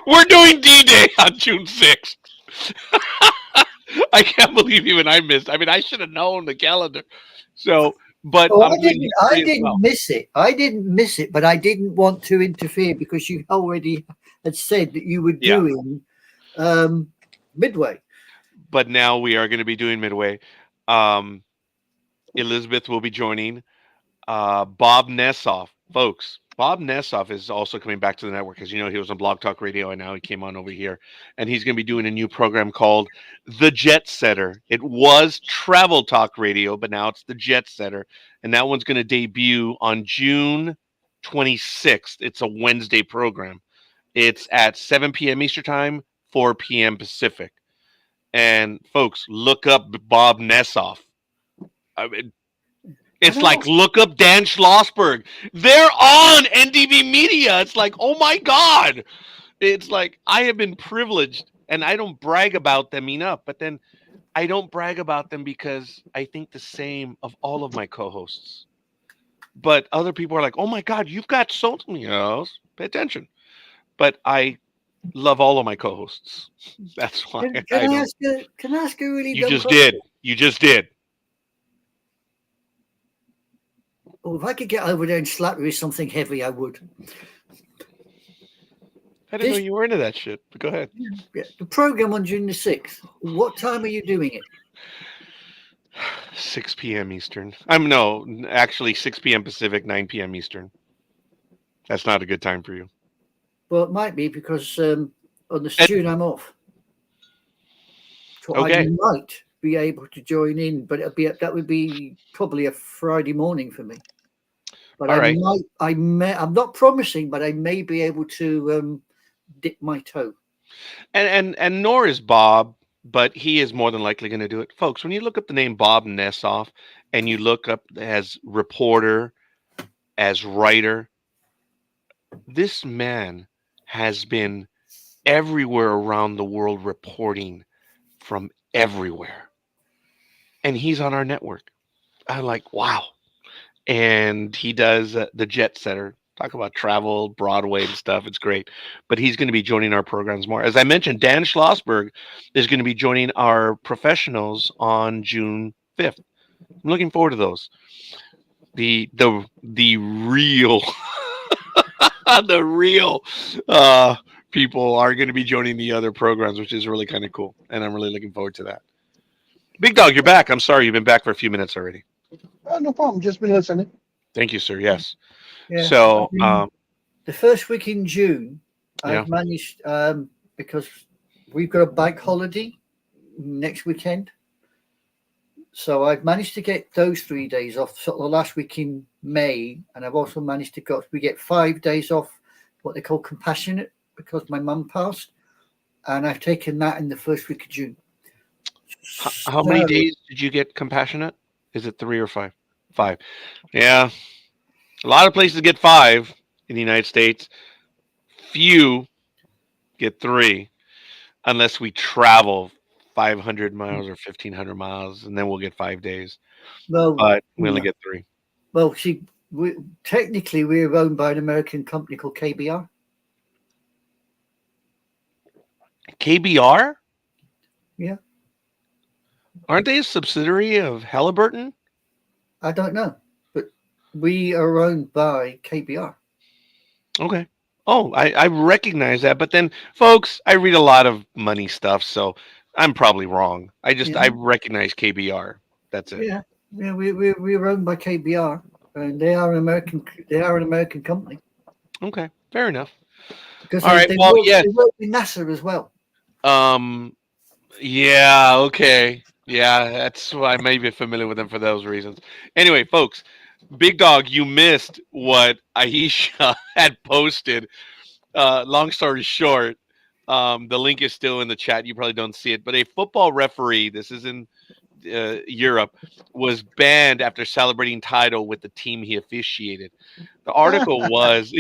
We're doing D-Day on June 6th. I can't believe even I missed. I mean, I should have known the calendar. So, but I didn't miss it. I didn't miss it, but I didn't want to interfere because you already had said that you were doing Midway. But now we are going to be doing Midway. Elizabeth will be joining. Bob Nessoff, folks. Bob Nessoff is also coming back to the network. As you know, he was on Blog Talk Radio, and now he came on over here. And he's going to be doing a new program called The Jet Setter. It was Travel Talk Radio, but now it's The Jet Setter. And that one's going to debut on June 26th. It's a Wednesday program. It's at 7 p.m. Eastern Time, 4 p.m. Pacific. And, folks, look up Bob Nessoff. I mean, it's like, look up Dan Schlossberg. They're on NDB Media. It's like, oh my God. It's like, I have been privileged, and I don't brag about them enough, but then I don't brag about them because I think the same of all of my co-hosts. But other people are like, oh my God, you've got so many. Pay attention. But I love all of my co-hosts. That's why. Can I ask a really You just did. You just did. Oh, if I could get over there and slap you with something heavy, I would. I didn't know you were into that shit, but go ahead. Yeah, the program on June the 6th, what time are you doing it? 6 p.m. Eastern. Actually 6 p.m. Pacific, 9 p.m. Eastern. That's not a good time for you. Well, it might be because on the June I'm off. So okay. I might be able to join in, but that would be probably a Friday morning for me. But I'm not promising, but I may be able to dip my toe. And nor is Bob, but he is more than likely going to do it. Folks, when you look up the name Bob Nessoff and you look up as reporter, as writer, this man has been everywhere around the world reporting from everywhere. And he's on our network. I'm like, wow. And he does the Jet Setter. Talk about travel, Broadway and stuff. It's great. But he's going to be joining our programs more. As I mentioned, Dan Schlossberg is going to be joining our professionals on June 5th. I'm looking forward to those. The real the real people are going to be joining the other programs, which is really kind of cool. And I'm really looking forward to that. Big Dog, you're back. I'm sorry. You've been back for a few minutes already. No problem. Just been listening. Thank you, sir. Yes. Yeah. So the first week in June, Yeah. I've managed because we've got a bank holiday next weekend. So I've managed to get those 3 days off sort of the last week in May, and I've also managed to we get 5 days off, what they call compassionate, because my mum passed, and I've taken that in the first week of June. How many days did you get compassionate? Is it 3 or 5? 5. Yeah. A lot of places get 5 in the United States. Few get 3 unless we travel 500 miles or 1,500 miles, and then we'll get 5 days. Well, But we only get 3. Well, technically we're owned by an American company called KBR. KBR? Yeah. Aren't they a subsidiary of Halliburton? I don't know, but we are owned by KBR. Okay. Oh, I recognize that. But then, folks, I read a lot of money stuff, so I'm probably wrong. I recognize KBR. That's it. Yeah. We're owned by KBR, and they are an American company. Okay, fair enough. Because All right. they Well, yeah. They work with NASA as well. Yeah. Okay. Yeah, that's why I may be familiar with them for those reasons. Anyway, folks, Big Dog, you missed what Aisha had posted. Long story short, the link is still in the chat. You probably don't see it, but a football referee, this is in Europe, was banned after celebrating title with the team he officiated. The article was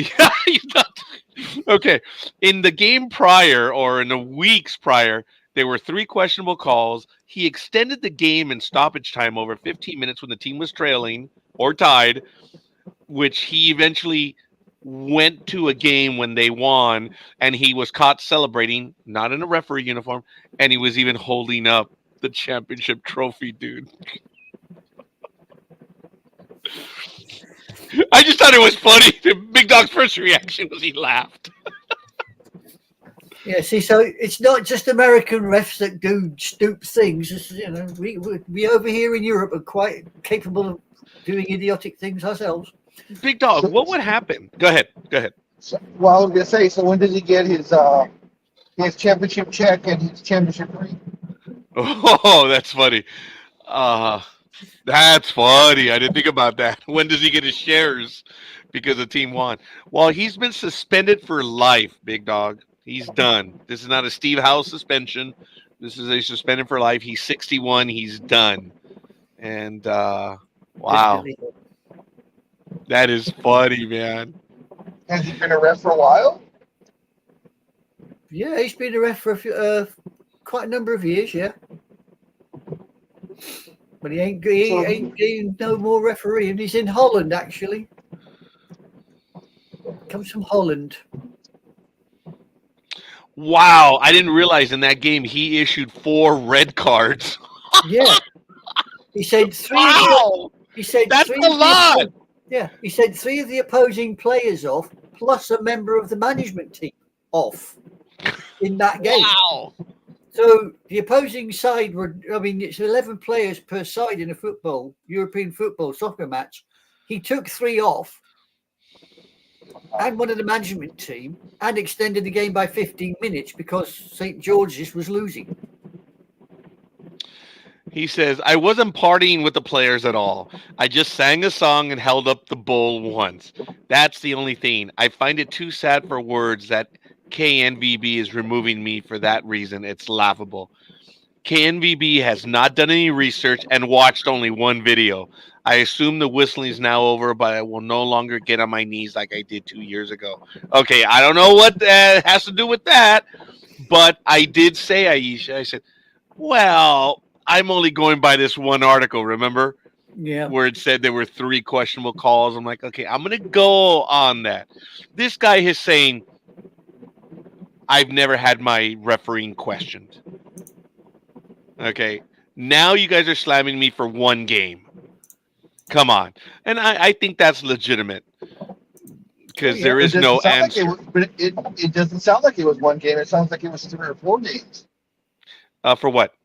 okay. In the game prior, or in the weeks prior, there were 3 questionable calls. He extended the game in stoppage time over 15 minutes when the team was trailing or tied, which he eventually went to a game when they won, and he was caught celebrating, not in a referee uniform, and he was even holding up the championship trophy, dude. I just thought it was funny. The Big Dog's first reaction was he laughed. Yeah, see, so it's not just American refs that do stupid things. It's, we over here in Europe are quite capable of doing idiotic things ourselves. Big Dog, what would happen? Go ahead. So, well, I was gonna say. So when does he get his championship check and his championship ring? Oh, that's funny. That's funny. I didn't think about that. When does he get his shares because the team won? Well, he's been suspended for life, Big Dog. He's done. This is not a Steve Howe suspension. This is a suspended for life. He's 61. He's done. And wow, that is funny, man. Has he been a ref for a while? Yeah, he's been a ref for quite a number of years, yeah. But he ain't getting no more refereeing. He's in Holland, actually. Comes from Holland. Wow, I didn't realize in that game he issued 4 red cards. Yeah. He said 3. Wow, He said that's 3 a lot. Yeah, he said 3 of the opposing players off, plus a member of the management team off in that game. Wow. So the opposing side it's 11 players per side in a European football soccer match. He took 3 off and one of the management team and extended the game by 15 minutes because St. George's was losing. He says, I wasn't partying with the players at all. I just sang a song and held up the bowl once. That's the only thing. I find it too sad for words that KNVB is removing me for that reason. It's laughable. KNVB has not done any research and watched only 1 video. I assume the whistling is now over, but I will no longer get on my knees like I did 2 years ago. Okay, I don't know what that has to do with that, but I did say, Aisha, I said, well, I'm only going by this one article, remember? Yeah. Where it said there were 3 questionable calls. I'm like, okay, I'm going to go on that. This guy is saying, I've never had my refereeing questioned. Okay, now you guys are slamming me for 1 game. Come on. And I think that's legitimate because there is no answer. It doesn't sound like it was 1 game. It sounds like it was 3 or 4 games. For what?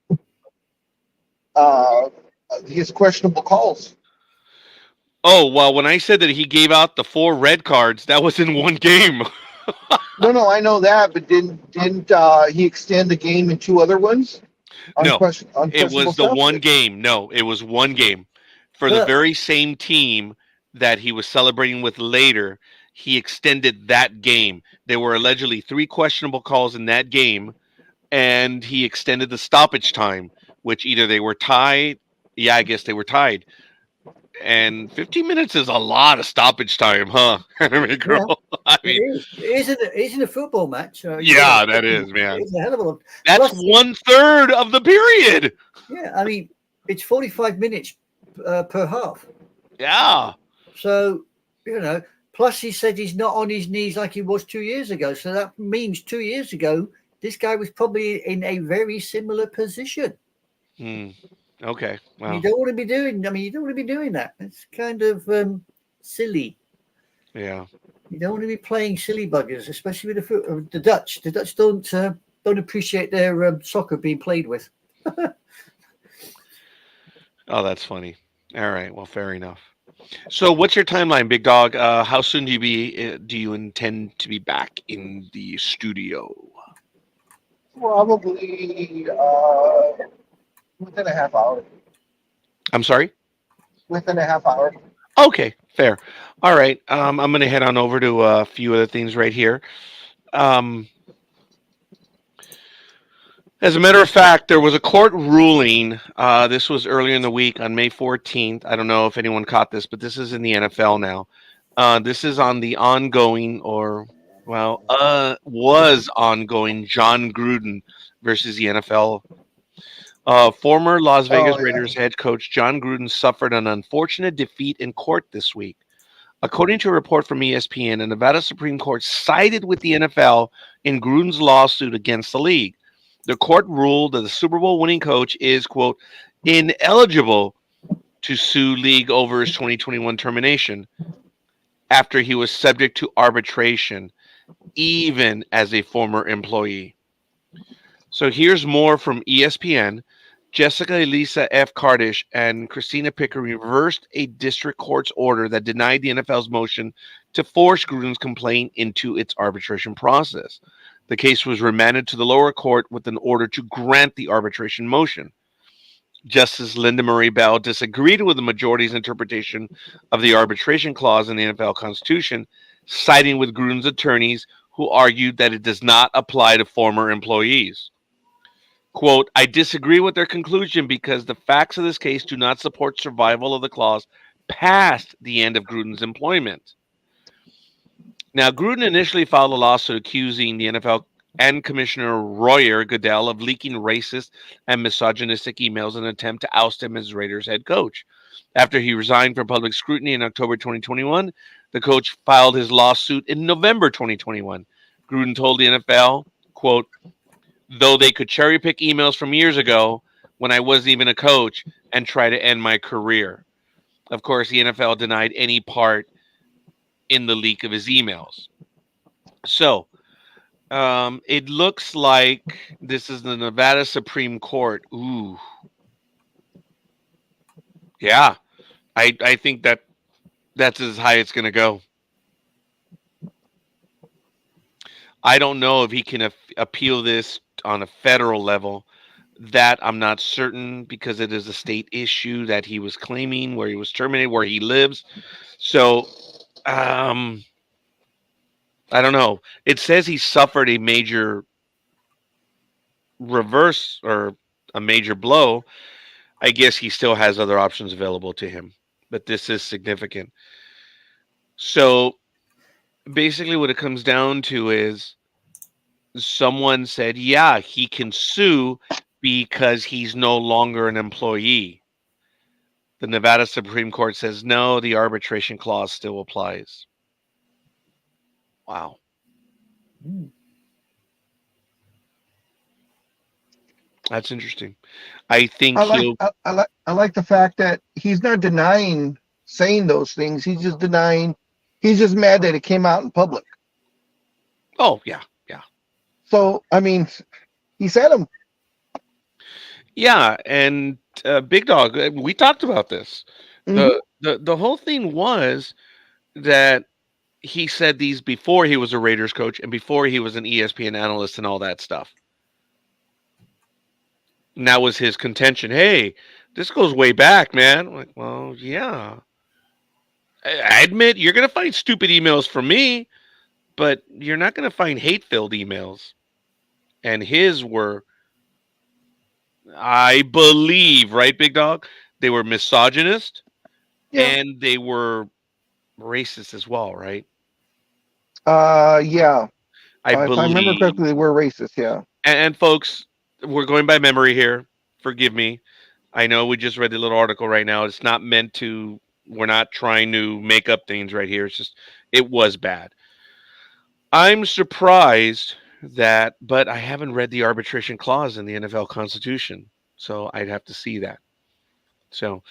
His questionable calls. Oh, well, when I said that he gave out the 4 red cards, that was in 1 game. No, I know that, but didn't he extend the game in 2 other ones? No, it Unquestionable was the stuff. one game. No, it was one game for the But very same team that he was celebrating with later. He extended that game. There were allegedly 3 questionable calls in that game, and he extended the stoppage time, which either they were tied. Yeah, I guess they were tied. And 15 minutes is a lot of stoppage time, huh? I mean, yeah, girl, I it mean, is. It isn't a football match. You got yeah, to. that is, man. It's a hell of a lot. That's Plus, 1/3 of the period. yeah, I mean, it's 45 minutes per half. Yeah. So, plus he said he's not on his knees like he was 2 years ago. So that means 2 years ago, this guy was probably in a very similar position. Hmm. Okay. You Well, don't want to be doing. I mean, you don't want to be doing that. It's kind of silly. yeah. You don't want to be playing silly buggers, especially with the Dutch. The Dutch don't appreciate their soccer being played with. Oh, that's funny. All right. Well, fair enough. So, what's your timeline, Big Dog? How soon do you intend to be back in the studio? Probably within a half hour. I'm sorry. Within a half hour. Okay, fair. All right. I'm gonna head on over to a few other things right here. Um, as a matter of fact, there was a court ruling. This was earlier in the week on May 14th. I don't know if anyone caught this, but this is in the NFL now. This is on the ongoing, was ongoing John Gruden versus the NFL. Former Las Vegas Oh, yeah. Raiders head coach John Gruden suffered an unfortunate defeat in court this week. According to a report from ESPN, the Nevada Supreme Court sided with the NFL in Gruden's lawsuit against the league. The court ruled that the Super Bowl winning coach is, quote, ineligible to sue league over his 2021 termination after he was subject to arbitration, even as a former employee. So here's more from ESPN. Jessica Elisa F. Kardish and Christina Pickering reversed a district court's order that denied the NFL's motion to force Gruden's complaint into its arbitration process. The case was remanded to the lower court with an order to grant the arbitration motion. Justice Linda Marie Bell disagreed with the majority's interpretation of the arbitration clause in the NFL Constitution, siding with Gruden's attorneys who argued that it does not apply to former employees. Quote, I disagree with their conclusion because the facts of this case do not support survival of the clause past the end of Gruden's employment. Now, Gruden initially filed a lawsuit accusing the NFL and Commissioner Royer Goodell of leaking racist and misogynistic emails in an attempt to oust him as Raiders head coach. After he resigned from public scrutiny in October 2021, the coach filed his lawsuit in November 2021. Gruden told the NFL, quote, though they could cherry pick emails from years ago when I wasn't even a coach and try to end my career. Of course, the NFL denied any part in the leak of his emails. So it looks like this is the Nevada Supreme Court. Ooh. Yeah, I think that's as high it's going to go. I don't know if he can appeal this on a federal level. That I'm not certain because it is a state issue that he was claiming where he was terminated, where he lives. So, I don't know. It says he suffered a major reverse or a major blow. I guess he still has other options available to him, but this is significant. So basically what it comes down to is someone said, yeah, he can sue because he's no longer an employee. The Nevada Supreme Court says, no, the arbitration clause still applies. Wow. That's interesting. I think I like the fact that he's not denying saying those things. He's just denying. He's just mad that it came out in public. Oh, yeah. Yeah. So, I mean, he said them. Yeah. And Big Dog, we talked about this. Mhm. The whole thing was that he said these before he was a Raiders coach and before he was an ESPN analyst and all that stuff. And that was his contention. Hey, this goes way back, man. I'm like, well, yeah. I admit you're gonna find stupid emails from me, but you're not gonna find hate-filled emails. And his were, I believe, right, Big Dog? They were misogynist Yeah. and they were racist as well, right? Yeah. I If I remember believe. correctly, they were racist. Yeah. And folks, we're going by memory here. Forgive me. I know we just read the little article right now. It's not meant to. We're not trying to make up things right here. It's just it was bad. I'm surprised that, but I haven't read the arbitration clause in the NFL Constitution, so I'd have to see that. So,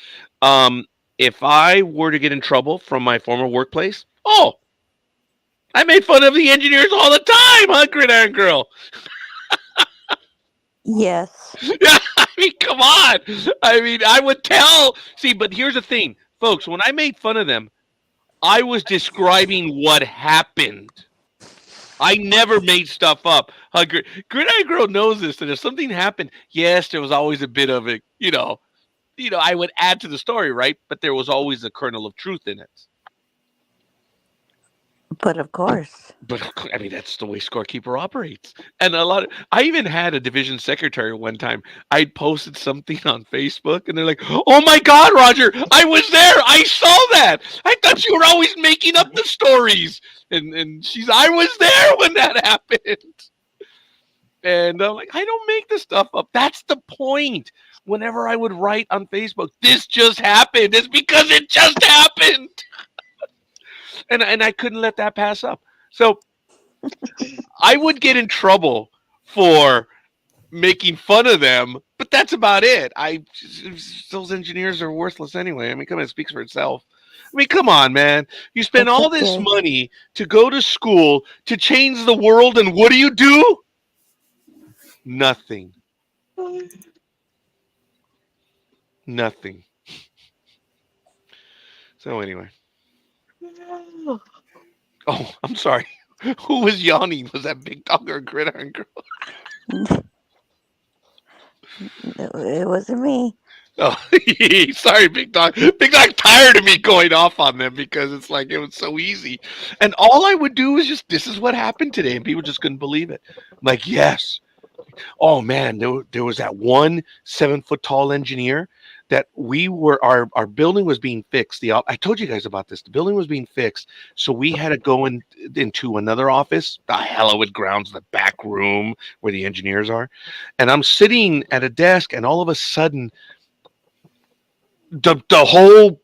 if I were to get in trouble from my former workplace, oh, I made fun of the engineers all the time, huh, Gridiron Girl? Yes. Yeah, I mean, come on. I mean, I would tell. See, but here's the thing, folks. When I made fun of them, I was describing what happened. I never made stuff up. Gridiron Girl knows this. That if something happened, yes, there was always a bit of it. I would add to the story, right? But there was always a kernel of truth in it. But of course. But I mean, that's the way Scorekeeper operates. And I even had a division secretary one time. I'd posted something on Facebook, and they're like, "Oh my God, Roger, I was there. I saw that. I thought you were always making up the stories." And I was there when that happened. And I'm like, I don't make the stuff up. That's the point. Whenever I would write on Facebook, this just happened. It's because it just happened. And I couldn't let that pass up. So I would get in trouble for making fun of them, but that's about it. Those engineers are worthless anyway. I mean, come on, it speaks for itself. I mean, come on, man. You spend It's all this okay. money to go to school to change the world, and what do? Nothing. Nothing. So anyway. Oh, I'm sorry. Who was yawning? Was that Big Dog or Gridiron Girl? It wasn't me. Oh, sorry, Big Dog. Big Dog tired of me going off on them because it's like it was so easy. And all I would do was just, this is what happened today. And people just couldn't believe it. I'm like, yes. Oh, man, there was that one 7-foot tall engineer that our building was being fixed. I told you guys about this. The building was being fixed. So we had to go into another office, the hallowed grounds, the back room where the engineers are. And I'm sitting at a desk, and all of a sudden, the whole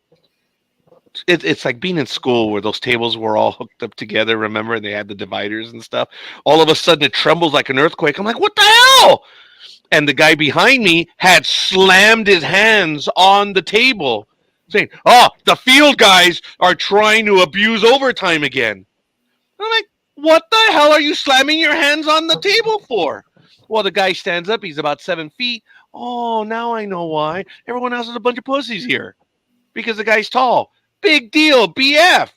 it's like being in school where those tables were all hooked up together, remember, and they had the dividers and stuff. All of a sudden it trembles like an earthquake. I'm like, what the hell? And the guy behind me had slammed his hands on the table saying, oh, the field guys are trying to abuse overtime again. I'm like, what the hell are you slamming your hands on the table for? Well, the guy stands up, he's about 7 feet. Oh, now I know why. Everyone else is a bunch of pussies here because the guy's tall. Big deal, BF.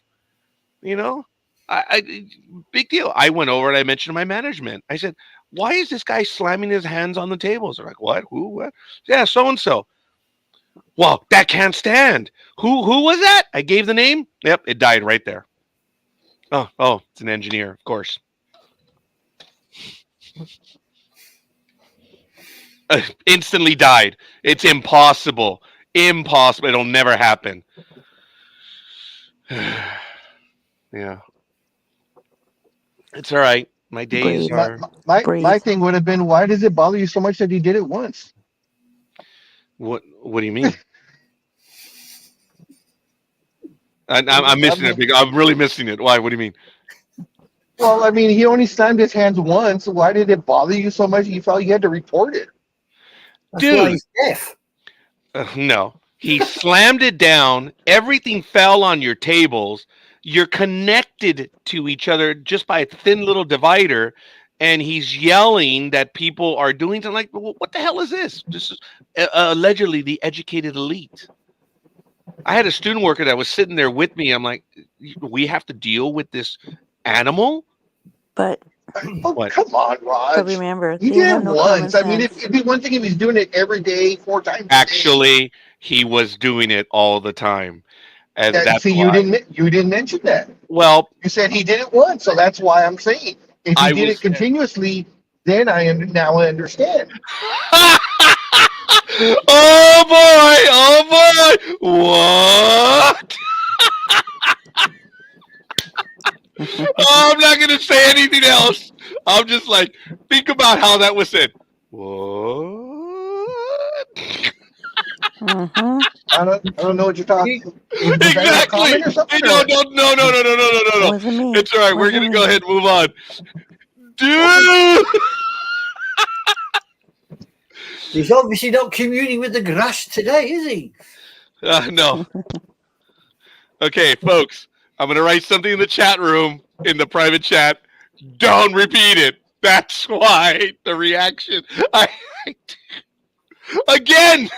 You know, big deal. I went over and I mentioned to my management. I said, why is this guy slamming his hands on the tables? They're like, what? Who? What? Yeah, so-and-so. Well, that can't stand. Who was that? I gave the name. Yep, it died right there. Oh, it's an engineer, of course. Instantly died. It's impossible. Impossible. It'll never happen. Yeah. It's all right. My days Breathe. are. My thing would have been, why does it bother you so much that he did it once? What do you mean? I'm missing it. I'm really missing it. Why? What do you mean? Well, I mean, he only slammed his hands once. Why did it bother you so much you felt you had to report it? That's why Dude. he's deaf. No. He slammed it down. Everything fell on your tables. You're connected to each other just by a thin little divider. And he's yelling that people are doing something like, what the hell is this? This is allegedly the educated elite. I had a student worker that was sitting there with me. I'm like, we have to deal with this animal? But Oh, What? come on, But Raj. remember, He they did have it no common once. I mean, sense. it'd be one thing if he's doing it every day, 4 times a day. Actually, he was doing it all the time, and that's See, why. you didn't mention that. Well, You said he did it once, so that's why I'm saying if he I did was. it continuously, then now I understand. Oh boy! Oh boy! What? Oh, I'm not gonna say anything else. I'm just like, think about how that was said. What? Mm-hmm. I don't know what you're talking. Was that a Exactly. comment or something? No, Or? no, no, no, no, no, no, no, no, It no. wasn't me. It's all right. We're Wasn't gonna go me. ahead and move on, dude. He's obviously not communing with the grass today, is he? No. Okay, folks. I'm gonna write something in the chat room in the private chat. Don't repeat it. That's why the reaction. Again.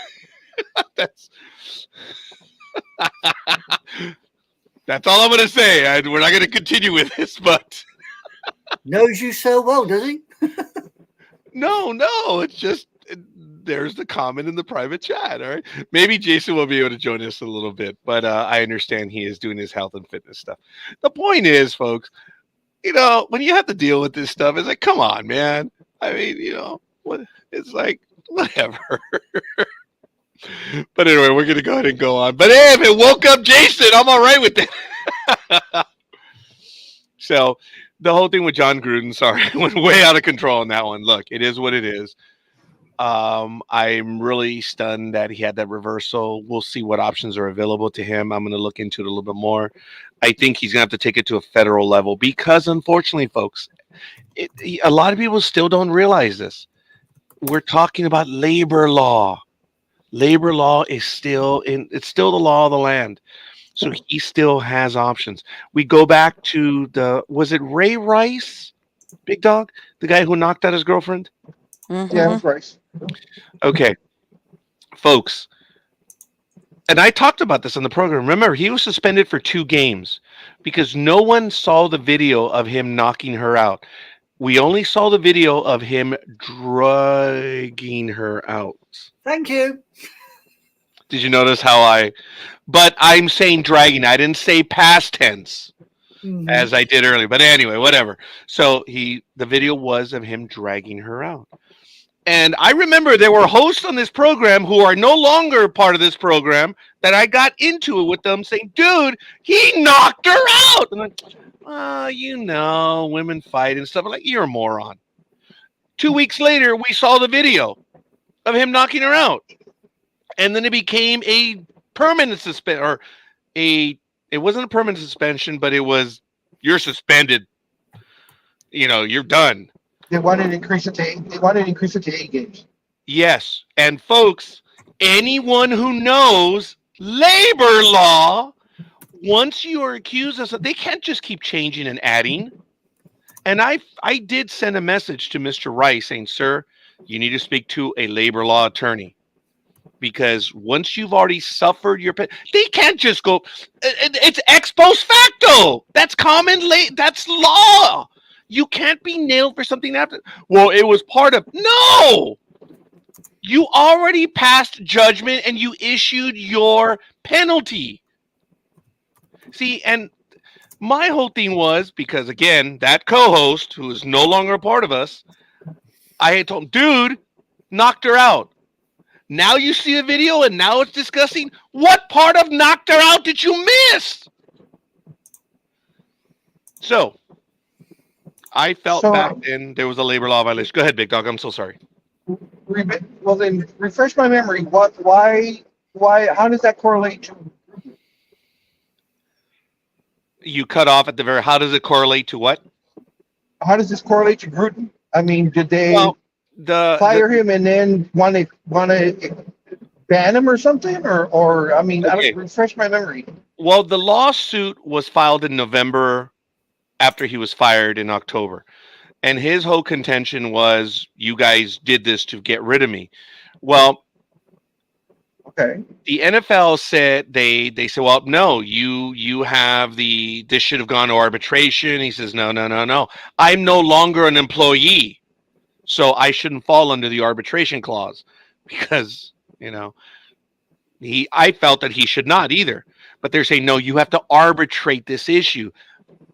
That's that's all I'm gonna say. We're not gonna continue with this, but Knows you so well, does he? no, it's just there's the comment in the private chat. All right, maybe Jason will be able to join us a little bit, but I understand he is doing his health and fitness stuff. The point is, folks, when you have to deal with this stuff, it's like, come on, man. I mean, what? It's like whatever. But anyway, we're gonna go ahead and go on. But hey, if it woke up Jason, I'm all right with it. So the whole thing with John Gruden, sorry, went way out of control on that one. Look, it is what it is. I'm really stunned that he had that reversal. We'll see what options are available to him. I'm going to look into it a little bit more. I think he's going to have to take it to a federal level because, unfortunately, folks, a lot of people still don't realize this. We're talking about labor law. Labor law is it's still the law of the land. So he still has options. We go back to was it Ray Rice, Big Dog, the guy who knocked out his girlfriend? Mm-hmm. Yeah, that's right. Okay, folks. And I talked about this on the program. Remember, he was suspended for 2 games because no one saw the video of him knocking her out. We only saw the video of him dragging her out. Thank you. Did you notice how but I'm saying dragging. I didn't say past tense as I did earlier. But anyway, whatever. So the video was of him dragging her out. And I remember there were hosts on this program who are no longer part of this program that I got into it with them saying, dude, he knocked her out. And I'm like, women fight and stuff. I'm like, you're a moron. 2 weeks later, we saw the video of him knocking her out. And then it became a permanent suspension, or it wasn't a permanent suspension, but it was, you're suspended. You're done. They wanted to increase it to 8 games. Yes. And folks, anyone who knows labor law, once you are accused of something, they can't just keep changing and adding. And I did send a message to Mr. Rice saying, sir, you need to speak to a labor law attorney. Because once you've already suffered they can't just go, it's ex post facto. That's that's law. You can't be nailed for something after. Well, it was part of. No! You already passed judgment and you issued your penalty. See, and my whole thing was, because again, that co-host, who is no longer a part of us, I had told him, dude, knocked her out. Now you see the video and now it's discussing what part of knocked her out did you miss? So, I felt back then there was a labor law violation. Go ahead, Big Dog. I'm so sorry. Well, then refresh my memory. Why, how does that correlate to? You cut off at the very, how does it correlate to what? How does this correlate to Gruden? I mean, did they fire him and then want to ban him or something? Or I mean, okay. Refresh my memory. Well, the lawsuit was filed in November after he was fired in October. And his whole contention was, you guys did this to get rid of me. Well, Okay. The NFL said they said, well, no, you have this should have gone to arbitration. He says, no. I'm no longer an employee, so I shouldn't fall under the arbitration clause because I felt that he should not either. But they're saying, no, you have to arbitrate this issue.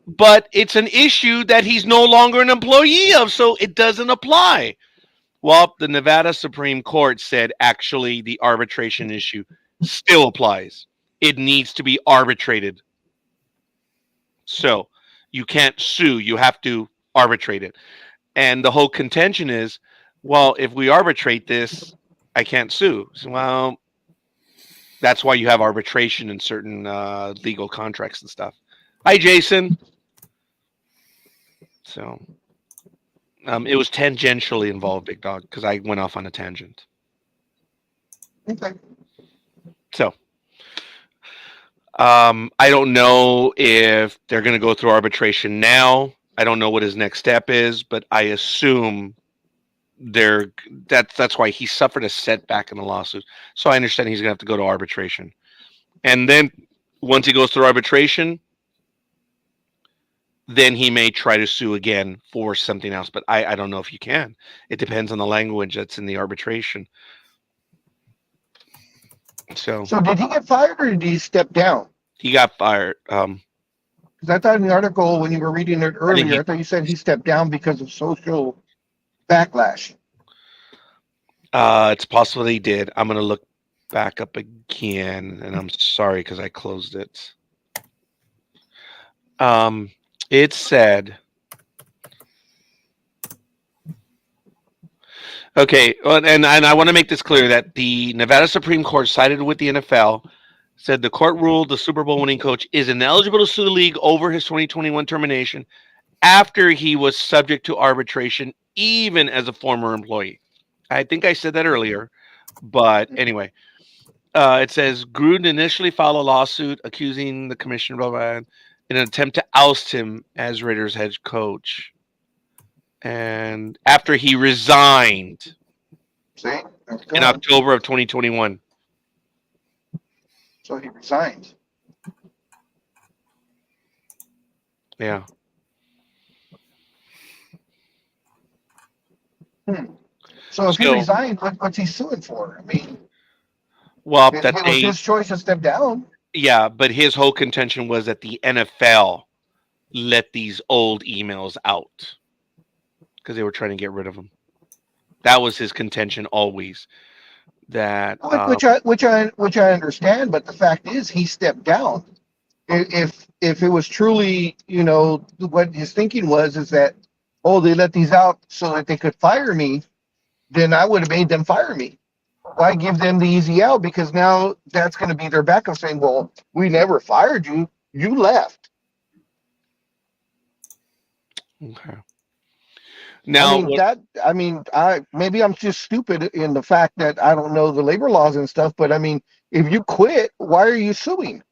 But it's an issue that he's no longer an employee of, so it doesn't apply. Well, the Nevada Supreme Court said actually the arbitration issue still applies. It needs to be arbitrated. So you can't sue, you have to arbitrate it. And the whole contention is, well, if we arbitrate this, I can't sue. So, well, that's why you have arbitration in certain legal contracts and stuff. Hi, Jason. So it was tangentially involved, Big Dog, because I went off on a tangent. Okay. So I don't know if they're going to go through arbitration now. I don't know what his next step is, but I assume that's why he suffered a setback in the lawsuit. So I understand he's going to have to go to arbitration. And then once he goes through arbitration, then he may try to sue again for something else. But I don't know if you can. It depends on the language that's in the arbitration. So did he get fired or did he step down? He got fired. Because I thought in the article when you were reading it earlier, I thought you said he stepped down because of social backlash. It's possible he did. I'm going to look back up again, and I'm sorry because I closed it. It said, okay, and I want to make this clear that the Nevada Supreme Court sided with the NFL, said the court ruled the Super Bowl winning coach is ineligible to sue the league over his 2021 termination after he was subject to arbitration, even as a former employee. I think I said that earlier, but anyway, it says Gruden initially filed a lawsuit accusing the commissioner blah, blah, blah, in an attempt to oust him as Raiders head coach. And after he resigned in October of 2021. So he resigned. Yeah. So if he resigned, what's he suing for? I mean, well, it was his choice to step down. Yeah, but his whole contention was that the NFL let these old emails out because they were trying to get rid of them. That was his contention always. That which I understand, but the fact is he stepped down. If it was truly, what his thinking was is that, they let these out so that they could fire me, then I would have made them fire me. Why give them the easy out? Because now that's going to be their backup saying, well, we never fired you. You left. Okay. Now, maybe I'm just stupid in the fact that I don't know the labor laws and stuff, but I mean, if you quit, why are you suing?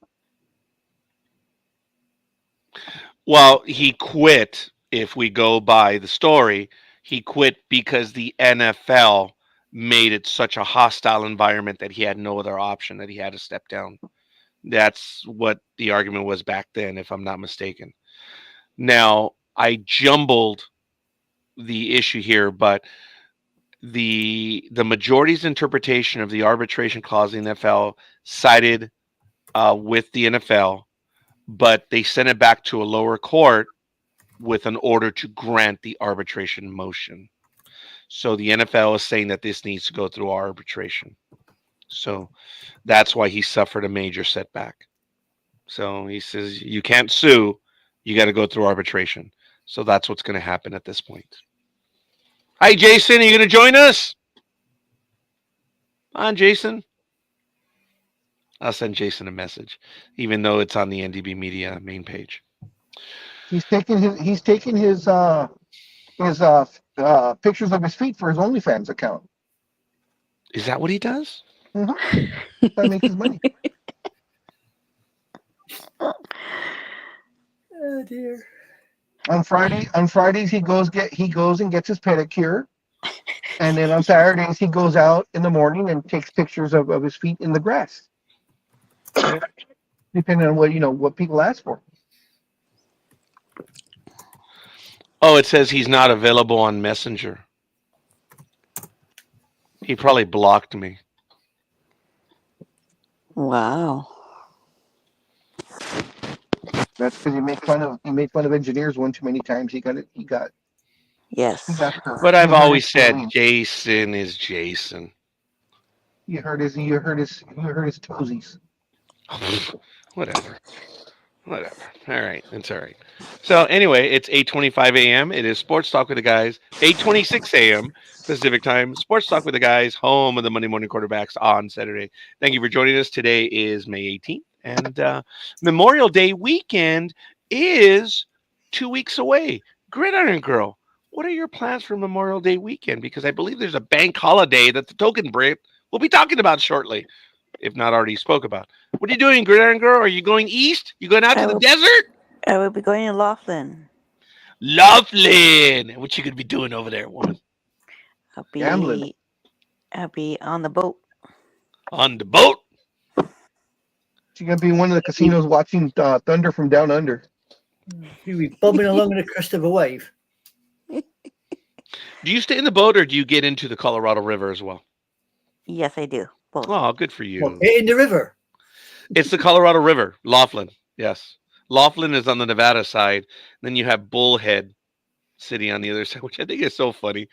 Well, he quit. If we go by the story, he quit because the NFL made it such a hostile environment that he had no other option, that he had to step down. That's what the argument was back then, if I'm not mistaken. Now, I jumbled the issue here, but the majority's interpretation of the arbitration clause in the NFL sided with the NFL, but they sent it back to a lower court with an order to grant the arbitration motion. So the NFL is saying that this needs to go through arbitration. So that's why he suffered a major setback. So he says, you can't sue, you got to go through arbitration. So that's what's going to happen at this point. Hi, Jason. Are you going to join us? On, Jason. I'll send Jason a message, even though it's on the NDB Media main page. He's taking his pictures of his feet for his OnlyFans account. Is that what he does? Mm-hmm. That makes his money. Oh dear. On Fridays he goes and gets his pedicure, And then on Saturdays, he goes out in the morning and takes pictures of his feet in the grass, depending on what people ask for. Oh, it says he's not available on Messenger. He probably blocked me. Wow. That's because he made fun of engineers one too many times. He got Yes. But I've he hurt always his said feelings. Jason is Jason. You hurt his toesies. Whatever. Whatever. All right. It's all right. So anyway, it's 8:25 a.m. It is Sports Talk with the Guys. 8:26 a.m. Pacific Time. Sports Talk with the Guys, home of the Monday Morning Quarterbacks on Saturday. Thank you for joining us. Today is May 18th, and Memorial Day weekend is 2 weeks away. Gridiron Girl, what are your plans for Memorial Day weekend? Because I believe there's a bank holiday that the Token Brit will be talking about shortly, if not already spoke about. What are you doing, Gridiron Girl? Are you going east? You going out to the desert? I will be going to Laughlin. Laughlin. What you gonna be doing over there, woman? Gambling. I'll be on the boat. On the boat? She's gonna be in one of the casinos watching Thunder from Down Under. You'll be bobbing along in the crest of a wave. Do you stay in the boat or do you get into the Colorado River as well? Yes, I do. Both. Oh, good for you. What, in the river? It's the Colorado River, Laughlin. Yes. Laughlin is on the Nevada side. Then you have Bullhead City on the other side, which I think is so funny.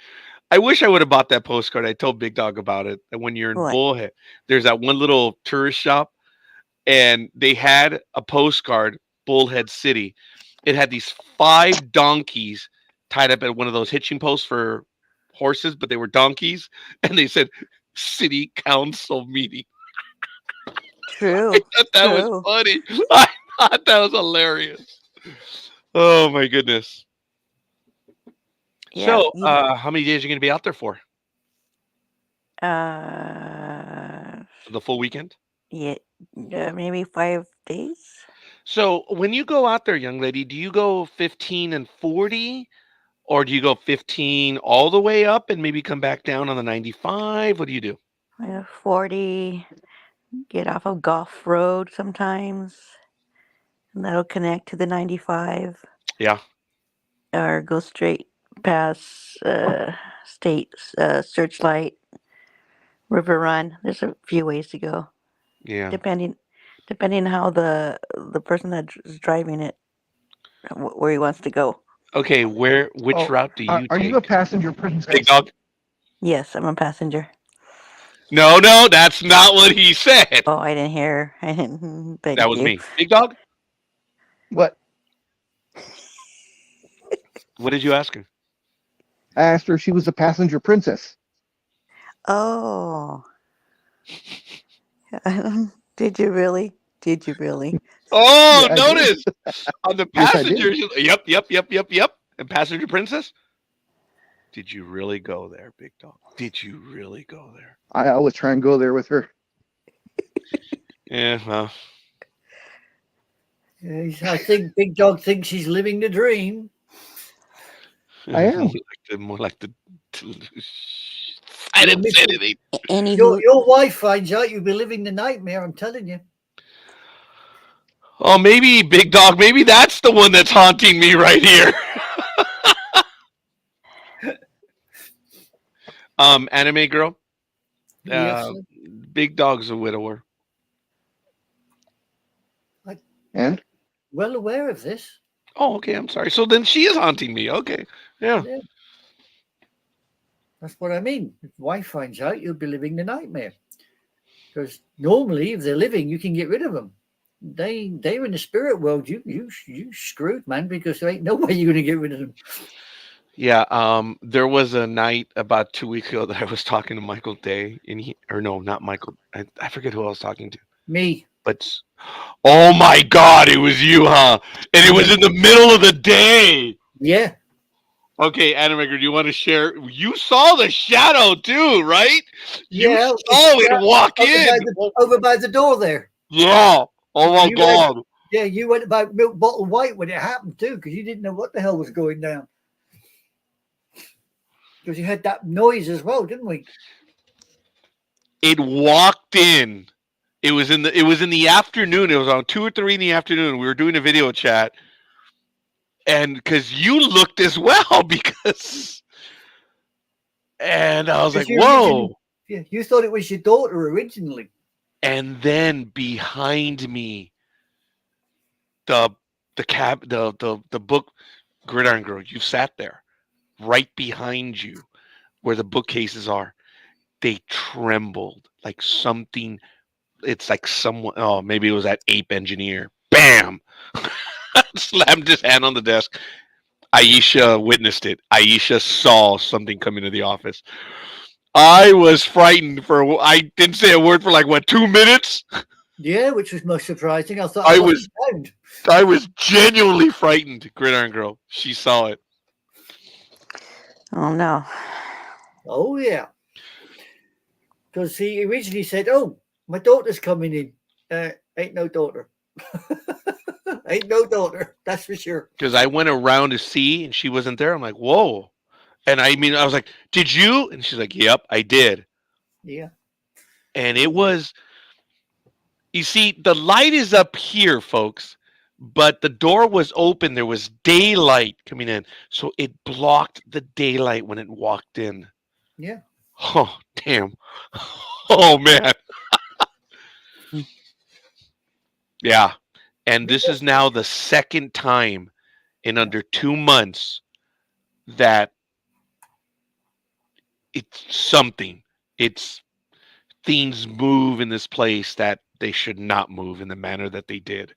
I wish I would have bought that postcard. I told Big Dog about it. And when you're in What? Bullhead, there's that one little tourist shop, and they had a postcard, Bullhead City. It had these 5 donkeys tied up at one of those hitching posts for horses, but they were donkeys, and they said city council meeting. True. I thought that True. was funny. I thought that was hilarious. Oh my goodness. Yeah. So, how many days are you going to be out there for? The full weekend? Yeah, maybe 5 days. So, when you go out there, young lady, do you go 15 and 40? Or do you go 15 all the way up and maybe come back down on the 95? What do you do? 40. Get off of Golf Road sometimes, and that'll connect to the 95. Yeah. Or go straight past State Searchlight, River Run. There's a few ways to go, Yeah. depending how the person that's driving it, where he wants to go. Okay, which Oh, route do you Are take? you a passenger princess? Big Dog? Yes, I'm a passenger. No, that's not what he said. Oh, I didn't hear. I didn't. Thank That was you. me. Big Dog? What? What did you ask her? I asked her if she was a passenger princess. Oh. Did you really? Did you really? Oh, Yeah, I did. notice on the Yes, I did. passengers. Yep. And passenger princess. Did you really go there, Big Dog? Did you really go there? I always try and go there with her. Yeah, well, I think Big Dog thinks he's living the dream. I am. more like the. I didn't say anything. Anywho, Your wife finds out you'll be living the nightmare, I'm telling you. Oh, maybe Big Dog. Maybe that's the one that's haunting me right here. Anime girl. Yes. Big Dog's a widower. And Well aware of this. Oh, okay. I'm sorry. So then she is haunting me. Okay. Yeah. Yeah. That's what I mean. If wife finds out, you'll be living the nightmare. Because normally, if they're living, you can get rid of them. They're in the spirit world. You screwed, man, because there ain't no way you're going to get rid of them. Yeah. There was a night about 2 weeks ago that I was talking to Michael Day, not Michael. I forget who I was talking to. Me. But oh my God, it was you, huh? And it was in the middle of the day. Yeah. Okay, Animaker, do you want to share? You saw the shadow too, right? You Yeah, saw it walk in. Over by the door there. Yeah. Oh my You God. Yeah, you went about milk bottle white when it happened too, because you didn't know what the hell was going down. Because you had that noise as well, didn't we? It walked in. It was in the afternoon. It was on 2 or 3 in the afternoon. We were doing a video chat, and because you looked as well, and I was like, whoa. Yeah, you thought it was your daughter originally. And then behind me, the book Gridiron Girl, you sat there, right behind you, where the bookcases are. They trembled like something. It's like someone. Oh, maybe it was that ape engineer. Bam! Slammed his hand on the desk. Aisha witnessed it. Aisha saw something come into the office. I was frightened I didn't say a word for like, what, 2 minutes? Yeah, which was most surprising. I thought I was genuinely frightened, Gridiron Girl. She saw it. Oh no. Oh, yeah. Because he originally said, oh, my daughter's coming in. Ain't no daughter. Ain't no daughter. That's for sure. Because I went around to see, and she wasn't there. I'm like, whoa. And I was like, did you? And she's like, yep, I did. Yeah. And it was, you see, the light is up here, folks, but the door was open. There was daylight coming in. So it blocked the daylight when it walked in. Yeah. Oh, damn. Oh, man. Yeah. And this is now the second time in under 2 months that it's something. It's things move in this place that they should not move in the manner that they did.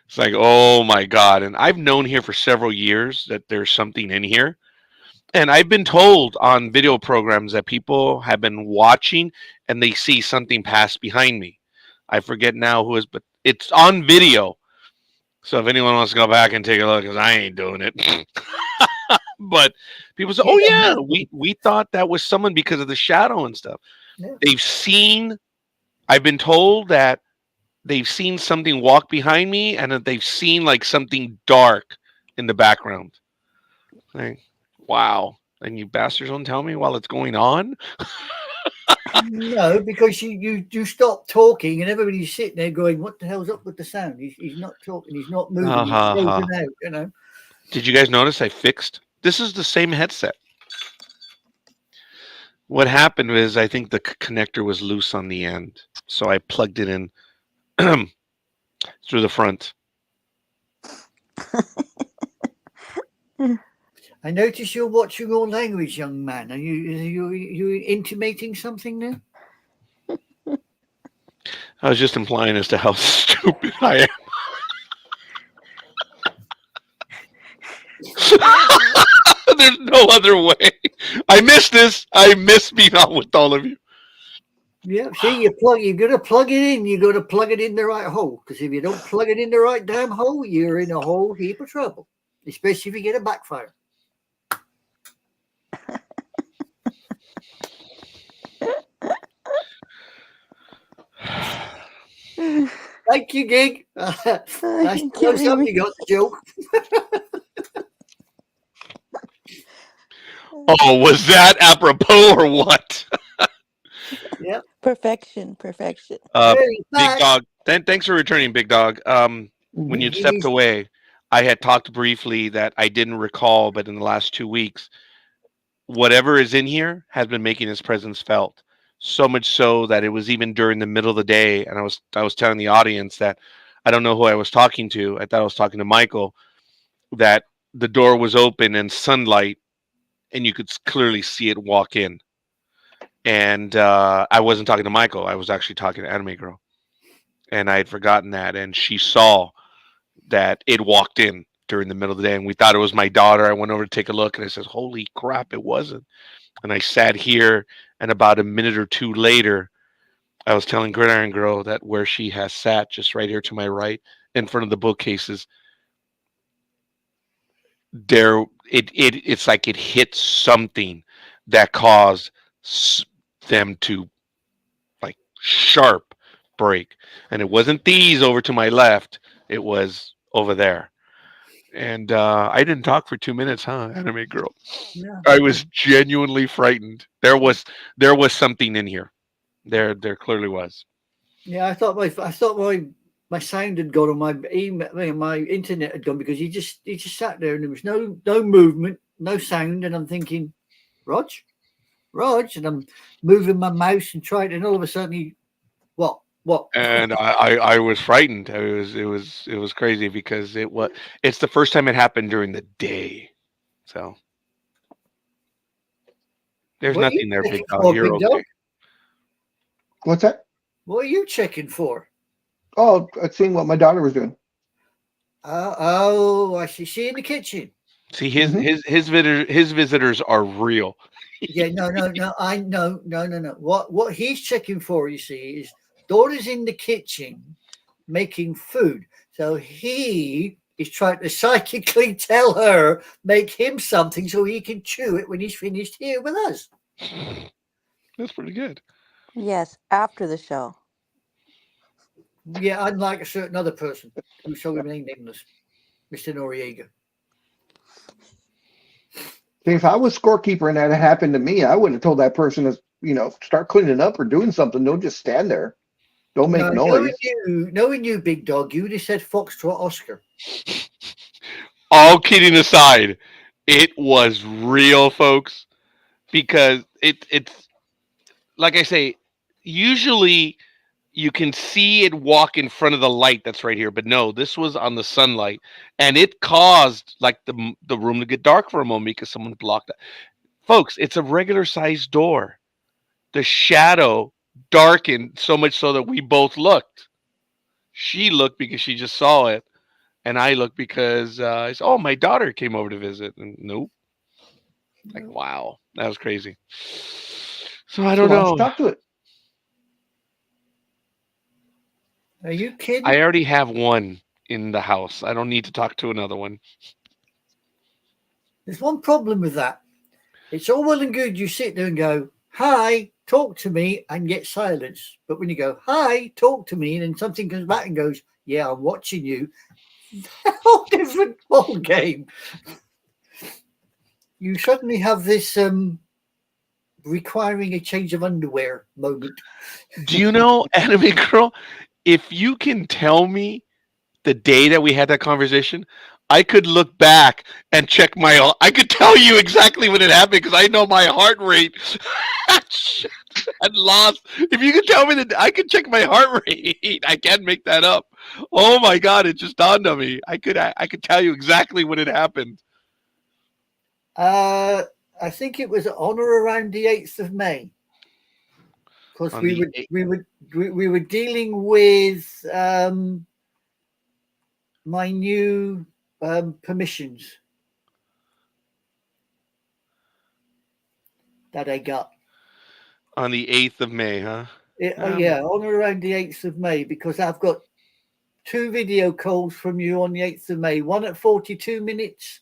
It's like, oh my God. And I've known here for several years that there's something in here. And I've been told on video programs that people have been watching and they see something pass behind me. I forget now who is, but it's on video. So if anyone wants to go back and take a look, because I ain't doing it. But people say, oh yeah, we thought that was someone because of the shadow and stuff. Yeah. I've been told that they've seen something walk behind me and that they've seen like something dark in the background. Like, wow. And you bastards don't tell me while it's going on? No, because you stop talking and everybody's sitting there going, what the hell's up with the sound? He's not talking, he's not moving, he's frozen out, you know. Did you guys notice I fixed? This is the same headset. What happened is I think the connector was loose on the end. So I plugged it in through the front. I notice you're watching all language, young man. Are you intimating something now? I was just implying as to how stupid I am. There's no other way. I miss this. I miss being on with all of you. Yeah, see, you got to plug it in. You got to plug it in the right hole. Because if you don't plug it in the right damn hole, you're in a whole heap of trouble. Especially if you get a backfire. Thank you, Gig. That's something you got the joke. Oh, was that apropos or what? Yeah. Perfection. Big Dog. Thanks for returning, Big Dog. When you stepped away, I had talked briefly that I didn't recall, but in the last 2 weeks, whatever is in here has been making its presence felt. So much so that it was even during the middle of the day, and I was telling the audience that I don't know who I was talking to. I thought I was talking to Michael. That the door was open and sunlight, and you could clearly see it walk in. And I wasn't talking to Michael. I was actually talking to Anime Girl, and I had forgotten that. And she saw that it walked in during the middle of the day, and we thought it was my daughter. I went over to take a look, and I said, "Holy crap, it wasn't!" And I sat here. And about a minute or two later, I was telling Gridiron Girl that where she has sat, just right here to my right, in front of the bookcases, it's like it hit something that caused them to like sharp break. And it wasn't these over to my left; it was over there. And I didn't talk for 2 minutes, huh, Anime Girl? No. I was genuinely frightened. There was something in here. There clearly was. Yeah, I thought my sound had gone on my email, my internet had gone because he just sat there and there was no movement, no sound, and I'm thinking, Rog, and I'm moving my mouse and trying, and all of a sudden what? And I was frightened. It was crazy because it's the first time it happened during the day. So there's What are you nothing there, big checking dog. for, You're big dog? okay. What's that? What are you checking for? Oh, seeing what my daughter was doing. Oh, I see. She in the kitchen. See, Mhm. his visitors are real. Yeah, no. I no. What he's checking for, you see, is daughter's in the kitchen making food. So he is trying to psychically tell her, make him something so he can chew it when he's finished here with us. That's pretty good. Yes, after the show. Yeah, unlike a certain other person who shall remain nameless, Mr. Noriega. See, if I was scorekeeper and that had happened to me, I would have told that person to, start cleaning up or doing something. Don't just stand there. Don't make No, noise. knowing you, big dog, you would have said Foxtrot Oscar. All kidding aside, it was real, folks, because it's like I say, usually you can see it walk in front of the light that's right here, but no, this was on the sunlight, and it caused like the room to get dark for a moment because someone blocked it. Folks, it's a regular sized door. The shadow darkened so much so that we both looked. She looked because she just saw it, and I looked because I said, "Oh, my daughter came over to visit." And nope, like wow, that was crazy. So I So don't why don't you know. talk to it? Are you I kidding? already have one in the house. I don't need to talk to another one. There's one problem with that. It's all well and good you sit there and go, hi, talk to me, and get silence. But when you go, hi, talk to me, and then something comes back and goes, yeah, I'm watching you, a whole different ball game. You suddenly have this requiring a change of underwear moment. Do you know, Anime Girl? If you can tell me the day that we had that conversation, I could look back and check my. I could tell you exactly when it happened because I know my heart rate had lost. If you could tell me that, I could check my heart rate. I can't make that up. Oh my god! It just dawned on me. I could tell you exactly when it happened. I think it was on or around the 8th of May. Because On the eight- we were dealing with my new permissions that I got. on the 8th of May, huh? Yeah, on or around the 8th of May, because I've got 2 video calls from you on the 8th of May. One at 42 minutes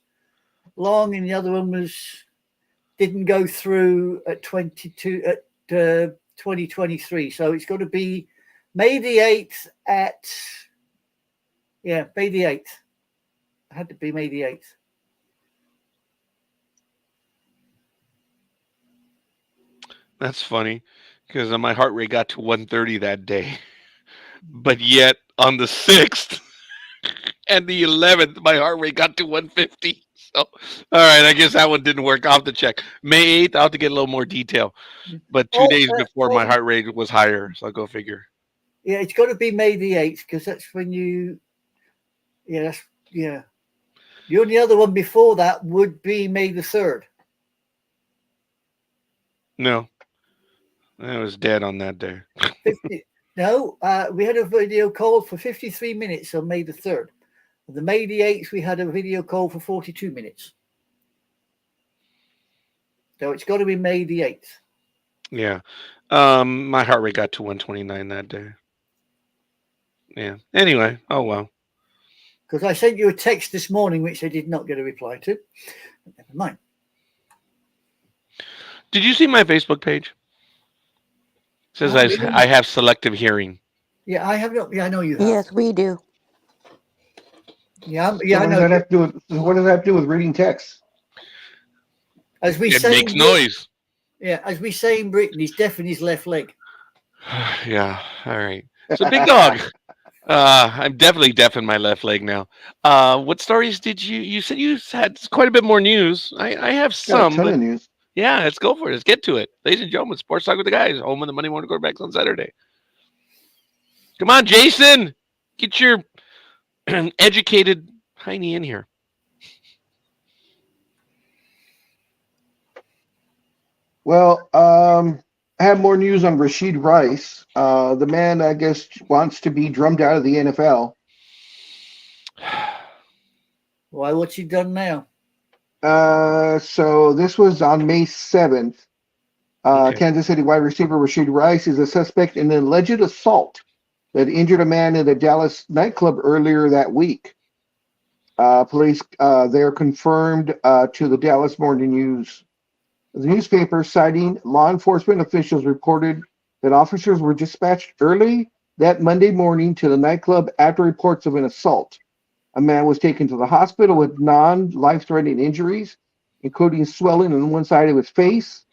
long, and the other one didn't go through at 2023. So it's got to be May the 8th May the 8th. It had to be May the 8th. That's funny because my heart rate got to 130 that day, but yet on the 6th and the 11th, my heart rate got to 150. So, all right, I guess that one didn't work. I'll have to check. May 8th, I'll have to get a little more detail. But 2 days before, my heart rate was higher, so I'll go figure. Yeah, it's got to be May the 8th because that's when you. Yeah, yeah. The only other one before that would be May the 3rd. No, I was dead on that day. No, we had a video call for 53 minutes on May the 3rd. On the May the 8th, we had a video call for 42 minutes. So it's got to be May the 8th. Yeah. My heart rate got to 129 that day. Yeah. Anyway, oh well. Because I sent you a text this morning, which I did not get a reply to. Never mind. Did you see my Facebook page? It says I have selective hearing. Yeah, I have not. Yeah, I know you have. Yes, we do. Yeah, So yeah, I what does know. that have to do with? What does that have to do with reading text? As we It say, makes noise. yeah, as we say in Britain, he's deaf in his left leg. Yeah. All right. So Big Dog. I'm definitely deaf in my left leg now. What stories did you said you had quite a bit more news. I have Got a some, ton but of news. yeah, let's go for it. Let's get to it. Ladies and gentlemen, Sports Talk with the guys, home of the Monday morning quarterbacks on Saturday. Come on, Jason. Get your educated hiney in here. Well, I have more news on Rashid Rice. The man, I guess, wants to be drummed out of the NFL. Why? What's he done now? So this was on May 7th. Okay. Kansas City wide receiver Rashid Rice is a suspect in an alleged assault that injured a man in a Dallas nightclub earlier that week. Police there confirmed to the Dallas Morning News. The newspaper, citing law enforcement officials, reported that officers were dispatched early that Monday morning to the nightclub after reports of an assault. A man was taken to the hospital with non-life-threatening injuries, including swelling on one side of his face,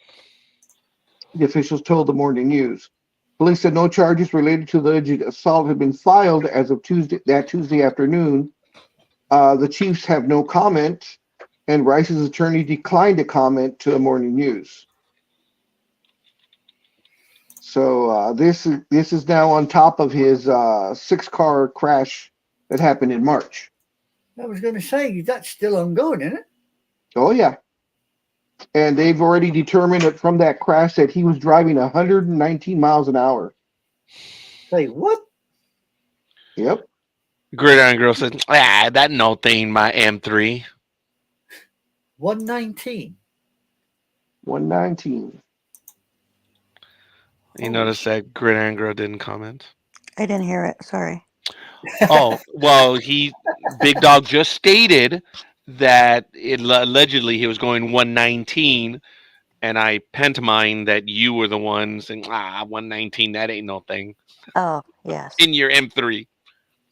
the officials told the Morning News. Police said no charges related to the alleged assault had been filed as of Tuesday afternoon. The Chiefs have no comment, and Rice's attorney declined to comment to the Morning News. So this is now on top of his 6-car crash that happened in March. I was going to say that's still ongoing, isn't it? Oh yeah, and they've already determined that from that crash that he was driving 119 miles an hour. Say what? Yep. Gridiron Girl said, that no thing, my M3. 119. 119. You notice that Gridiron Girl didn't comment? I didn't hear it. Sorry. Oh, well, Big Dog just stated that allegedly he was going 119, and I pantomimed that you were the one saying, 119, that ain't no thing. Oh, yes. In your M3.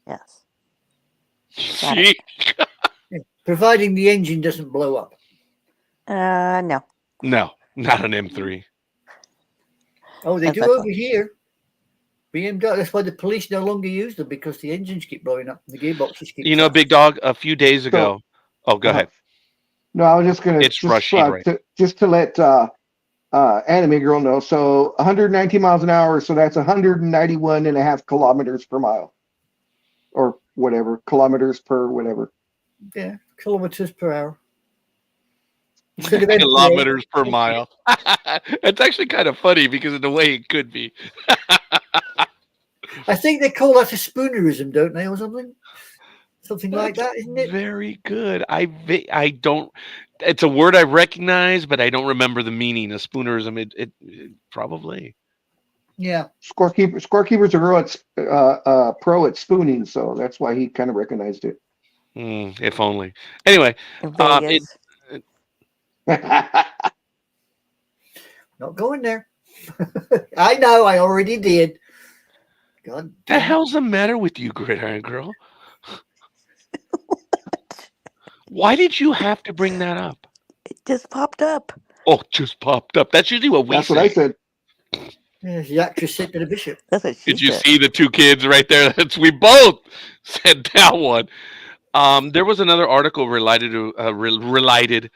Yes. Got it. Providing the engine doesn't blow up. No. No, not an M3. Oh, they That's do not over here. BMW. That's why the police no longer use them, because the engines keep blowing up and the gearboxes keep. You know, Big Dog, a few days ago. Oh, go ahead. No, I was just gonna It's Rashid Rice. to let Anime Girl know. So 119 miles an hour. So that's 191 and a half kilometers per mile, or whatever, kilometers per whatever. Yeah, kilometers per hour. Kilometers per mile. It's actually kind of funny because of the way it could be. I think they call that a spoonerism, don't they, or something? Something like that, isn't it? Very good. I don't. It's a word I recognize, but I don't remember the meaning. A spoonerism. It probably. Yeah. Scorekeeper's a pro at spooning, so that's why he kind of recognized it. If only. Anyway, In Vegas. Not going there. I know, I already did. God. the hell's the matter with you, Gridiron Girl? Why did you have to bring that up? It just popped up. Oh, just popped up. That's usually what we That's say. what I said. Yeah, the actress said to the bishop. That's what she Did you said. see the two kids right there? We both said that one. There was another article related to related.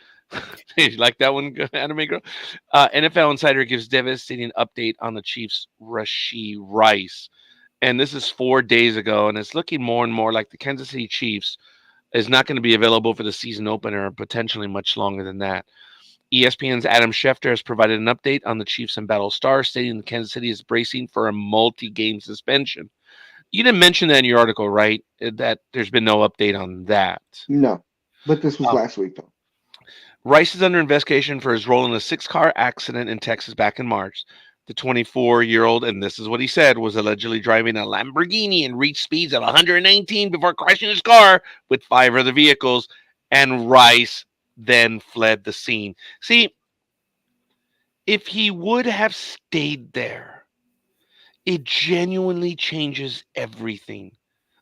You like that one, Anime Girl? NFL Insider gives devastating update on the Chiefs' Rashid Rice, and this is 4 days ago, and it's looking more and more like the Kansas City Chiefs is not going to be available for the season opener, potentially much longer than that. ESPN's Adam Schefter has provided an update on the Chiefs and Battle Stars, stating that Kansas City is bracing for a multi-game suspension. You didn't mention that in your article, right? That there's been no update on that. No, but this was last week, though. Rice is under investigation for his role in a 6-car accident in Texas back in March. The 24-year-old, and this is what he said, was allegedly driving a Lamborghini and reached speeds of 119 before crashing his car with 5 other vehicles, and Rice then fled the scene. See, if he would have stayed there, it genuinely changes everything.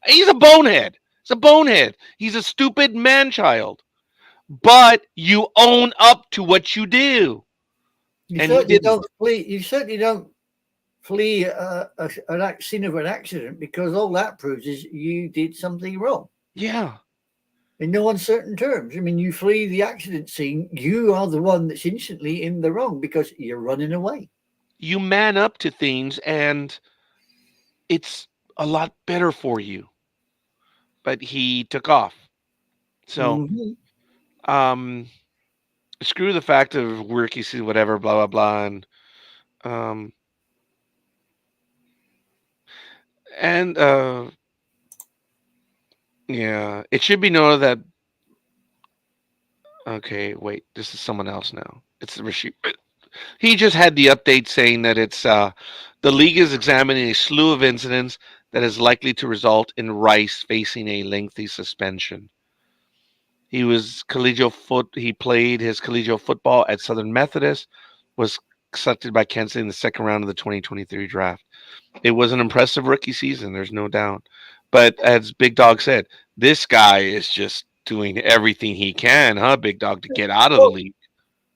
He's a bonehead. He's a bonehead. He's a stupid man-child. But you own up to what you do. You And he certainly didn't. don't flee. You certainly don't flee an scene of an accident, because all that proves is you did something wrong. Yeah. In no uncertain terms. I mean, you flee the accident scene, you are the one that's instantly in the wrong because you're running away. You man up to things and it's a lot better for you. But he took off. So, Mhm. screw the fact of rookie season, whatever, blah blah blah, um, and yeah, it should be noted that. Okay, wait, this is someone else now. It's Rashid. He just had the update saying that it's the league is examining a slew of incidents that is likely to result in Rice facing a lengthy suspension. He played his collegiate football at Southern Methodist, was selected by Kansas State in the second round of the 2023 draft. It was an impressive rookie season, there's no doubt. But as Big Dog said, this guy is just doing everything he can, huh, Big Dog, to get out of the league.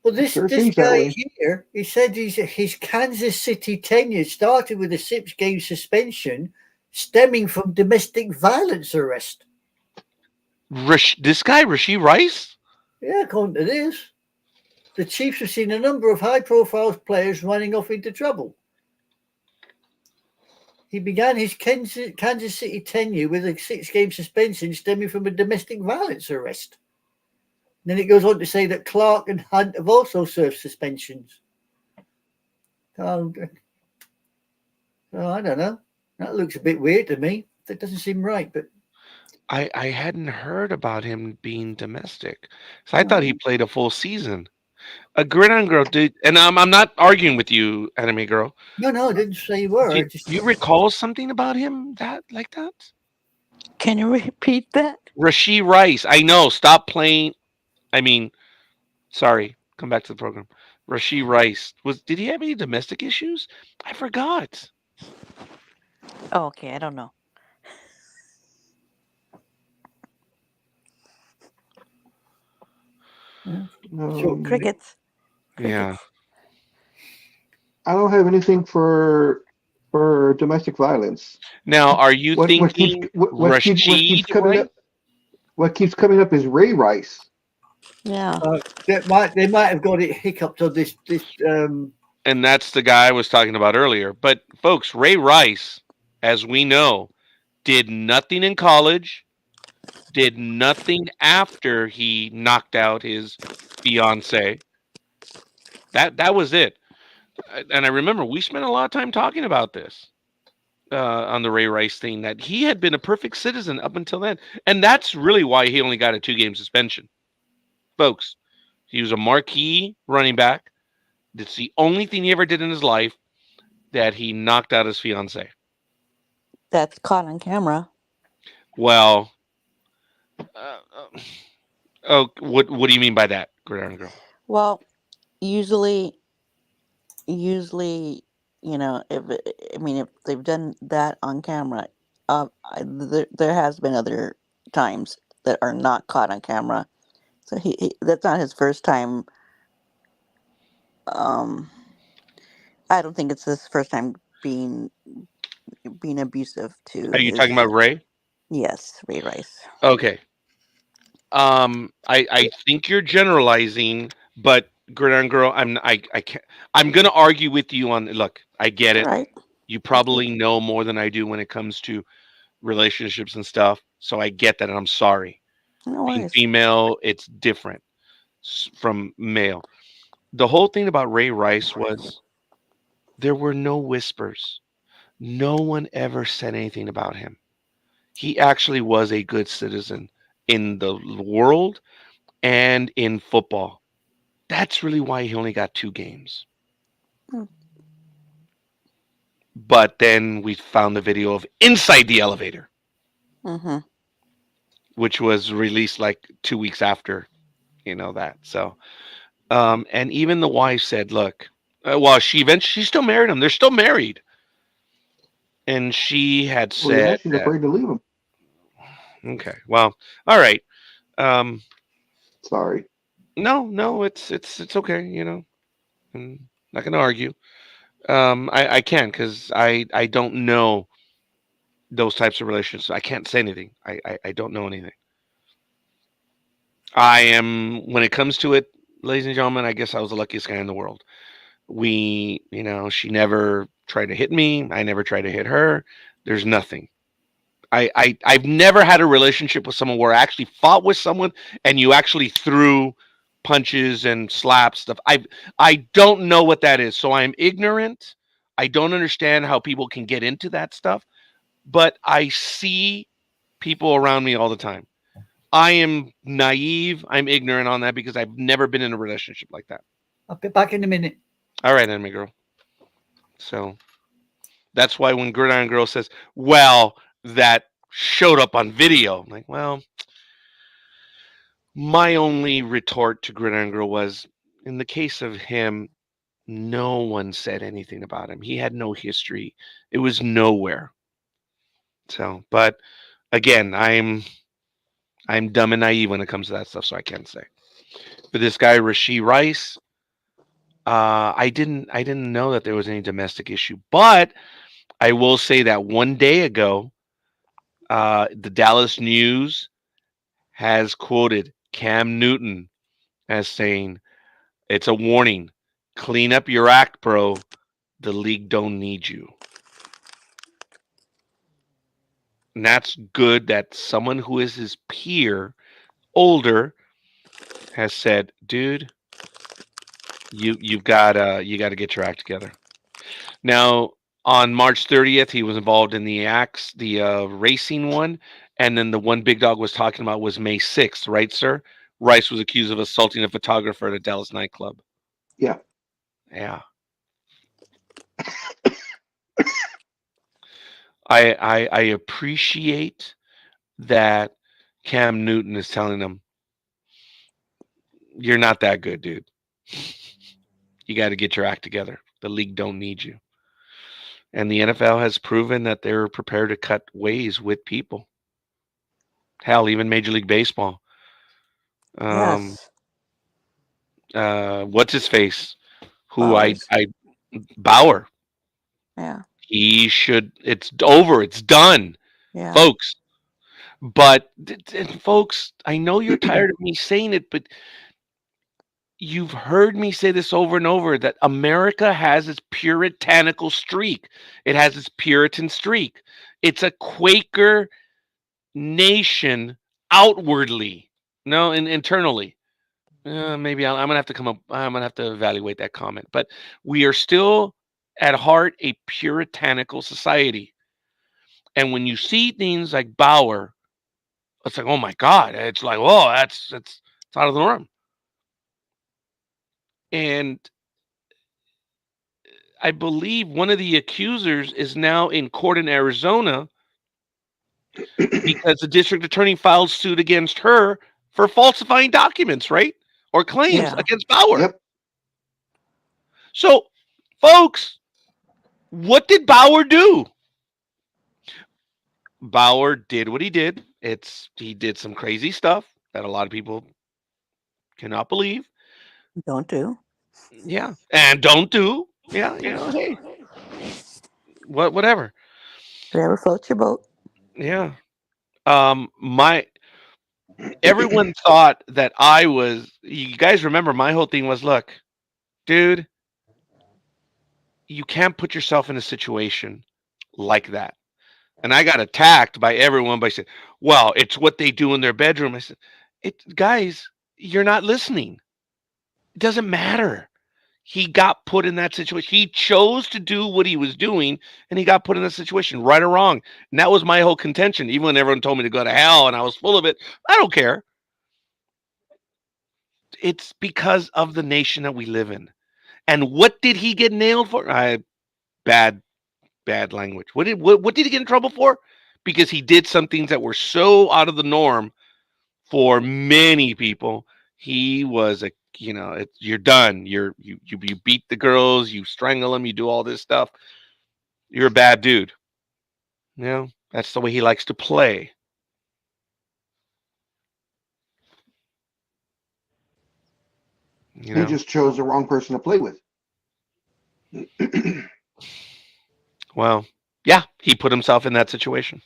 Well, this Sure this seems that guy way. here, he said his Kansas City tenure started with a 6-game suspension stemming from domestic violence arrest. This guy, Rashid Rice? Yeah, according to this, the Chiefs have seen a number of high-profile players running off into trouble. He began his Kansas City tenure with a 6-game suspension stemming from a domestic violence arrest. Then it goes on to say that Clark and Hunt have also served suspensions. Oh, I don't know. That looks a bit weird to me. That doesn't seem right, but I hadn't heard about him being domestic. So I thought he played a full season. A Gridiron Girl, dude, and I'm not arguing with you, Anime Girl. no, I didn't say you were. Do you recall something about him like that? Can you repeat that? Rashid Rice. I know. Stop playing. I mean, sorry. Come back to the program. Rashid Rice. Did he have any domestic issues? I forgot. Oh, okay, I don't know. Crickets. Yeah. I don't have anything for domestic violence. Now, are you What thinking Rashid coming Rice? up? What keeps coming up is Ray Rice. Yeah. they might have got it hiccuped on this And that's the guy I was talking about earlier. But folks, Ray Rice, as we know, did nothing in college, did nothing after he knocked out his fiance. That was it. And I remember we spent a lot of time talking about this on the Ray Rice thing, that he had been a perfect citizen up until then. And that's really why he only got a 2-game suspension. Folks, he was a marquee running back. It's the only thing he ever did in his life, that he knocked out his fiance. That's caught on camera. Well, what do you mean by that, Gridiron Girl? Well, usually, you know, if they've done that on camera, there has been other times that are not caught on camera. So he that's not his first time. I don't think it's his first time being abusive to. Are you talking about Ray? Yes, Ray Rice. Okay. I think you're generalizing, but Gridiron Girl, I can't. I'm gonna argue with you on. Look, I get it. Right. You probably know more than I do when it comes to relationships and stuff. So I get that, and I'm sorry. No Being worries. female, it's different from male. The whole thing about Ray Rice was there were no whispers. No one ever said anything about him. He actually was a good citizen in the world and in football. That's really why he only got 2 games. Hmm. But then we found the video of Inside the Elevator, Mm-hmm. which was released like 2 weeks after, that. So, and even the wife said, "Look, well, she's still married him. They're still married." And she had Well, yeah, said she's that, afraid to leave him. Okay. Well, all right. Um, Sorry. no, it's okay. I'm not gonna argue. I can because I don't know those types of relationships. I can't say anything. I don't know anything. I am when it comes to it, ladies and gentlemen. I guess I was the luckiest guy in the world. She never tried to hit me. I never tried to hit her. There's nothing. I've never had a relationship with someone where I actually fought with someone and you actually threw punches and slaps stuff. I don't know what that is. So I'm ignorant. I don't understand how people can get into that stuff, but I see people around me all the time. I am naive. I'm ignorant on that because I've never been in a relationship like that. I'll be back in a minute. All right, enemy girl. So that's why when Gridiron Girl says, well, that showed up on video, I'm like, well, my only retort to Gridiron Girl was in the case of him, no one said anything about him. He had no history. It was nowhere. So, but again, I'm dumb and naive when it comes to that stuff, so I can't say. But this guy Rashee Rice, I didn't know that there was any domestic issue, but I will say that one day ago, the Dallas News has quoted Cam Newton as saying, "It's a warning. Clean up your act, bro. The league don't need you." And that's good that someone who is his peer, older, has said, "Dude, you gotta get your act together." Now, on March 30th, he was involved in the racing one, and then the one Big Dog was talking about was May 6th, right, sir? Rice was accused of assaulting a photographer at a Dallas nightclub. Yeah. Yeah, I appreciate that Cam Newton is telling him, "You're not that good, dude. You got to get your act together. The league don't need you." And the NFL has proven that they're prepared to cut ways with people. Hell, even Major League Baseball. Um, Yes. what's his face? Who Bowers. I Bauer. Yeah. He should. It's over. It's done, Yeah. folks. But folks, I know you're tired of me saying it, but you've heard me say this over and over that America has its puritanical streak. It has its Puritan streak. It's a Quaker nation outwardly, no, and internally. Maybe I'm gonna have to come up. I'm gonna have to evaluate that comment. But we are still, at heart, a puritanical society. And when you see things like Bauer, it's like, oh my God! It's like, oh, that's it's out of the norm. And I believe one of the accusers is now in court in Arizona because the district attorney filed suit against her for falsifying documents, right? Or claims Yeah. against Bauer. Yep. So, folks, what did Bauer do? Bauer did what he did. He did some crazy stuff that a lot of people cannot believe. Don't do. Yeah, and don't do. Yeah, hey, whatever. Whatever floats your boat. Yeah. My everyone thought that I was. You guys remember my whole thing was, look, dude, you can't put yourself in a situation like that. And I got attacked by everyone by saying, "Well, it's what they do in their bedroom." I said, Guys, you're not listening. It doesn't matter. He got put in that situation. He chose to do what he was doing, and he got put in that situation, right or wrong. And that was my whole contention. Even when everyone told me to go to hell, and I was full of it, I don't care. It's because of the nation that we live in. And what did he get nailed for? Bad, bad language. What did he get in trouble for? Because he did some things that were so out of the norm for many people. He was you're done. You beat the girls, you strangle them, you do all this stuff. You're a bad dude. That's the way he likes to play. You He know. just chose the wrong person to play with. Well, yeah, he put himself in that situation.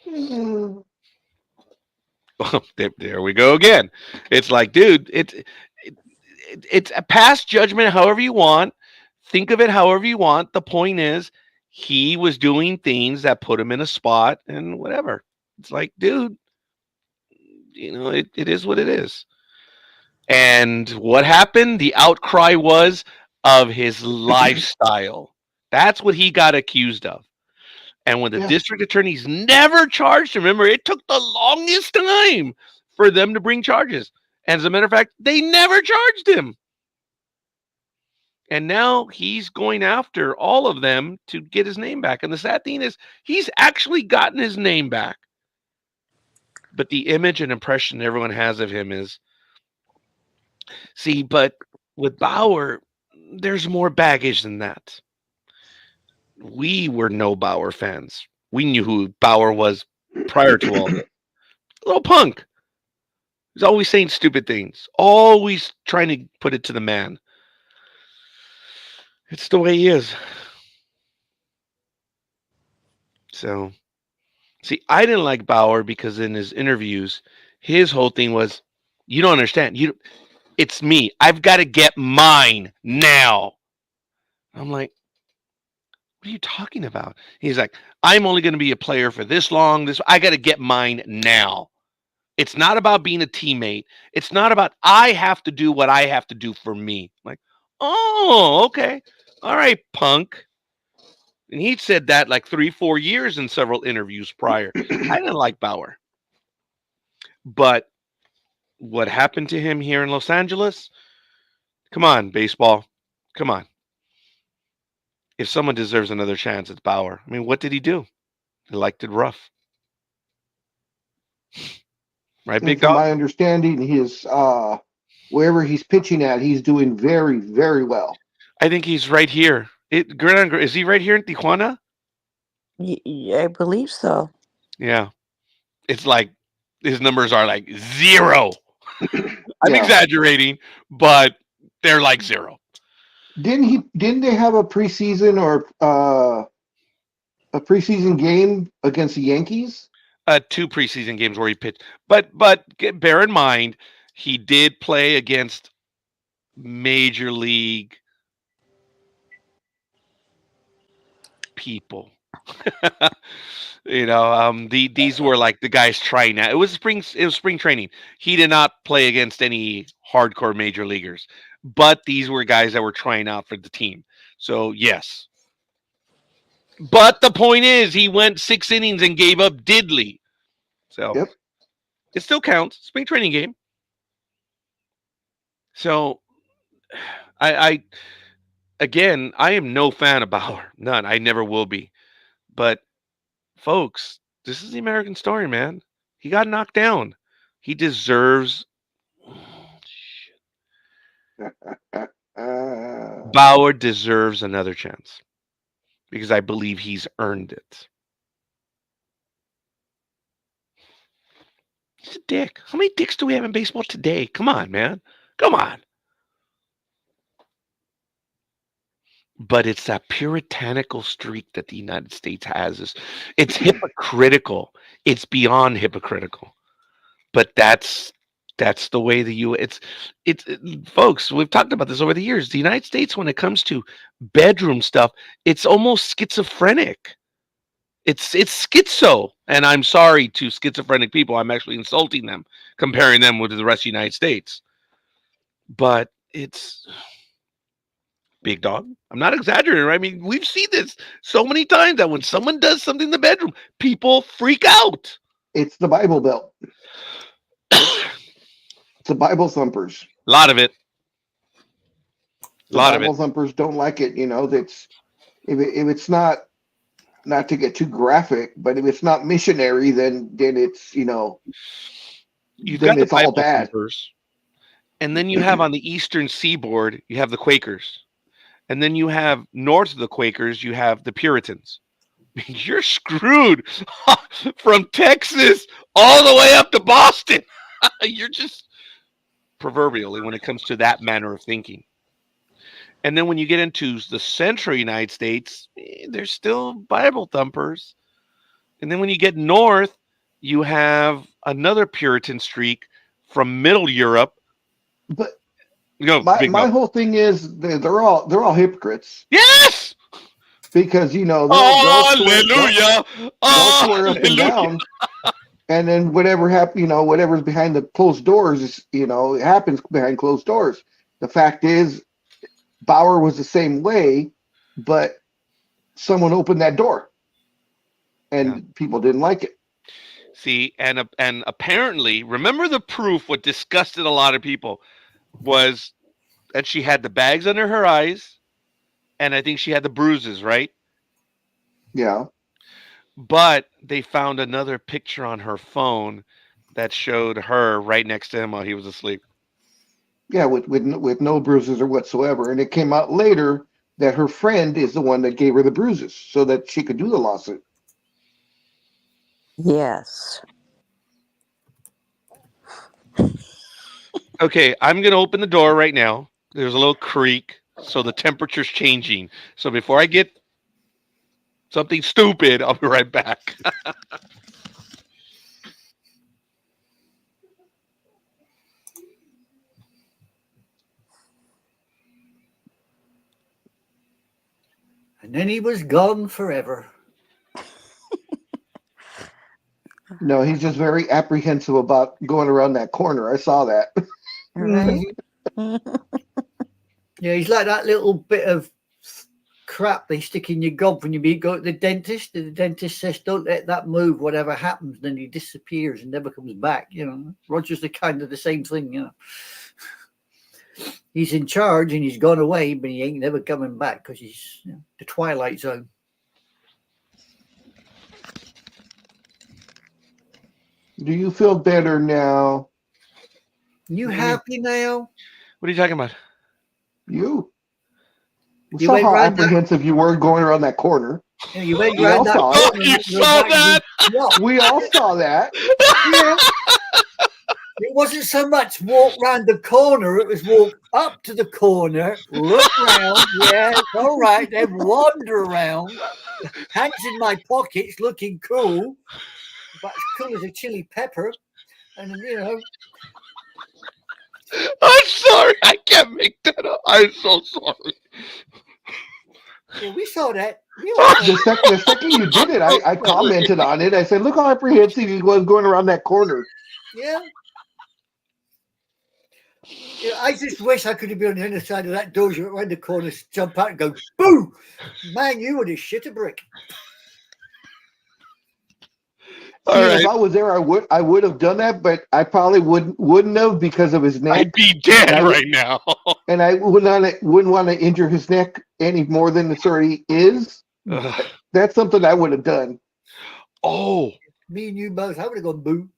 There we go again. It's like, dude, it's a past judgment however you want. Think of it however you want. The point is, he was doing things that put him in a spot and whatever. It's like, dude, it is what it is. And what happened? The outcry was of his lifestyle. That's what he got accused of. And when the Yeah. district attorneys never charged him, remember, it took the longest time for them to bring charges. And as a matter of fact, they never charged him. And now he's going after all of them to get his name back. And the sad thing is, he's actually gotten his name back. But the image and impression everyone has of him is, see, but with Bauer, there's more baggage than that. We were no Bauer fans. We knew who Bauer was prior to all this. Little punk. He's always saying stupid things, always trying to put it to the man. It's the way he is. So, see, I didn't like Bauer because in his interviews, his whole thing was, you don't understand. It's me. I've got to get mine now. I'm like, what are you talking about? He's like, I'm only going to be a player for this long. I got to get mine now. It's not about being a teammate. It's not about I have to do what I have to do for me. I'm like, oh, okay. All right, punk. And he said that like 3-4 years in several interviews prior. I didn't like Bauer. But what happened to him here in Los Angeles? Come on, baseball. Come on. If someone deserves another chance, it's Bauer. I mean, what did he do? He liked it rough. Right, big From dog? my understanding, his wherever he's pitching at, he's doing very, very well. I think he's right here. Is he right here in Tijuana? I believe so. Yeah. It's like his numbers are like 0. I'm Yeah. exaggerating, but they're like 0. Didn't they have a preseason or a preseason game against the Yankees? 2 preseason games where he pitched. But bear in mind, he did play against major league people. These were like the guys trying out. It was spring training. He did not play against any hardcore major leaguers, but these were guys that were trying out for the team. So yes. But the point is, he went 6 innings and gave up diddly. So Yep. It still counts. Spring training game. So I am no fan of Bauer. None. I never will be. But folks, this is the American story, man. He got knocked down. He deserves. Bauer deserves another chance because I believe he's earned it. He's a dick. How many dicks do we have in baseball today? Come on, man. Come on. But it's that puritanical streak that the United States has. It's hypocritical. It's beyond hypocritical. But that's the way the U.S. It's folks. We've talked about this over the years. The United States, when it comes to bedroom stuff, it's almost schizophrenic. It's schizo, and I'm sorry to schizophrenic people. I'm actually insulting them, comparing them with the rest of the United States. But it's big dog. I'm not exaggerating. Right? I mean, we've seen this so many times that when someone does something in the bedroom, people freak out. It's the Bible Belt. It's the Bible thumpers. A lot of it. The Bible thumpers don't like it. That's if it's not to get too graphic, but if it's not missionary, then it's You've then got it's the all Bible bad. thumpers, and then you have on the eastern seaboard, you have the Quakers, and then you have north of the Quakers, you have the Puritans. You're screwed from Texas all the way up to Boston. You're just proverbially, when it comes to that manner of thinking. And then when you get into the central United States, there's still Bible thumpers. And then when you get north, you have another Puritan streak from Middle Europe. But Go, big my go. whole thing is they're all hypocrites Yes! because they'll Hallelujah! swear up and Hallelujah! down, and then whatever whatever's behind the closed doors is it happens behind closed doors. The fact is, Bauer was the same way, but someone opened that door, and people didn't like it. See, and apparently, remember the proof. What disgusted a lot of people was that she had the bags under her eyes, and I think she had the bruises, right? Yeah. But they found another picture on her phone that showed her right next to him while he was asleep. Yeah, with no bruises or whatsoever, and it came out later that her friend is the one that gave her the bruises so that she could do the lawsuit. Yes. Okay, I'm going to open the door right now. There's a little creak, so the temperature's changing. So before I get something stupid, I'll be right back. And then he was gone forever. No, he's just very apprehensive about going around that corner. I saw that. Right. Yeah, he's like that little bit of crap they stick in your gob when you go to the dentist. And the dentist says, "Don't let that move. Whatever happens," then he disappears and never comes back. Roger's the kind of the same thing. He's in charge and he's gone away, but he ain't never coming back because he's the Twilight Zone. Do you feel better now? You happy now? What are you talking about? You You saw went how round that- apprehensive you were going around that corner. Yeah, you went We round all that saw it. corner Oh, you and you're saw back that? in the- Yeah. We all saw that. It wasn't so much walk round the corner, it was walk up to the corner, look round, yeah, it's all right, then wander around, hands in my pockets, looking cool, about as cool as a chili pepper, and I'm sorry. I can't make that up. I'm so sorry. yeah, we saw that. We all saw The second you did it, I commented on it. I said, "Look how apprehensive he was going around that corner." Yeah. I just wish I could have been on the other side of that door, around the corner, jump out and go, boo! Man, you would have shit a brick. All See, right. if I was there, I would have done that, but I probably wouldn't have because of his neck, I'd be dead And I would- right now. and I wouldn't want to injure his neck any more than it already is. Ugh. That's something I would have done. Oh, Me and you both, I would have gone, boo.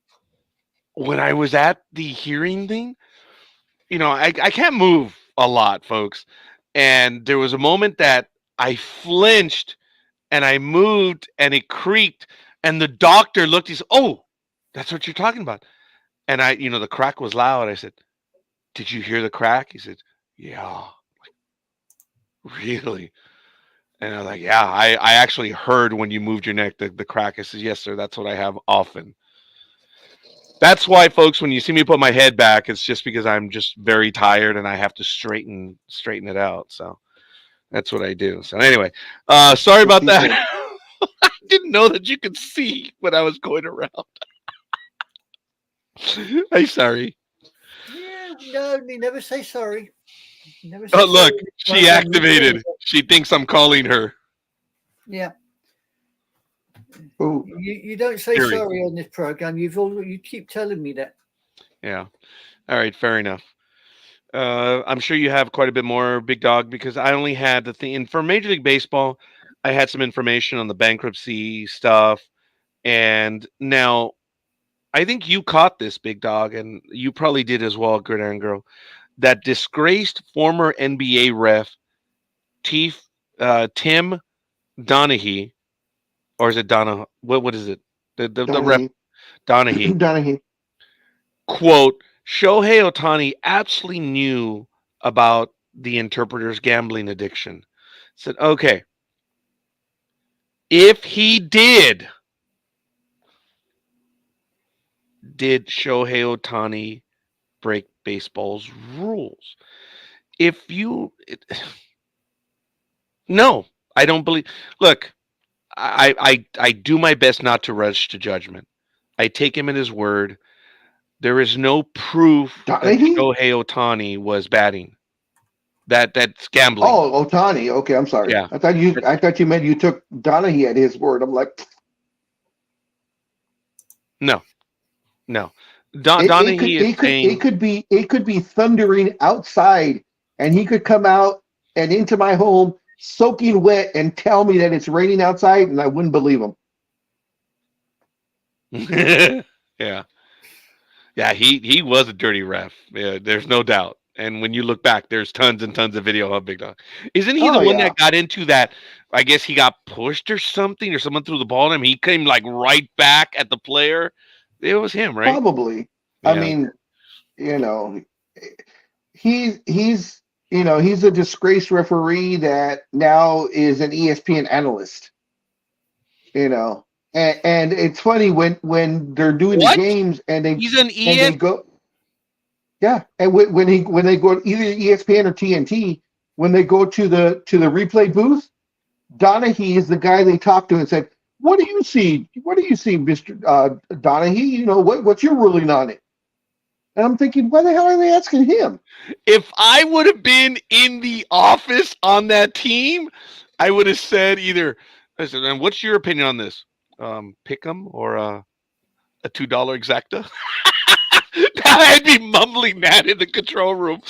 when I was at the hearing thing, I can't move a lot, folks. And there was a moment that I flinched and I moved and it creaked. And the doctor looked, he said, "Oh, that's what you're talking about." And the crack was loud. I said, "Did you hear the crack?" He said, "Yeah." Like, really? And I was like, "Yeah, I actually heard when you moved your neck, the crack." I said, "Yes, sir. That's what I have often." That's why, folks, when you see me put my head back, it's just because I'm just very tired and I have to straighten it out. So that's what I do. So anyway, sorry about that. I didn't know that you could see when I was going around. I'm sorry. Yeah, no, you never say sorry. You never say Oh, look, sorry. she activated. She thinks I'm calling her. Yeah. Oh, You don't say Siri. sorry on this program. You keep telling me that. Yeah. All right. Fair enough. I'm sure you have quite a bit more, Big Dog, because I only had the thing. And for Major League Baseball, I had some information on the bankruptcy stuff. And now, I think you caught this, Big Dog, and you probably did as well, Gridiron Girl. That disgraced former NBA ref, Tim Donaghy, or is it Donaghy? What is it? The ref Donaghy. Donaghy, Donaghy. quote, Shohei Otani absolutely knew about the interpreter's gambling addiction. Said, okay, if he did Shohei Otani break baseball's rules? If you, no, I don't believe. Look, I do my best not to rush to judgment. I take him at his word. There is no proof that Donahue? Shohei Otani was batting. That's gambling. Oh, Otani. Okay, I'm sorry. Yeah. I thought you meant you took Donahue at his word. I'm like, No. it Donahue could is saying, it could be thundering outside, and he could come out and into my home soaking wet and tell me that it's raining outside, and I wouldn't believe him. yeah, he was a dirty ref. Yeah, there's no doubt. And when you look back, there's tons and tons of video of Big Dog. Isn't he the Oh one yeah, that got into that? I guess he got pushed or something, or someone threw the ball at him. He came like right back at the player. It was him, right? probably. I Yeah. mean, you know, he's he's a disgraced referee that now is an ESPN analyst. And it's funny when they're doing What? the games and He's an they ES. go, yeah, and when they go either ESPN or TNT, when they go to the replay booth, Donahue is the guy they talk to and said, "What do you see? What do you see, Mister Donahue? What's your ruling on it?" And I'm thinking, why the hell are they asking him? If I would have been in the office on that team, I would have said either. I said, "And what's your opinion on this? Pick 'em or a $2 exacta?" Now I'd be mumbling that in the control room.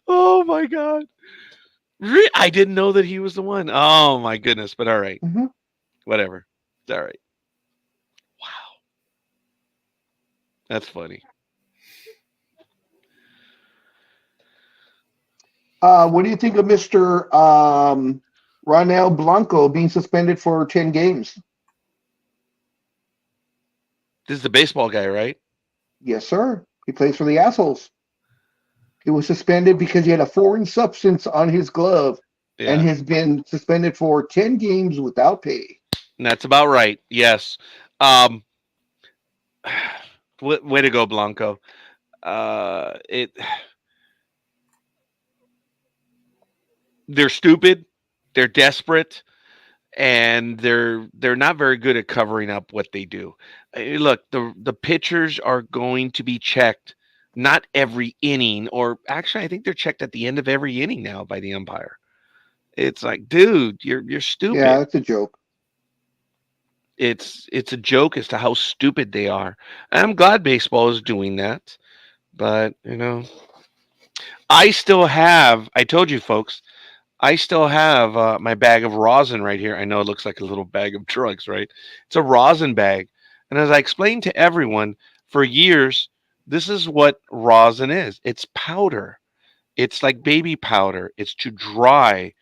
Oh my god! I didn't know that he was the one. Oh my goodness! But all right, Mhm. whatever. It's all right. Wow, that's funny. What do you think of Mister Ronel Blanco being suspended for 10 games? This is the baseball guy, right? Yes, sir. He plays for the Assholes. He was suspended because he had a foreign substance on his glove and Yeah, has been suspended for 10 games without pay. and that's about right. Yes. Um, way to go, Blanco. It. They're stupid. They're desperate. And they're not very good at covering up what they do. Look, the pitchers are going to be checked not every inning, or actually, I think they're checked at the end of every inning now by the umpire. It's like, dude, you're stupid. Yeah, that's a joke. It's a joke as to how stupid they are. And I'm glad baseball is doing that, but I still have. I told you, folks. I still have my bag of rosin right here. I know it looks like a little bag of drugs, right? It's a rosin bag. And as I explained to everyone for years, this is what rosin is. It's powder. It's like baby powder. It's to dry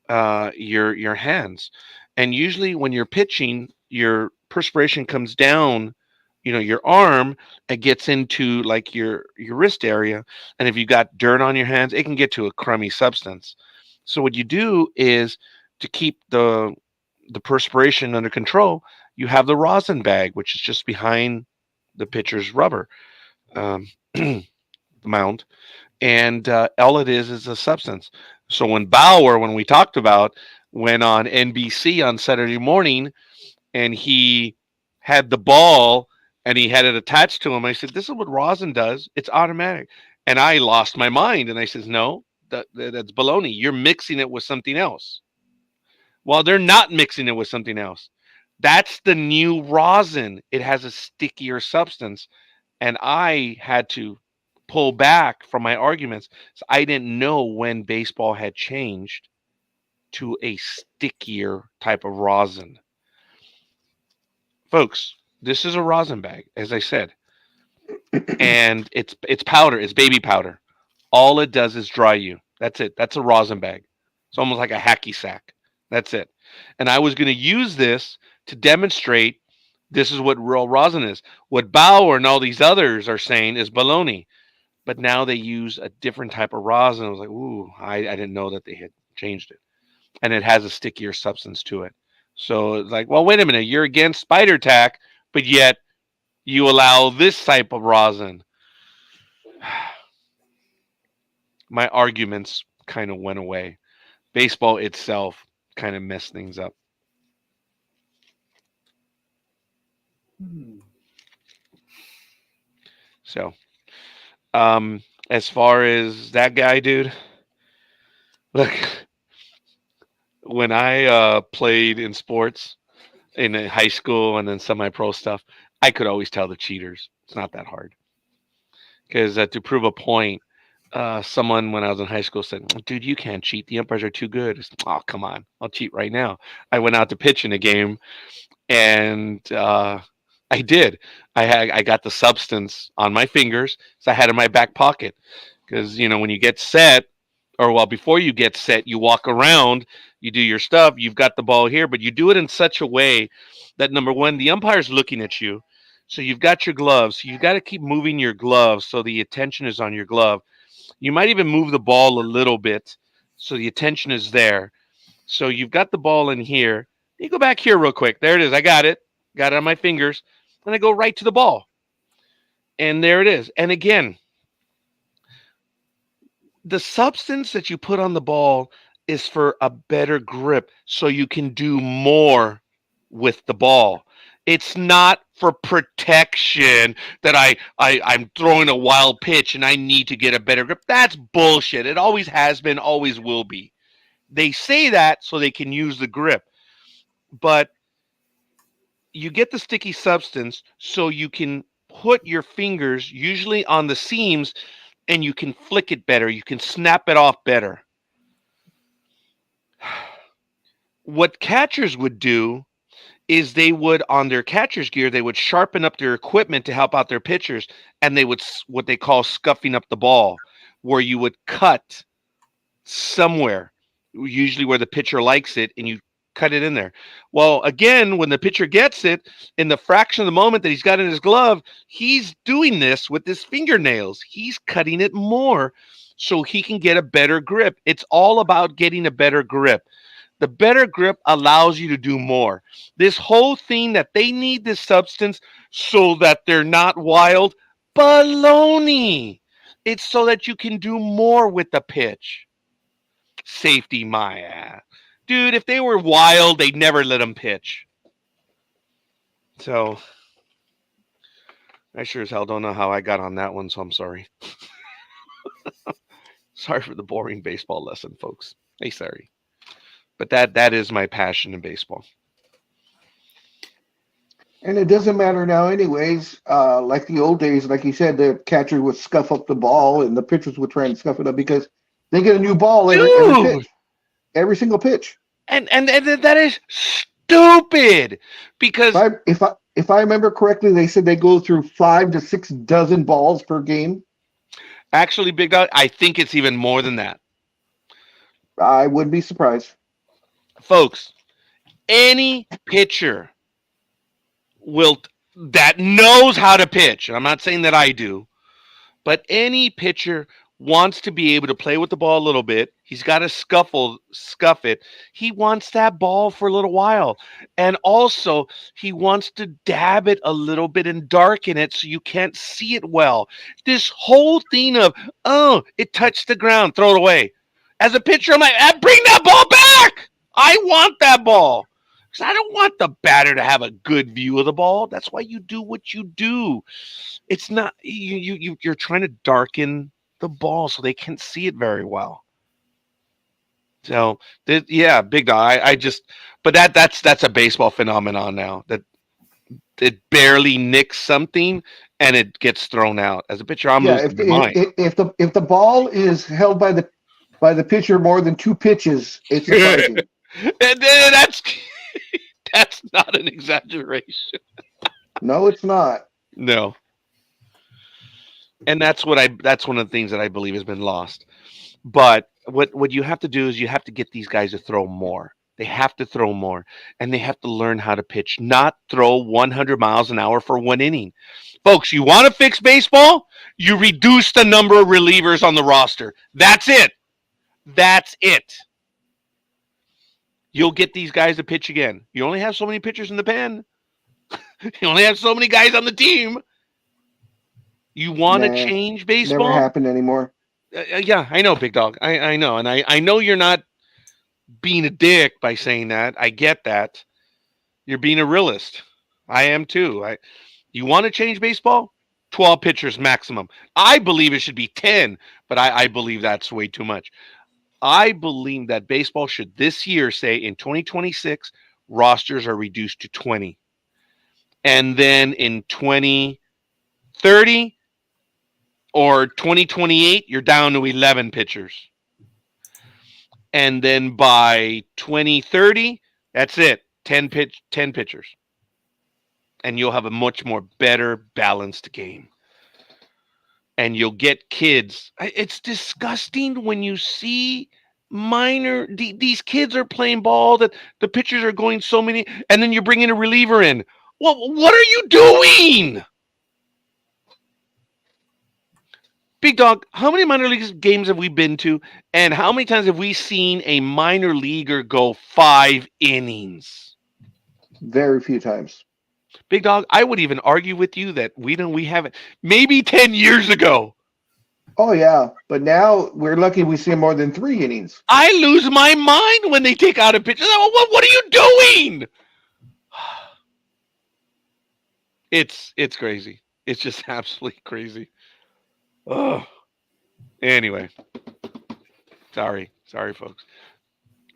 your hands. And usually when you're pitching, your perspiration comes down, your arm, it gets into like your wrist area. And if you got dirt on your hands, it can get to a crummy substance. So what you do is to keep the perspiration under control, you have the rosin bag, which is just behind the pitcher's rubber mound, and all it is a substance. So when when we talked about, went on NBC on Saturday morning, and he had the ball and he had it attached to him, I said, "This is what rosin does. It's automatic." And I lost my mind, and I says, "No, that's baloney. You're mixing it with something else." Well, they're not mixing it with something else. That's the new rosin. It has a stickier substance. And I had to pull back from my arguments. So I didn't know when baseball had changed to a stickier type of rosin. Folks, this is a rosin bag, as I said. And it's powder, it's baby powder. All it does is dry you. That's it. That's a rosin bag. It's almost like a hacky sack. That's it. And I was going to use this to demonstrate This is what real rosin is. What Bauer and all these others are saying is baloney. But now they use a different type of rosin. I was like, ooh, I didn't know that they had changed it. And it has a stickier substance to it. So it's like, well, wait a minute, you're against spider tack, but yet you allow this type of rosin. My arguments kind of went away. Baseball itself kind of messed things up. So, as far as that guy, dude, look, when I played in sports in high school and then semi-pro stuff, I could always tell the cheaters. It's not that hard. Because to prove a point, someone when I was in high school said, "Dude, you can't cheat. The umpires are too good." I said, "Oh, come on, I'll cheat right now." I went out to pitch in a game, and I did. I got the substance on my fingers, so I had it in my back pocket. Because when you get set, or well, before you get set, you walk around, you do your stuff. You've got the ball here, but you do it in such a way that number one, the umpire's looking at you. So you've got your gloves. So you've got to keep moving your gloves so the attention is on your glove. You might even move the ball a little bit so the attention is there. So you've got the ball in here. You go back here real quick. There it is. I got it. Got it on my fingers. And I go right to the ball. And there it is. And again, the substance that you put on the ball is for a better grip so you can do more with the ball. It's not for protection that I'm throwing a wild pitch and I need to get a better grip. That's bullshit. It always has been, always will be. They say that so they can use the grip. But you get the sticky substance so you can put your fingers usually on the seams and you can flick it better. You can snap it off better. What catchers would do is they would, on their catcher's gear, they would sharpen up their equipment to help out their pitchers, and they would what they call scuffing up the ball, where you would cut somewhere, usually where the pitcher likes it, and you cut it in there. Well, again, when the pitcher gets it, in the fraction of the moment that he's got in his glove, he's doing this with his fingernails. He's cutting it more so he can get a better grip. It's all about getting a better grip. The better grip allows you to do more. This whole thing that they need this substance so that they're not wild, baloney. It's so that you can do more with the pitch. Safety my ass. Dude, if they were wild, they'd never let them pitch. So, I sure as hell don't know how I got on that one, so I'm sorry. Sorry for the boring baseball lesson, folks. Hey, sorry. But that is my passion in baseball. And it doesn't matter now, anyways. Like the old days, like you said, the catcher would scuff up the ball, and the pitchers would try and scuff it up because they get a new ball every pitch, every single pitch. And that is stupid because if I remember correctly, they said they go through 5 to 6 dozen balls per game. Actually, Big Dog, I think it's even more than that. I would be surprised. Folks, any pitcher that knows how to pitch, and I'm not saying that I do, but any pitcher wants to be able to play with the ball a little bit. He's got to scuff it. He wants that ball for a little while. And also, he wants to dab it a little bit and darken it so you can't see it well. This whole thing of, oh, it touched the ground, throw it away. As a pitcher, I'm like, bring that ball back. I want that ball. Because I don't want the batter to have a good view of the ball. That's why you do what you do. It's not, you're trying to darken the ball so they can't see it very well. So yeah, Big Dog. But that's a baseball phenomenon now. That it barely nicks something and it gets thrown out. As a pitcher, I'm losing my mind. If the ball is held by the pitcher more than 2 pitches, it's surprising. And that's not an exaggeration. No, it's not. No. And that's one of the things that I believe has been lost. But what you have to do is you have to get these guys to throw more. They have to throw more, and they have to learn how to pitch, not throw 100 miles an hour for one inning. Folks, you want to fix baseball? You reduce the number of relievers on the roster. That's it. That's it. You'll get these guys to pitch again. You only have so many pitchers in the pen. You only have so many guys on the team. You want to Nah, change never baseball? happened anymore. Yeah, I know, Big Dog. I know. And I know you're not being a dick by saying that. I get that. You're being a realist. I am too. You want to change baseball? 12 pitchers maximum. I believe it should be 10, but I believe that's way too much. I believe that baseball should this year say in 2026, rosters are reduced to 20. And then in 2030 or 2028, you're down to 11 pitchers. And then by 2030, that's it. 10 pitchers. And you'll have a much more better balanced game. And you'll get kids. It's disgusting when you see these kids are playing ball, that the pitchers are going so many, and then you're bringing a reliever in. Well, what are you doing? Big Dog, how many minor league games have we been to, and how many times have we seen a minor leaguer go 5 innings? Very few times. Big Dog, I would even argue with you that we haven't. Maybe 10 years ago. Oh yeah, but now we're lucky we see more than 3 innings. I lose my mind when they take out a pitcher. What are you doing? It's crazy. It's just absolutely crazy. Oh. Anyway, sorry, folks.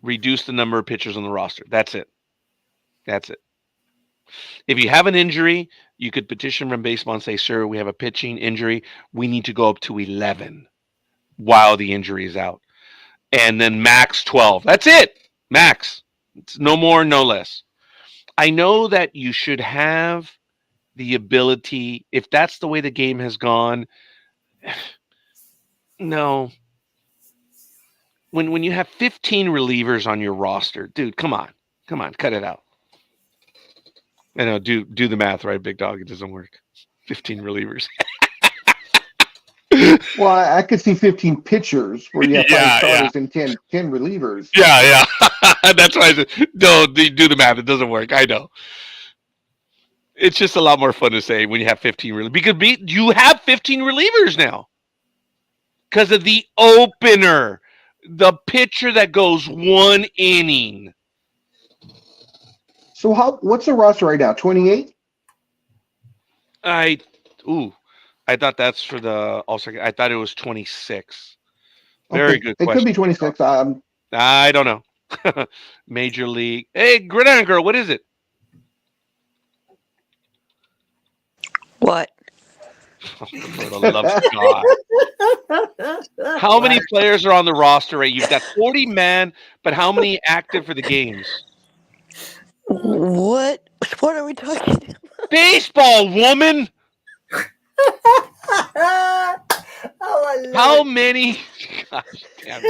Reduce the number of pitchers on the roster. That's it. If you have an injury, you could petition from baseball and say, sir, we have a pitching injury. We need to go up to 11 while the injury is out. And then max 12. That's it. Max. It's no more, no less. I know that you should have the ability, if that's the way the game has gone. No. When you have 15 relievers on your roster, dude, come on, cut it out. I know, do the math, right, Big Dog? It doesn't work. 15 relievers. Well, I could see 15 pitchers where you have 5 starters and 10 relievers. Yeah. That's why I said, no, do the math. It doesn't work. I know. It's just a lot more fun to say when you have 15 relievers. Because you have 15 relievers now. Because of the opener. The pitcher that goes 1 inning. So what's the roster right now? 28? I thought that's for the All-Star. I thought it was 26. Very good question. It could be 26. I don't know. Major League. Hey, Gridiron Girl, what is it? What? Oh, for the love of God. How many players are on the roster? Right? You've got 40 men, but how many active for the games? What sport are we talking about? Baseball, woman. How many? Gosh, damn.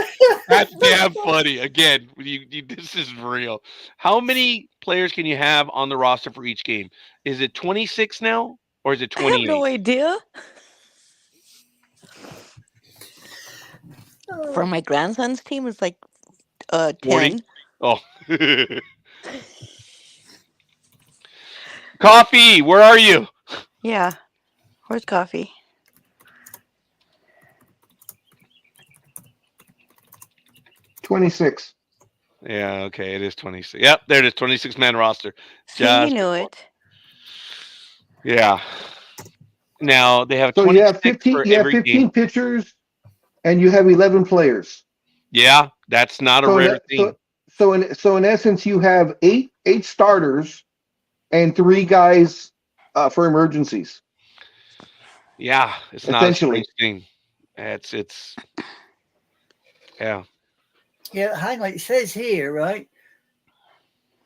That's damn funny. Again, this is real. How many players can you have on the roster for each game? Is it 26 now, or is it 28? I have no idea. For my grandson's team, it's like 10. 40? Oh. Coffee, where are you? Yeah. Where's coffee? $26. Yeah, okay, it is 26. Yep, there it is, 26-man roster. See, you knew it. Yeah. Now they have So 26 you have 15. for You have every 15 game. pitchers, and you have 11 players. Yeah, that's not a rare thing. So in essence, you have eight starters and 3 guys for emergencies. Yeah, it's not a strange thing. It's yeah. Yeah, hang on. It says here, right?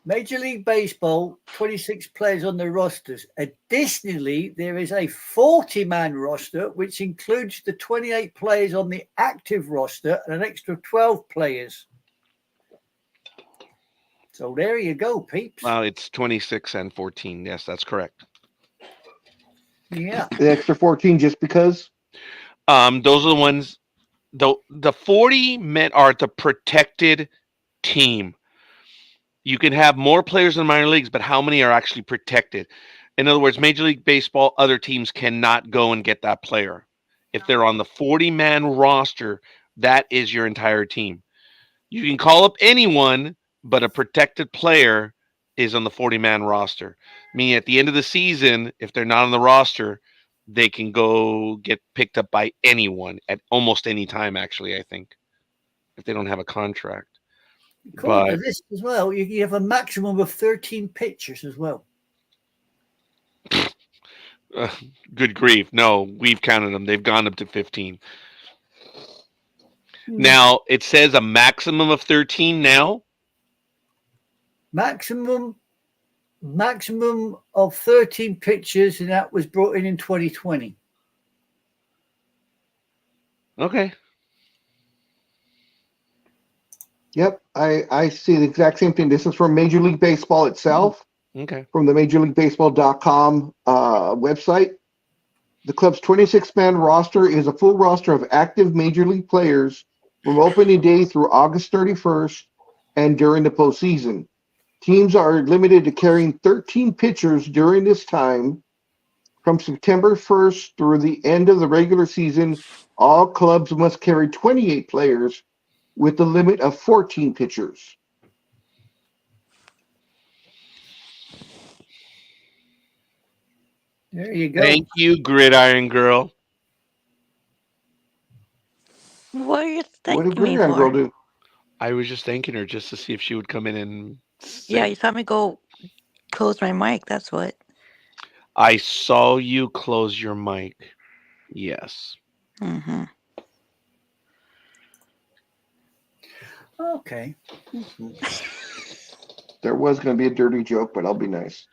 Major League Baseball, 26 players on the rosters. Additionally, there is a 40-man roster, which includes the 28 players on the active roster and an extra 12 players. So there you go, peeps. Well, it's 26 and 14. Yes, that's correct. Yeah. The extra 14 just because. Those are the ones. The 40 men are the protected team. You can have more players in minor leagues, but how many are actually protected? In other words, Major League Baseball, other teams cannot go and get that player. If they're on the 40-man roster, that is your entire team. You can call up anyone, but a protected player is on the 40-man roster. Meaning at the end of the season, if they're not on the roster, they can go get picked up by anyone at almost any time, actually, I think, if they don't have a contract. According to But this as well, you have a maximum of 13 pitchers as well. good grief. No, we've counted them. They've gone up to 15. Now, it says a maximum of 13 now. Maximum of 13 pitchers, and that was brought in 2020. Okay. Yep, I see the exact same thing. This is from Major League Baseball itself, Okay. from the MajorLeagueBaseball.com website. The club's 26-man roster is a full roster of active Major League players from opening day through August 31st and during the postseason. Teams are limited to carrying 13 pitchers during this time. From September 1st through the end of the regular season, all clubs must carry 28 players with a limit of 14 pitchers. There you go. Thank you, Gridiron Girl. What are you What thanking did me Gridiron Girl for? do? I was just thanking her just to see if she would come in and Yeah, say, you saw me go close my mic. That's what. I saw you close your mic. Yes. Mm-hmm. Okay. There was going to be a dirty joke, but I'll be nice.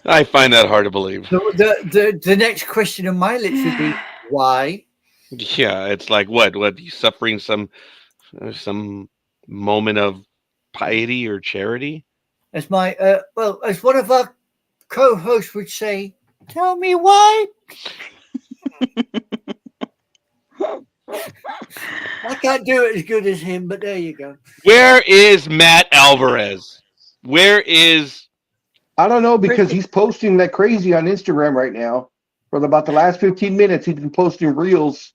I find that hard to believe. The next question on my lips would be why? Yeah, it's like what? You suffering some moment of piety or charity? As my as one of our co-hosts would say, tell me why. I can't do it as good as him, but there you go. Where is Matt Alvarez? Where is I don't know, because he's posting like crazy on Instagram right now. For about the last 15 minutes, he's been posting reels.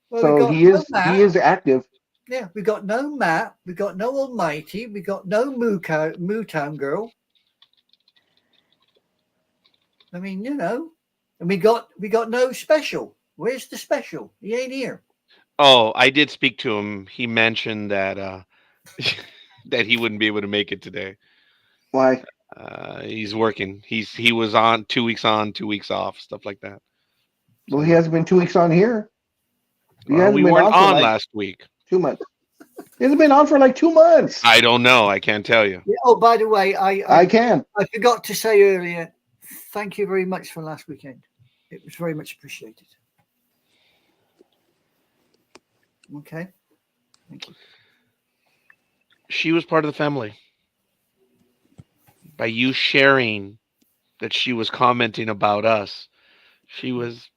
Well, So he is active. Yeah, we got no Matt, we got no Almighty, we got no Mootown Girl. I mean, you know, and we got no special. Where's the special? He ain't here. Oh, I did speak to him. He mentioned that that he wouldn't be able to make it today. Why? He's working. He was on 2 weeks on, 2 weeks off, stuff like that. Well, he hasn't been 2 weeks on here. We weren't on last week. 2 months. He hasn't been on for like 2 months. I don't know. I can't tell you. Yeah, oh, by the way, I can. I forgot to say earlier, thank you very much for last weekend. It was very much appreciated. Okay. Thank you. She was part of the family. By you sharing that she was commenting about us, she was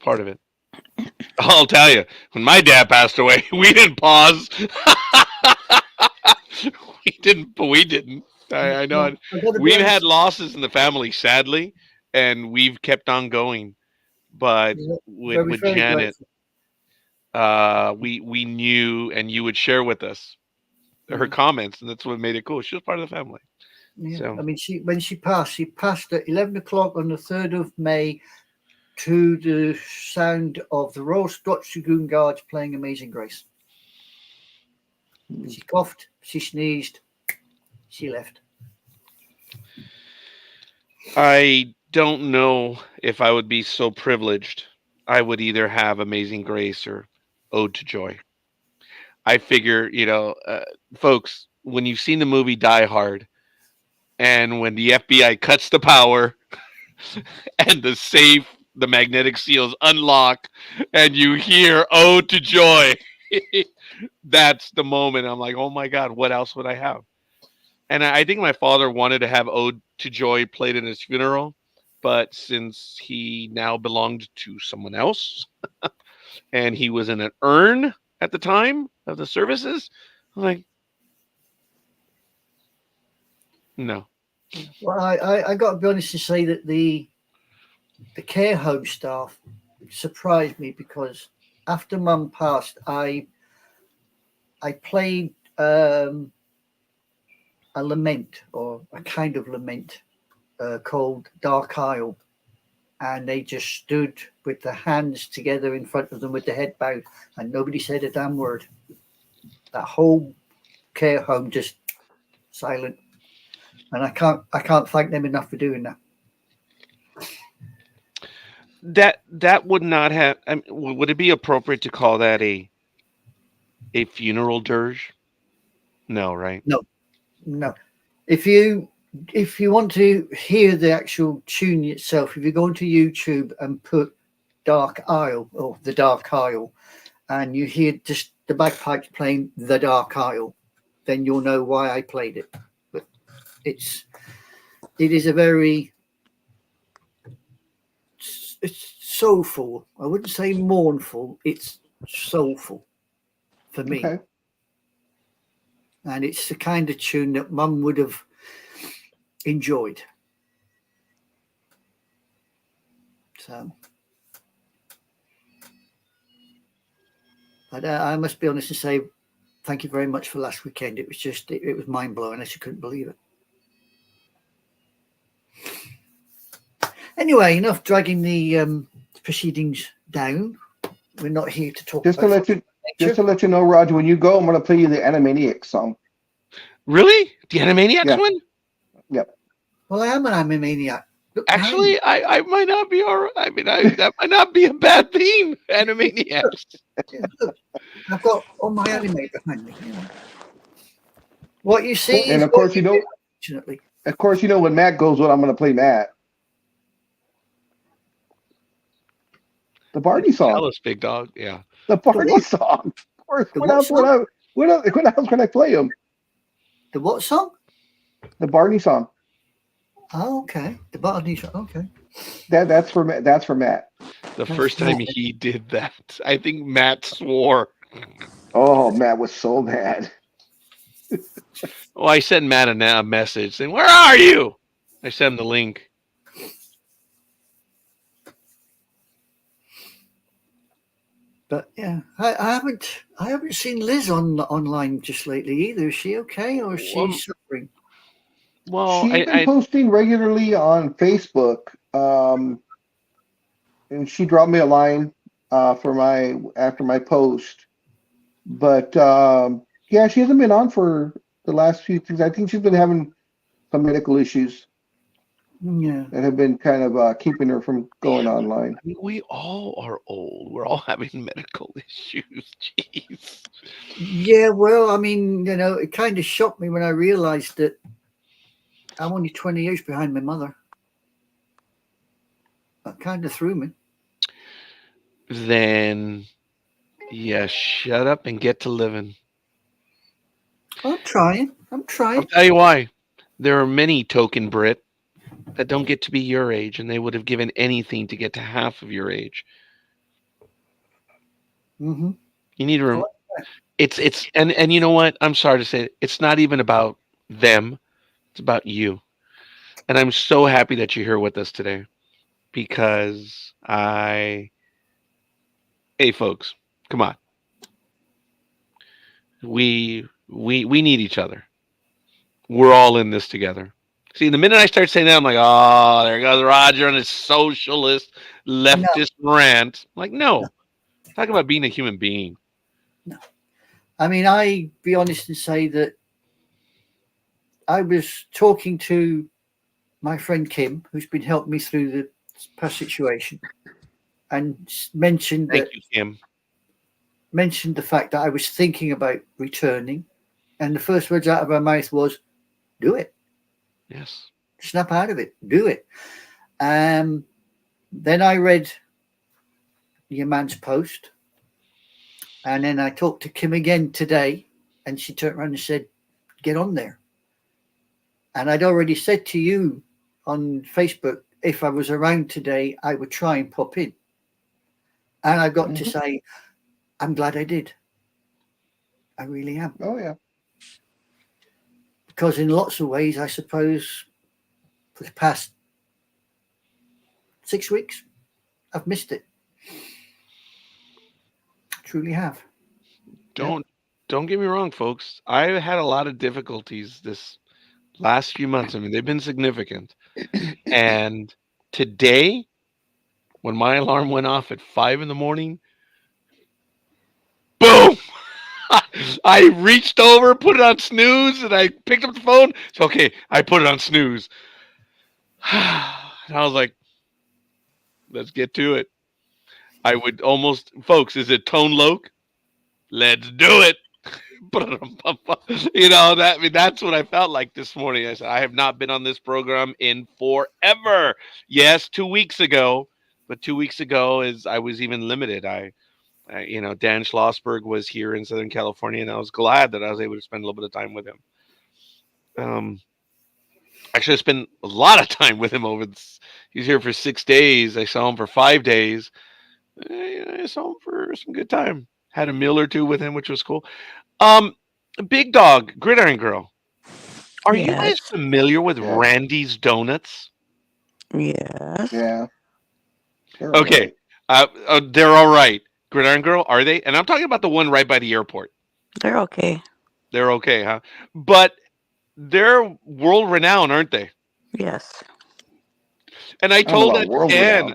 part of it. I'll tell you, when my dad passed away, we didn't pause. we didn't. I know. We've had losses in the family, sadly, and we've kept on going. But with Janet, we knew, and you would share with us her comments, and that's what made it cool. She was part of the family. Yeah. So. I mean, when she passed at 11 o'clock on the 3rd of May to the sound of the Royal Scotch Dragoon Guards playing Amazing Grace. She coughed, she sneezed, she left. I don't know if I would be so privileged. I would either have Amazing Grace or Ode to Joy. I figure, folks, when you've seen the movie Die Hard, and when the FBI cuts the power and the magnetic seals unlock, and you hear Ode to Joy, that's the moment I'm like, oh my God, what else would I have? And I think my father wanted to have Ode to Joy played in his funeral, but since he now belonged to someone else and he was in an urn at the time of the services, I'm like, no. Well, I got to be honest and say that the care home staff surprised me because after Mum passed, I played a lament or a kind of lament called Dark Isle, and they just stood with their hands together in front of them with the head bowed, and nobody said a damn word. That whole care home just silent, and I can't thank them enough for doing that. That would not have. I mean, would it be appropriate to call that a funeral dirge? No, right? No, if you want to hear the actual tune itself, if you go onto YouTube and put Dark Isle or the Dark Isle, and you hear just the bagpipes playing the Dark Isle, then you'll know why I played it. But it is a very, it's soulful. I wouldn't say mournful. It's soulful for me. Okay. And it's the kind of tune that Mum would have enjoyed. So, but I must be honest and say thank you very much for last weekend. It was just, it was mind blowing. I just couldn't believe it. Anyway, enough dragging the proceedings down. We're not here to talk. Just to let you know, Roger, when you go, I'm going to play you the Animaniacs song. Really? The Animaniacs Yeah. one? Yep. Well, I am an Animaniac. Look, Actually, I might not be all right. I mean, that might not be a bad theme. Animaniacs. look, I've got all my anime behind me. You know. What you see, And is of course, what you know, get, fortunately. of course, you know when Matt goes, what I'm going to play Matt. The Barney Tell song. us, big dog. Yeah. The Barney song. Of course. The What what else? song? What else can I play him? The what song? The Barney song. Oh, okay. The Barney song. Okay. That's for Matt. That's for Matt. The first time he did that, I think Matt swore. Oh, Matt was so mad. Oh, I sent Matt a message saying, "Where are you?" I sent him the link. But yeah, I haven't seen Liz online just lately either. Is she okay or is she suffering? Well, She's been posting regularly on Facebook, and she dropped me a line after my post. But yeah, she hasn't been on for the last few things. I think she's been having some medical issues Yeah. that have been kind of keeping her from going online. I mean, we all are old. We're all having medical issues. Jeez. Yeah, well, I mean, you know, it kind of shocked me when I realized that I'm only 20 years behind my mother. That kind of threw me. Then, yeah, shut up and get to living. I'm trying. I'll tell you why. There are many token Brit that don't get to be your age, and they would have given anything to get to half of your age. Mm-hmm. You need to remember. It's and you know what? I'm sorry to say it. It's not even about them. It's about you. And I'm so happy that you're here with us today because hey folks, come on. We need each other. We're all in this together. See, the minute I start saying that, I'm like, oh, there goes Roger on his socialist leftist rant. I'm like, no. Talk about being a human being. No. I mean, I be honest and say that I was talking to my friend Kim, who's been helping me through the past situation, and mentioned Thank you, Kim. Mentioned the fact that I was thinking about returning, and the first words out of her mouth was, "Do it." Yes. Snap out of it. Do it. Then I read your man's post, and then I talked to Kim again today, and she turned around and said, "Get on there." And I'd already said to you on Facebook, if I was around today, I would try and pop in. And I got to say, I'm glad I did. I really am. Oh yeah. Because in lots of ways, I suppose, for the past 6 weeks, I've missed it. Truly have. Don't get me wrong, folks. I had a lot of difficulties this last few months. I mean, they've been significant. And today, when my alarm went off at 5 in the morning, boom! I reached over, put it on snooze, and I picked up the phone. It's okay. I put it on snooze. And I was like, let's get to it. I would almost, folks, is it Tone Loc? Let's do it. That's what I felt like this morning. I said, I have not been on this program in forever. Yes, 2 weeks ago, but 2 weeks ago I was even limited. Dan Schlossberg was here in Southern California, and I was glad that I was able to spend a little bit of time with him. Actually, I spent a lot of time with him he's here for 6 days. I saw him for 5 days. I saw him for some good time. Had a meal or two with him, which was cool. Big Dog, Gridiron Girl. Are you guys familiar with Randy's Donuts? Yes. Yeah. Okay. They're all right. Gridiron Girl, are they? And I'm talking about the one right by the airport. They're okay. They're okay, huh? But they're world renowned, aren't they? Yes. And I told that Dan,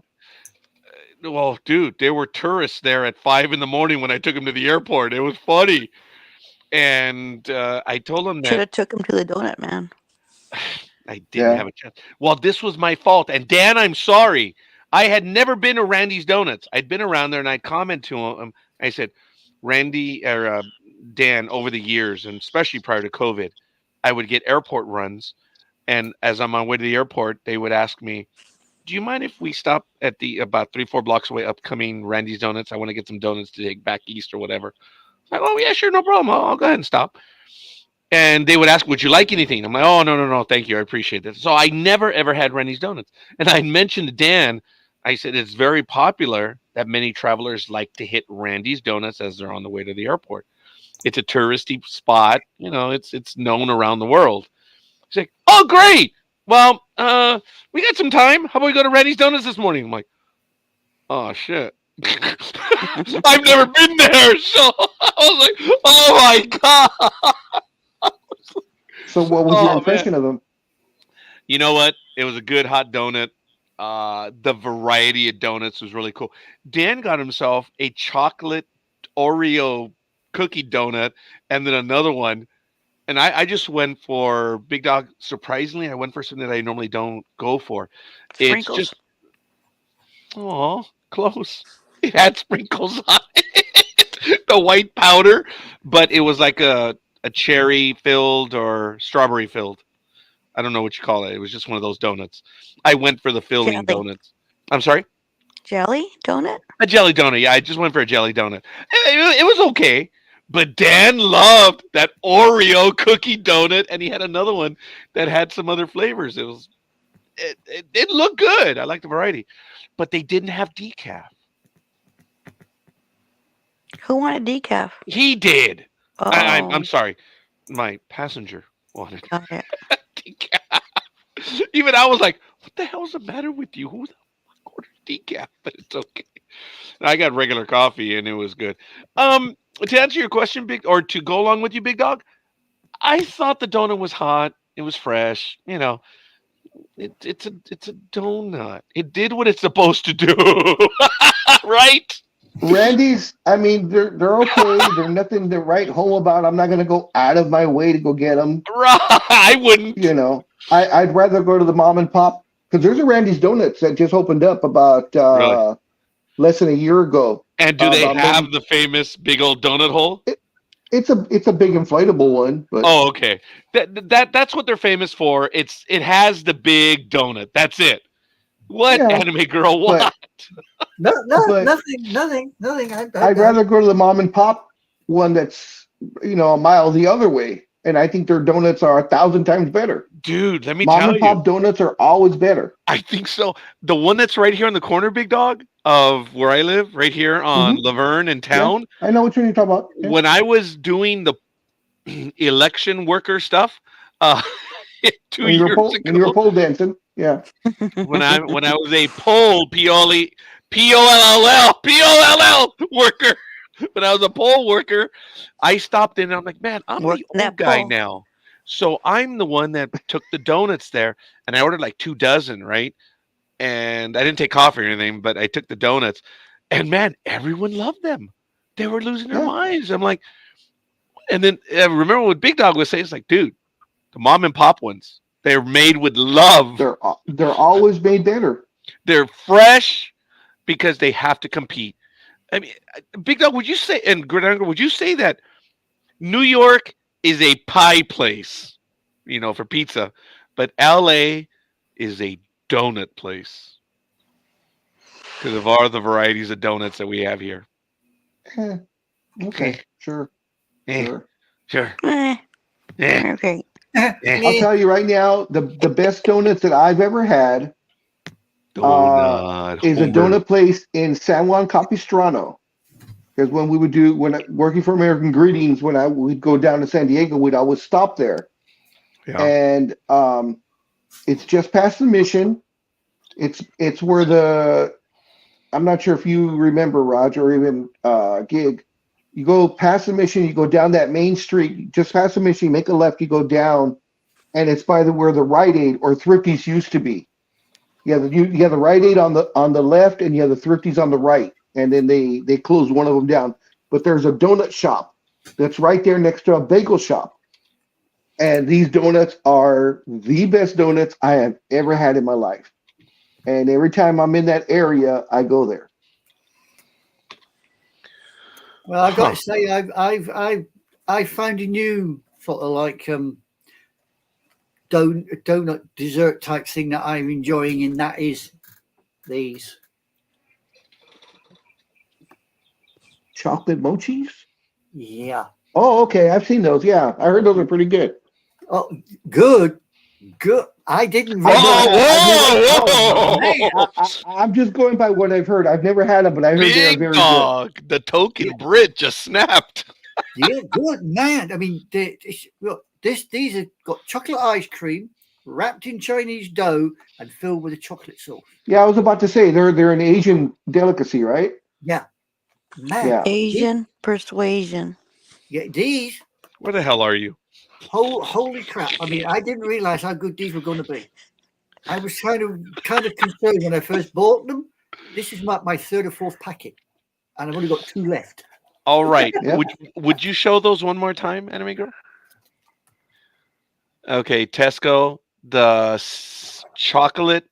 well, dude, there were tourists there at 5 in the morning when I took him to the airport. It was funny. And I told him that should have took him to the donut man. I didn't have a chance. Well, this was my fault. And Dan, I'm sorry. I had never been to Randy's Donuts. I'd been around there, and I commented to him. I said, Randy or Dan, over the years, and especially prior to COVID, I would get airport runs. And as I'm on my way to the airport, they would ask me, do you mind if we stop at the about 3-4 blocks away upcoming Randy's Donuts? I want to get some donuts to take back east or whatever. Like, oh, yeah, sure, no problem. I'll go ahead and stop. And they would ask, would you like anything? I'm like, oh, no, thank you. I appreciate that. So I never, ever had Randy's Donuts. And I mentioned to Dan, I said, it's very popular that many travelers like to hit Randy's Donuts as they're on the way to the airport. It's a touristy spot. It's known around the world. He's like, oh, great. Well, we got some time. How about we go to Randy's Donuts this morning? I'm like, oh, shit. I've never been there. So I was like, oh, my God. So what was your impression of them? You know what? It was a good hot donut. The variety of donuts was really cool. Dan got himself a chocolate Oreo cookie donut and then another one. And I just went for Big Dog. Surprisingly, I went for something that I normally don't go for. Sprinkles. It's just, oh, close. It had sprinkles on it. The white powder, but it was like a cherry filled or strawberry filled. I don't know what you call it. It was just one of those donuts. I went for the filling donuts. I'm sorry? Jelly donut? A jelly donut. Yeah, I just went for a jelly donut. It was okay. But Dan loved that Oreo cookie donut, and he had another one that had some other flavors. It looked good. I like the variety. But they didn't have decaf. Who wanted decaf? He did. Oh. I'm sorry. My passenger wanted Okay. decaf. Even I was like, what the hell's the matter with you? Who the fuck ordered decaf? But it's okay. I got regular coffee, and it was good. To answer your question, to go along with you, Big Dog, I thought the donut was hot. It was fresh. It's a donut. It did what it's supposed to do, right? Randy's, I mean, they're okay. They're nothing to write home about. I'm not going to go out of my way to go get them. Right. I wouldn't. I'd rather go to the mom and pop, because there's a Randy's Donuts that just opened up about Really? less than a year ago. And do they have the famous big old donut hole? It's a big inflatable one. But Oh, okay. That's what they're famous for. It has the big donut. That's it. What, Yeah, anime girl? What? No, But- nothing. I'd rather go to the mom and pop one that's a mile the other way. and I think their donuts are 1,000 times better. Dude, let me Mom tell and you. pop donuts are always better. I think so. The one that's right here on the corner, Big Dog, of where I live, right here on Laverne in town. I know which one you're talking about. Yeah. When I was doing the election worker stuff, uh, 2 When you were years when you were ago, pole dancing, yeah. when I was a poll P-O-L-L worker, when I was a poll worker, I stopped in and I'm like, man, I'm Work the that old guy poll. now. So I'm the one that took the donuts there, and I ordered like 2 dozen, right? And I didn't take coffee or anything, but I took the donuts, and man, everyone loved them. They were losing their Yeah. minds. I'm like, and then remember what Big Dog was saying? It's like, dude, the mom and pop ones, they're made with love. They're always made better. They're fresh because they have to compete. I mean, Big Dog, would you say, and Gridiron, would you say that New York is a pie place, for pizza, but LA is a donut place because of all the varieties of donuts that we have here? Eh, okay, sure. Sure. Eh, Eh, okay. I'll tell you right now, the best donuts that I've ever had donut. is a Homer. donut place in San Juan Capistrano. Because when working for American Greetings, we'd go down to San Diego, we'd always stop there. Yeah. And it's just past the Mission. It's where I'm not sure if you remember, Roger, or even Gig. You go past the Mission, you go down that main street, just past the Mission, you make a left, you go down, and it's by where the Rite Aid or Thrifties used to be. You have the Rite Aid on the left, and you have the Thrifties on the right, and then they close one of them down. But there's a donut shop that's right there next to a bagel shop, and these donuts are the best donuts I have ever had in my life. And every time I'm in that area, I go there. Well, I've got to say, I've found a new sort of like donut dessert type thing that I'm enjoying, and that is these. Chocolate mochis? Yeah. Oh, okay. I've seen those. Yeah, I heard those are pretty good. Oh, good. I didn't Whoa! man. I'm just going by what I've heard. I've never had them, but I heard they are Big very Dog, the token Brit just snapped. Yeah, good man. I mean, these have got chocolate ice cream wrapped in Chinese dough and filled with a chocolate sauce. good. Yeah, I was about to say they're an Asian delicacy, right? Yeah, man. Yeah. Asian persuasion. Yeah, these. Where the hell are you? Holy crap! I mean, I didn't realize how good these were going to be. I was kind of concerned when I first bought them. This is my third or fourth packet, and I've only got 2 left. All right. Yep. Would you show those one more time, Anime Girl? Okay, Tesco, the chocolate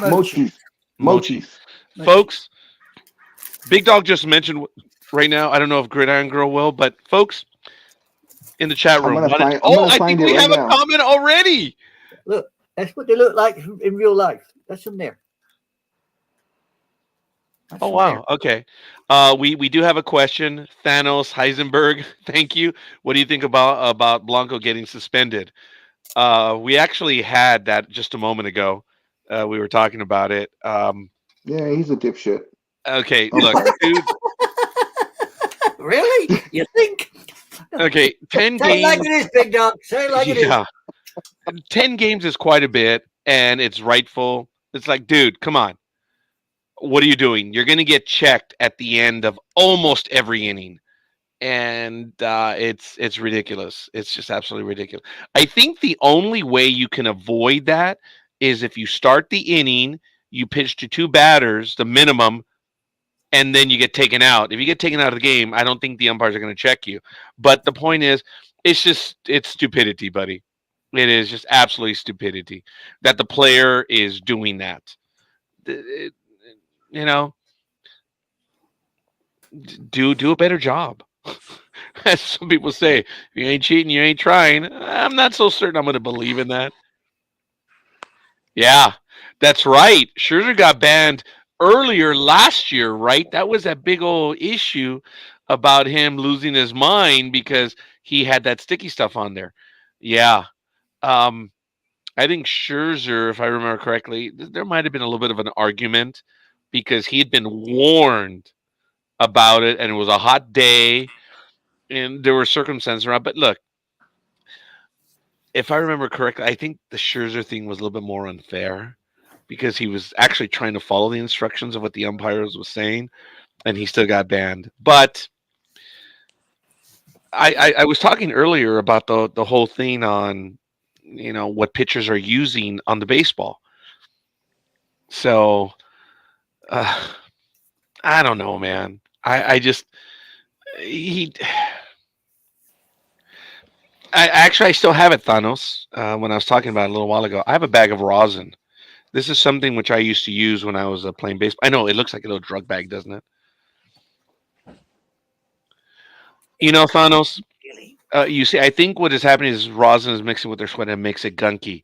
Mochi. Mochis. folks. Big Dog just mentioned right now. I don't know if Gridiron Girl will, but folks in the chat room. I think we have a comment already. Look, that's what they look like in real life. That's them there. Oh wow. Okay. We do have a question. Thanos Heisenberg. Thank you. What do you think about Blanco getting suspended? We actually had that just a moment ago. We were talking about it. Yeah, he's a dipshit. Okay, Oh, look, sorry. dude. Really? You think? Okay, 10 Say it like games. it is, Big Dog. Say it like it is. Yeah. 10 games is quite a bit, and it's rightful. It's like, dude, come on. What are you doing? You're going to get checked at the end of almost every inning. And it's ridiculous. It's just absolutely ridiculous. I think the only way you can avoid that is if you start the inning, you pitch to 2 batters, the minimum, and then you get taken out. If you get taken out of the game, I don't think the umpires are going to check you. But the point is, it's stupidity, buddy. It is just absolutely stupidity that the player is doing that. Do a better job. As some people say, if you ain't cheating, you ain't trying. I'm not so certain I'm going to believe in that. Yeah, that's right. Scherzer got banned earlier last year, right? That was that big old issue about him losing his mind because he had that sticky stuff on there. Yeah. Um, I think Scherzer, if I remember correctly, there might have been a little bit of an argument because he had been warned about it and it was a hot day and there were circumstances around. But look, if I remember correctly, I think the Scherzer thing was a little bit more unfair because he was actually trying to follow the instructions of what the umpires was saying and he still got banned. But I was talking earlier about the whole thing on what pitchers are using on the baseball. So uh, I don't know, man. I just he. I still have it, Thanos. When I was talking about it a little while ago, I have a bag of rosin. This is something which I used to use when I was playing baseball. I know it looks like a little drug bag, doesn't it? Thanos. Really? You see, I think what is happening is rosin is mixing with their sweat and makes it gunky.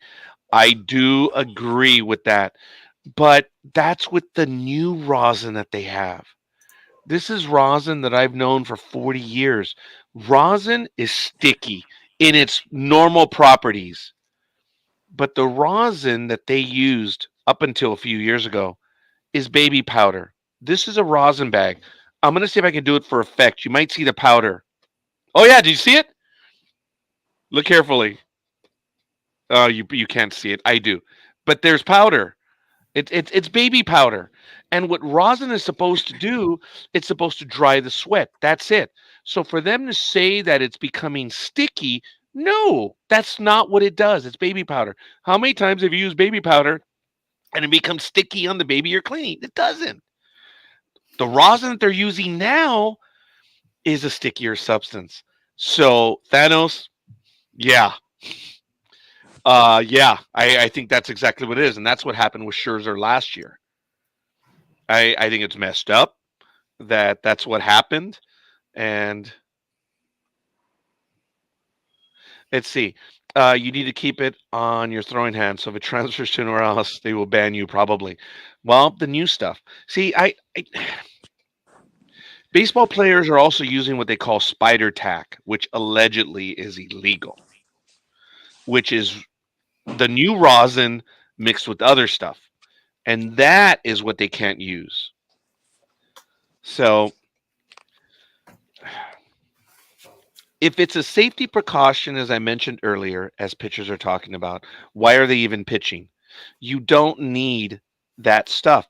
I do agree with that, but that's with the new rosin that they have. This is rosin that I've known for 40 years. Rosin is sticky in its normal properties, but the rosin that they used up until a few years ago is baby powder. This is a rosin bag. I'm going to see if I can do it for effect. You might see the powder. Oh, yeah. Did you see it? Look carefully. Oh, you can't see it. I do. But there's powder. It's baby powder. And what rosin is supposed to do, it's supposed to dry the sweat. That's it. So for them to say that it's becoming sticky, no, that's not what it does. It's baby powder. How many times have you used baby powder and it becomes sticky on the baby you're cleaning? It doesn't. The rosin that they're using now is a stickier substance. So Thanos, yeah. I think that's exactly what it is. And that's what happened with Scherzer last year. I think it's messed up that that's what happened. And let's see. You need to keep it on your throwing hand. So if it transfers to anywhere else, they will ban you probably. Well, the new stuff. See, baseball players are also using what they call spider tack, which allegedly is illegal, which is the new rosin mixed with other stuff. And that is what they can't use. So if it's a safety precaution, as I mentioned earlier, as pitchers are talking about, why are they even pitching? You don't need that stuff.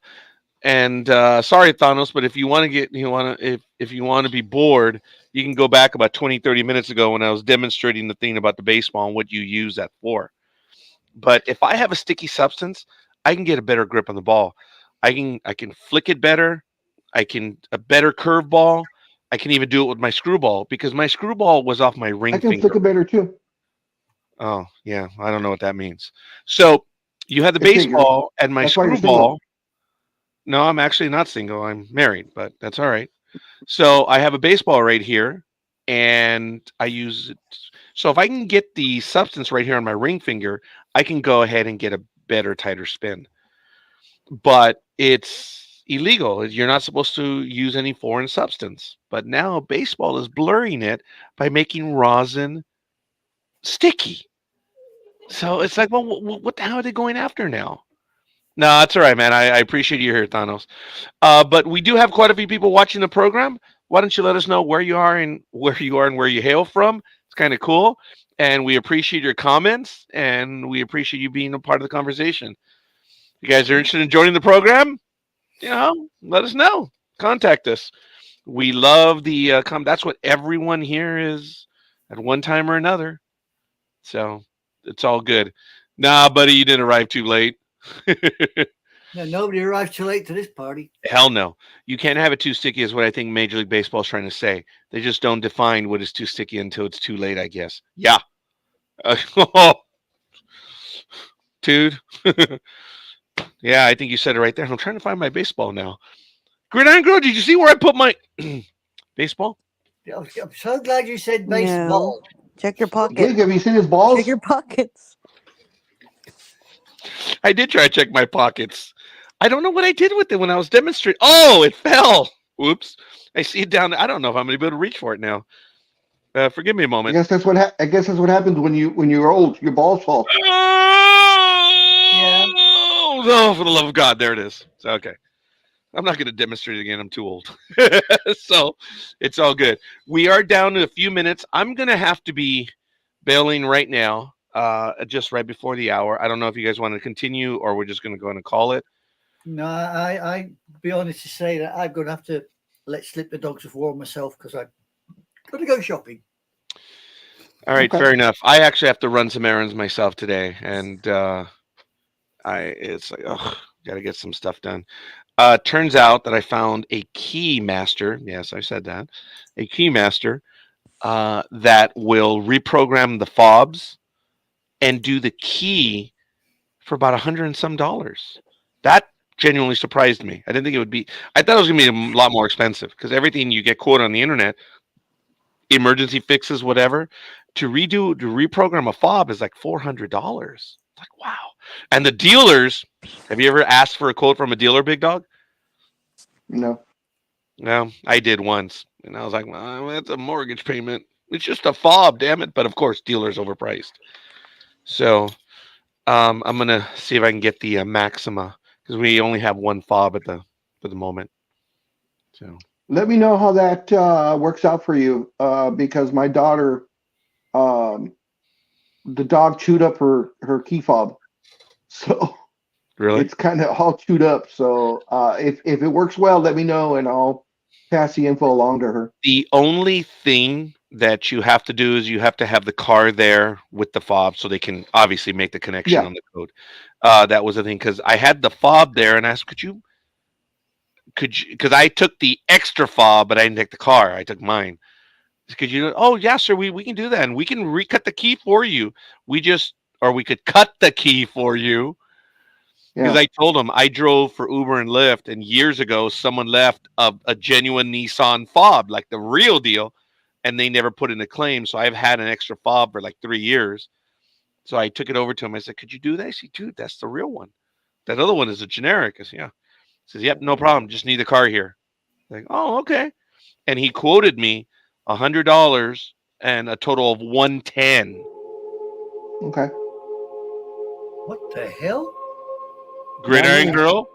And sorry, Thanos, but if you want to if you want to be bored, you can go back about 20, 30 minutes ago when I was demonstrating the thing about the baseball and what you use that for. But if I have a sticky substance, I can get a better grip on the ball. I can flick it better. I can a better curveball. I can even do it with my screwball because my screwball was off my ring I can finger. flick it better too. Oh, yeah. I don't know what that means. So you had the It's single. baseball and my That's why you're screwball. single. No, I'm actually not single. I'm married, but that's all right. So I have a baseball right here and I use it. So if I can get the substance right here on my ring finger, I can go ahead and get a better, tighter spin. But it's illegal. You're not supposed to use any foreign substance. But now baseball is blurring it by making rosin sticky. So it's like, well, what the hell are they going after now? No, that's all right, man. I appreciate you here, Thanos. But we do have quite a few people watching the program. Why don't you let us know where you are and where you hail from? It's kind of cool, and we appreciate your comments, and we appreciate you being a part of the conversation. If you guys are interested in joining the program, let us know. Contact us. We love the That's what everyone here is at one time or another. So it's all good. Nah, buddy, you didn't arrive too late. No, nobody arrived too late to this party. Hell no. You can't have it too sticky is what I think Major League Baseball is trying to say. They just don't define what is too sticky until it's too late, I guess. Yeah. Dude. Yeah, I think you said it right there. I'm trying to find my baseball now. Gridiron Girl, did you see where I put my baseball? I'm so glad you said baseball. No. Check your pocket. Jake, have you seen his balls? Check your pockets. I did try to check my pockets. I don't know what I did with it when I was demonstrating. Oh, it fell. Whoops. I see it down. I don't know if I'm going to be able to reach for it now. Forgive me a I moment. guess that's what I guess that's what happens when you're old. Your balls fall. Oh, no, for the love of God. There it is. So, okay. I'm not going to demonstrate it again. I'm too old. So it's all good. We are down to a few minutes. I'm going to have to be bailing right now, just right before the hour. I don't know if you guys want to continue or we're just going to go in and call it. No, I be honest to say that I'm going to have to let slip the dogs of war myself because I've got to go shopping. All right, Okay. fair enough. I actually have to run some errands myself today, and it's like, oh, got to get some stuff done. Turns out that I found a key master. Yes, I said that. A key master that will reprogram the fobs and do the key for about $100 and some. That genuinely surprised me. I didn't think it would be. I thought it was going to be a lot more expensive because everything you get quoted on the internet, emergency fixes, whatever, to reprogram a fob is like $400. Like, wow. And the dealers, have you ever asked for a quote from a dealer, Big Dog? No. No, I did once, and I was like, well, that's a mortgage payment. It's just a fob, damn it. But of course, dealer's overpriced. So I'm gonna see if I can get the Maxima because we only have one fob for the moment. So Let me know how that works out for you, because my daughter, um, the dog chewed up her key fob, so really, it's kind of all chewed up. So if it works well, let me know and I'll pass the info along to her. the only thing that you have to do is you have to have the car there with the fob so they can obviously make the connection Yeah, on the code. That was the thing because I had the fob there and I asked, could you, because I took the extra fob, but I didn't take the car. I took mine. Could you? Oh, yeah, sir. We can do that, and we can recut the key for you. Or we could cut the key for you. Because yeah, I told them I drove for Uber and Lyft, and years ago someone left a genuine Nissan fob, like the real deal, and they never put in a claim. So I've had an extra fob for like 3 years. So I took it over to him. I said, "Could you do that?" He said, "Dude, that's the real one. That other one is a generic." I said, "Yeah." He says, "Yep, no problem. Just need the car here." Like, oh, okay. And he quoted me $100 and a total of 110. okay. What the hell? Gridiron Girl.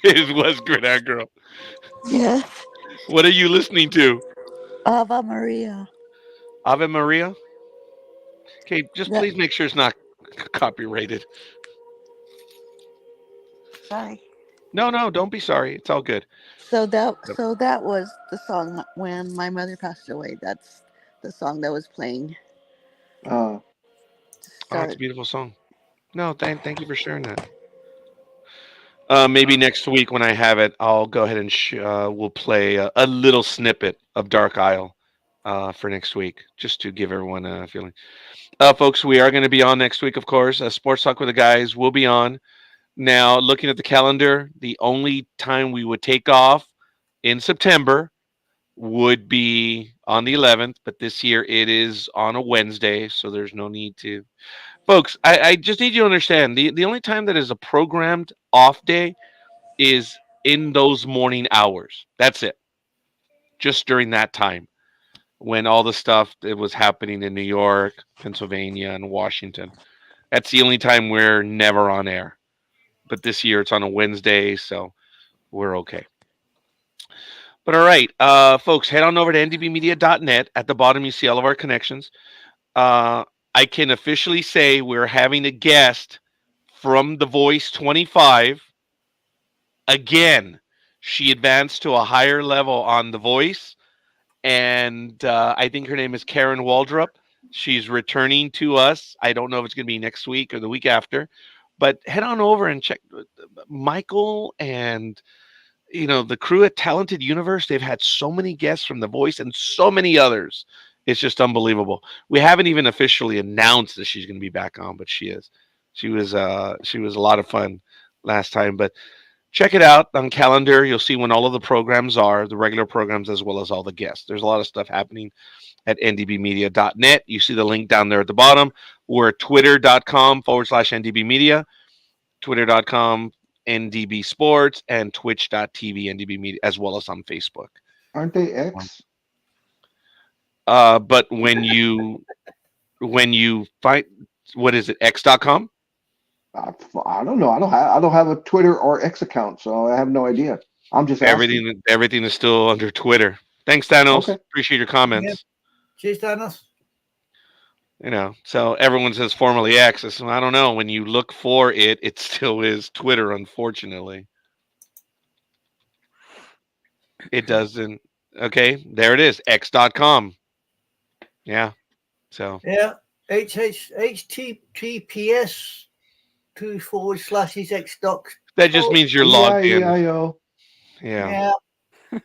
It was Gridiron Girl. Yes. What are you listening to? Ava Maria. Ave Maria. Okay, just Yeah. please make sure it's not copyrighted. Sorry. No, don't be sorry. It's all good. So that was the song when my mother passed away. That's the song that was playing Uh, Oh, to it's a start. beautiful song. No, thank you for sharing that. Maybe next week when I have it, I'll go ahead and we'll play a little snippet of Dark Isle for next week, just to give everyone a feeling. Folks, we are going to be on next week, of course. Sports Talk with the Guys will be on. Now, looking at the calendar, the only time we would take off in September would be on the 11th, but this year it is on a Wednesday, so there's no need to. Folks, I just need you to understand the only time that is a programmed off day is in those morning hours. That's it. Just during that time when all the stuff that was happening in New York, Pennsylvania, and Washington. That's the only time we're never on air. But this year it's on a Wednesday, so we're okay. But all right, folks, head on over to ndbmedia.net. At the bottom, you see all of our connections. I can officially say we're having a guest from The Voice 25. Again, she advanced to a higher level on The Voice, and I think her name is Karen Waldrop. She's returning to us. I don't know if it's going to be next week or the week after, but head on over and check Michael and the crew at Talented Universe. They've had so many guests from The Voice and so many others. It's just unbelievable. We haven't even officially announced that she's going to be back on, but she is. She was a lot of fun last time, but check it out on calendar. You'll see when all of the programs are, the regular programs as well as all the guests. There's a lot of stuff happening at ndbmedia.net. You see the link down there at the bottom. We're at twitter.com/ndbmedia, twitter.com NDB Sports and Twitch.tv NDB Media, as well as on Facebook. Aren't they X? But when you find, what is it, X.com? I don't know. I don't have a Twitter or X account, so I have no idea. I'm just asking. Everything is still under Twitter. Thanks, Thanos. Okay. Appreciate your comments. Yep. Cheers, Thanos. You know, so everyone says formerly X. So I don't know. When you look for it, it still is Twitter, unfortunately. It doesn't. Okay, there it is. X.com. Yeah. So. Yeah. HTTPS 2// X docs. That just means you're logged in. E-I-E-I-O. Yeah.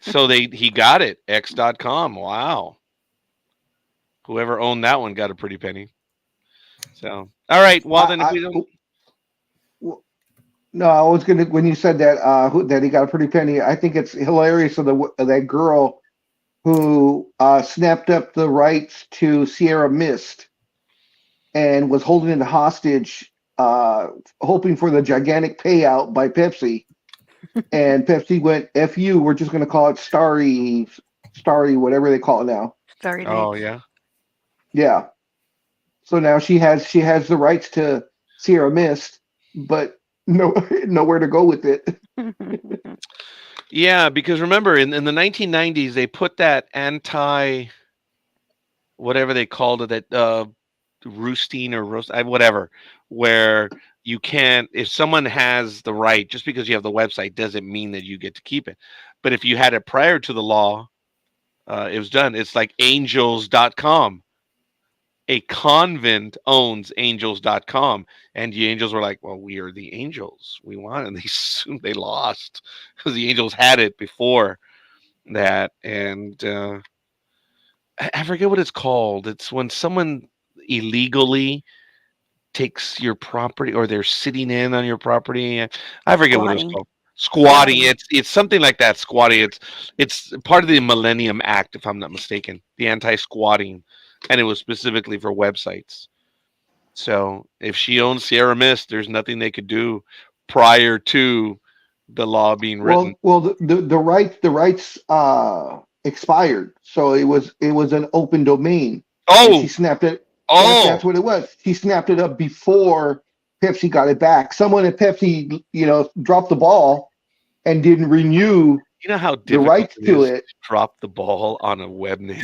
So he got it. X.com. Wow. Whoever owned that one got a pretty penny. So, all right. Well, then if we don't. No, I was gonna when you said that that he got a pretty penny. I think it's hilarious of that girl who snapped up the rights to Sierra Mist and was holding it hostage, hoping for the gigantic payout by Pepsi. And Pepsi went, "F you, we're just gonna call it Starry, whatever they call it now." Starry Night. Oh yeah. Yeah. So now she has the rights to Sierra Mist, but nowhere to go with it. Yeah, because remember in the 1990s they put that whatever they called it, that roosting or roast, whatever, where you can't, if someone has the right, just because you have the website doesn't mean that you get to keep it. But if you had it prior to the law, it was done. It's like angels.com. A convent owns angels.com, and the angels were like, well, we are the angels, we won, and they lost because the angels had it before that. And I forget what it's called. It's when someone illegally takes your property, or they're sitting in on your property. I forget what it's called. Squatting. It's something like that. Squatting. It's part of the Millennium Act, if I'm not mistaken, the anti-squatting. And it was specifically for websites. So if she owns Sierra Mist, there's nothing they could do prior to the law being written. Well, the rights expired, so it was an open domain. Oh, and she snapped it. Oh, that's what it was. She snapped it up before Pepsi got it back. Someone at Pepsi, dropped the ball and didn't renew. You know how the rights to it. Drop the ball on a web name.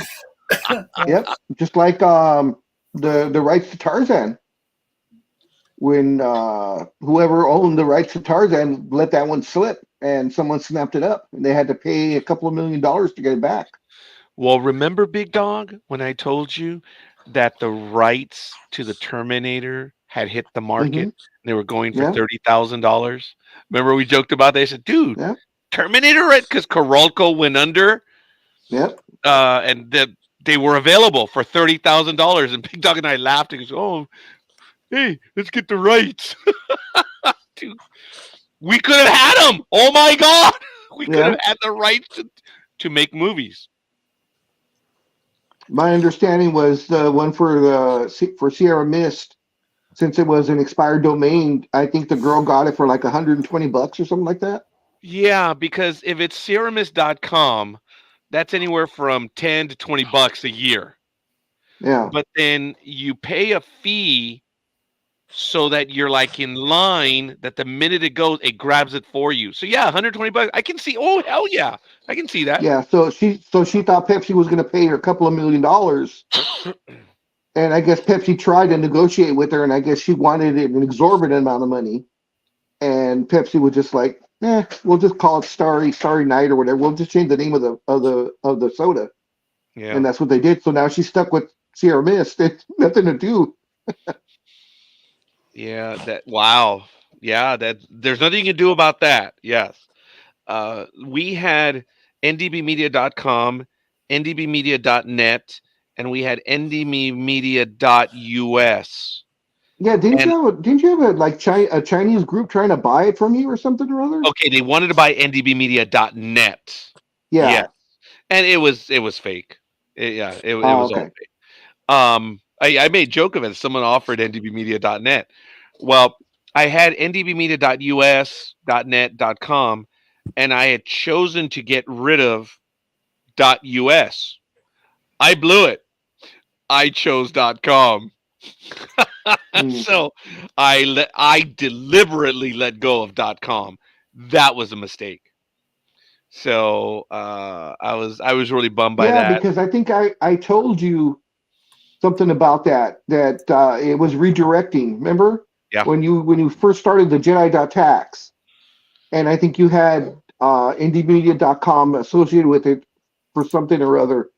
Yep, just like the rights to Tarzan. When whoever owned the rights to Tarzan let that one slip, and someone snapped it up, and they had to pay a couple of $1 million to get it back. Well, remember, Big Dog, when I told you that the rights to the Terminator had hit the market, and they were going for $30,000? Remember we joked about that? They said, dude, Terminator, right? Because Coralco went under. Yep. And they were available for $30,000, and Big Dog and I laughed and goes, "Oh, hey, let's get the rights." Dude, we could have had them. Oh my God, we could have had the rights to make movies. My understanding was the one for Sierra Mist, since it was an expired domain, I think the girl got it for like $120 or something like that. Yeah, because if it's SierraMist.com, that's anywhere from $10 to $20 a year. Yeah. But then you pay a fee so that you're like in line, that the minute it goes, it grabs it for you. So yeah, $120. I can see. Oh hell yeah, I can see that. Yeah. So she thought Pepsi was going to pay her a couple of $1 million, and I guess Pepsi tried to negotiate with her, and I guess she wanted an exorbitant amount of money, and Pepsi was just like, we'll just call it Starry Night or whatever. We'll just change the name of the soda. Yeah. And that's what they did. So now she's stuck with Sierra Mist. It's nothing to do. Yeah. Wow. Yeah. There's nothing you can do about that. Yes. We had ndbmedia.com, ndbmedia.net, and we had ndbmedia.us. Yeah, didn't you have a Chinese group trying to buy it from you or something or other? Okay, they wanted to buy ndbmedia.net. Yeah. Yes. And it was fake. It was all fake. I made joke of it. Someone offered ndbmedia.net. Well, I had ndbmedia.us, .net, .com, and I had chosen to get rid of .us. I blew it. I chose .com. So I deliberately let go of .com. That was a mistake. So I was really bummed by Yeah, that. because I think I told you something about that it was redirecting. Remember? Yeah. When you first started the Jedi.tax, and I think you had indiemedia.com associated with it for something or other,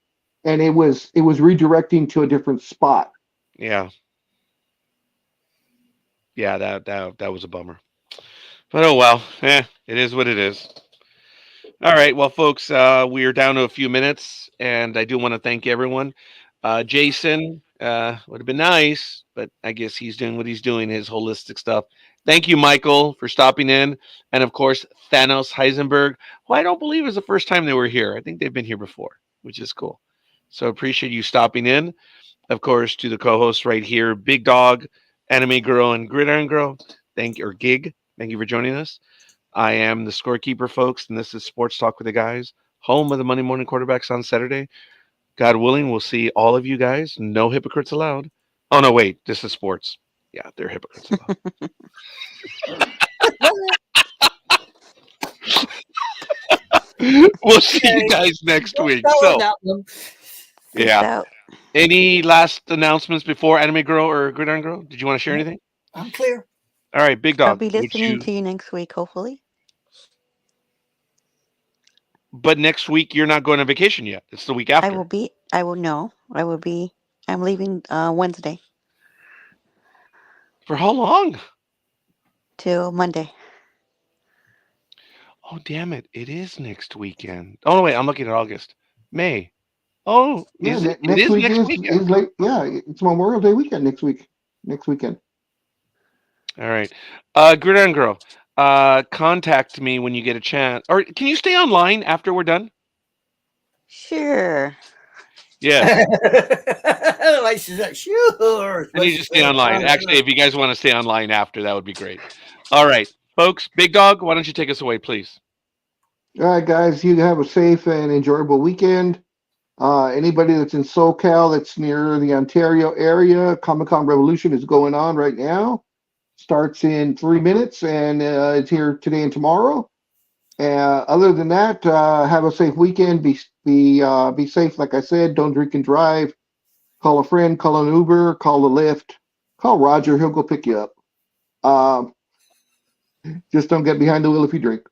and it was redirecting to a different spot. Yeah. Yeah, that was a bummer. But oh well. It is what it is. All right, well, folks, we are down to a few minutes, and I do want to thank everyone. Jason would have been nice, but I guess he's doing what he's doing, his holistic stuff. Thank you, Michael, for stopping in, and of course, Thanos Heisenberg, who I don't believe is the first time they were here. I think they've been here before, which is cool. So appreciate you stopping in. Of course, to the co-hosts right here, Big Dog, Anime Girl, and Gridiron Girl. Gig. Thank you for joining us. I am the scorekeeper, folks, and this is Sports Talk with the Guys, home of the Monday Morning Quarterbacks on Saturday. God willing, we'll see all of you guys. No hypocrites allowed. Oh, no, wait. This is sports. Yeah, they're hypocrites allowed. We'll see you guys next week. So, Peace yeah. out. Any last announcements before Anime Girl or Gridiron Girl? Did you want to share anything? I'm clear. All right, Big I'll Dog. be listening to you next week, hopefully. But next week, you're not going on vacation yet. It's the week after. I'm leaving Wednesday For how long? till Monday. Oh, damn it. It is next weekend. Oh, no, wait. I'm looking at August. May. Oh, Yeah, is it? next It is week next is weekend. like, yeah, it's Memorial Day weekend next weekend. All right. Gridiron Girl, contact me when you get a chance. Or can you stay online after we're done? Sure. Yes. Like she said, sure. I need to stay online. Actually, if you guys want to stay online after, that would be great. All right. Folks, Big Dog, why don't you take us away, please? All right, guys, you have a safe and enjoyable weekend. Anybody that's in SoCal that's near the Ontario area, Comic-Con Revolution is going on right now. Starts in 3 minutes, and it's here today and tomorrow. Other than that, have a safe weekend. Be safe, like I said. Don't drink and drive. Call a friend, call an Uber, call a Lyft, call Roger. He'll go pick you up. Just don't get behind the wheel if you drink.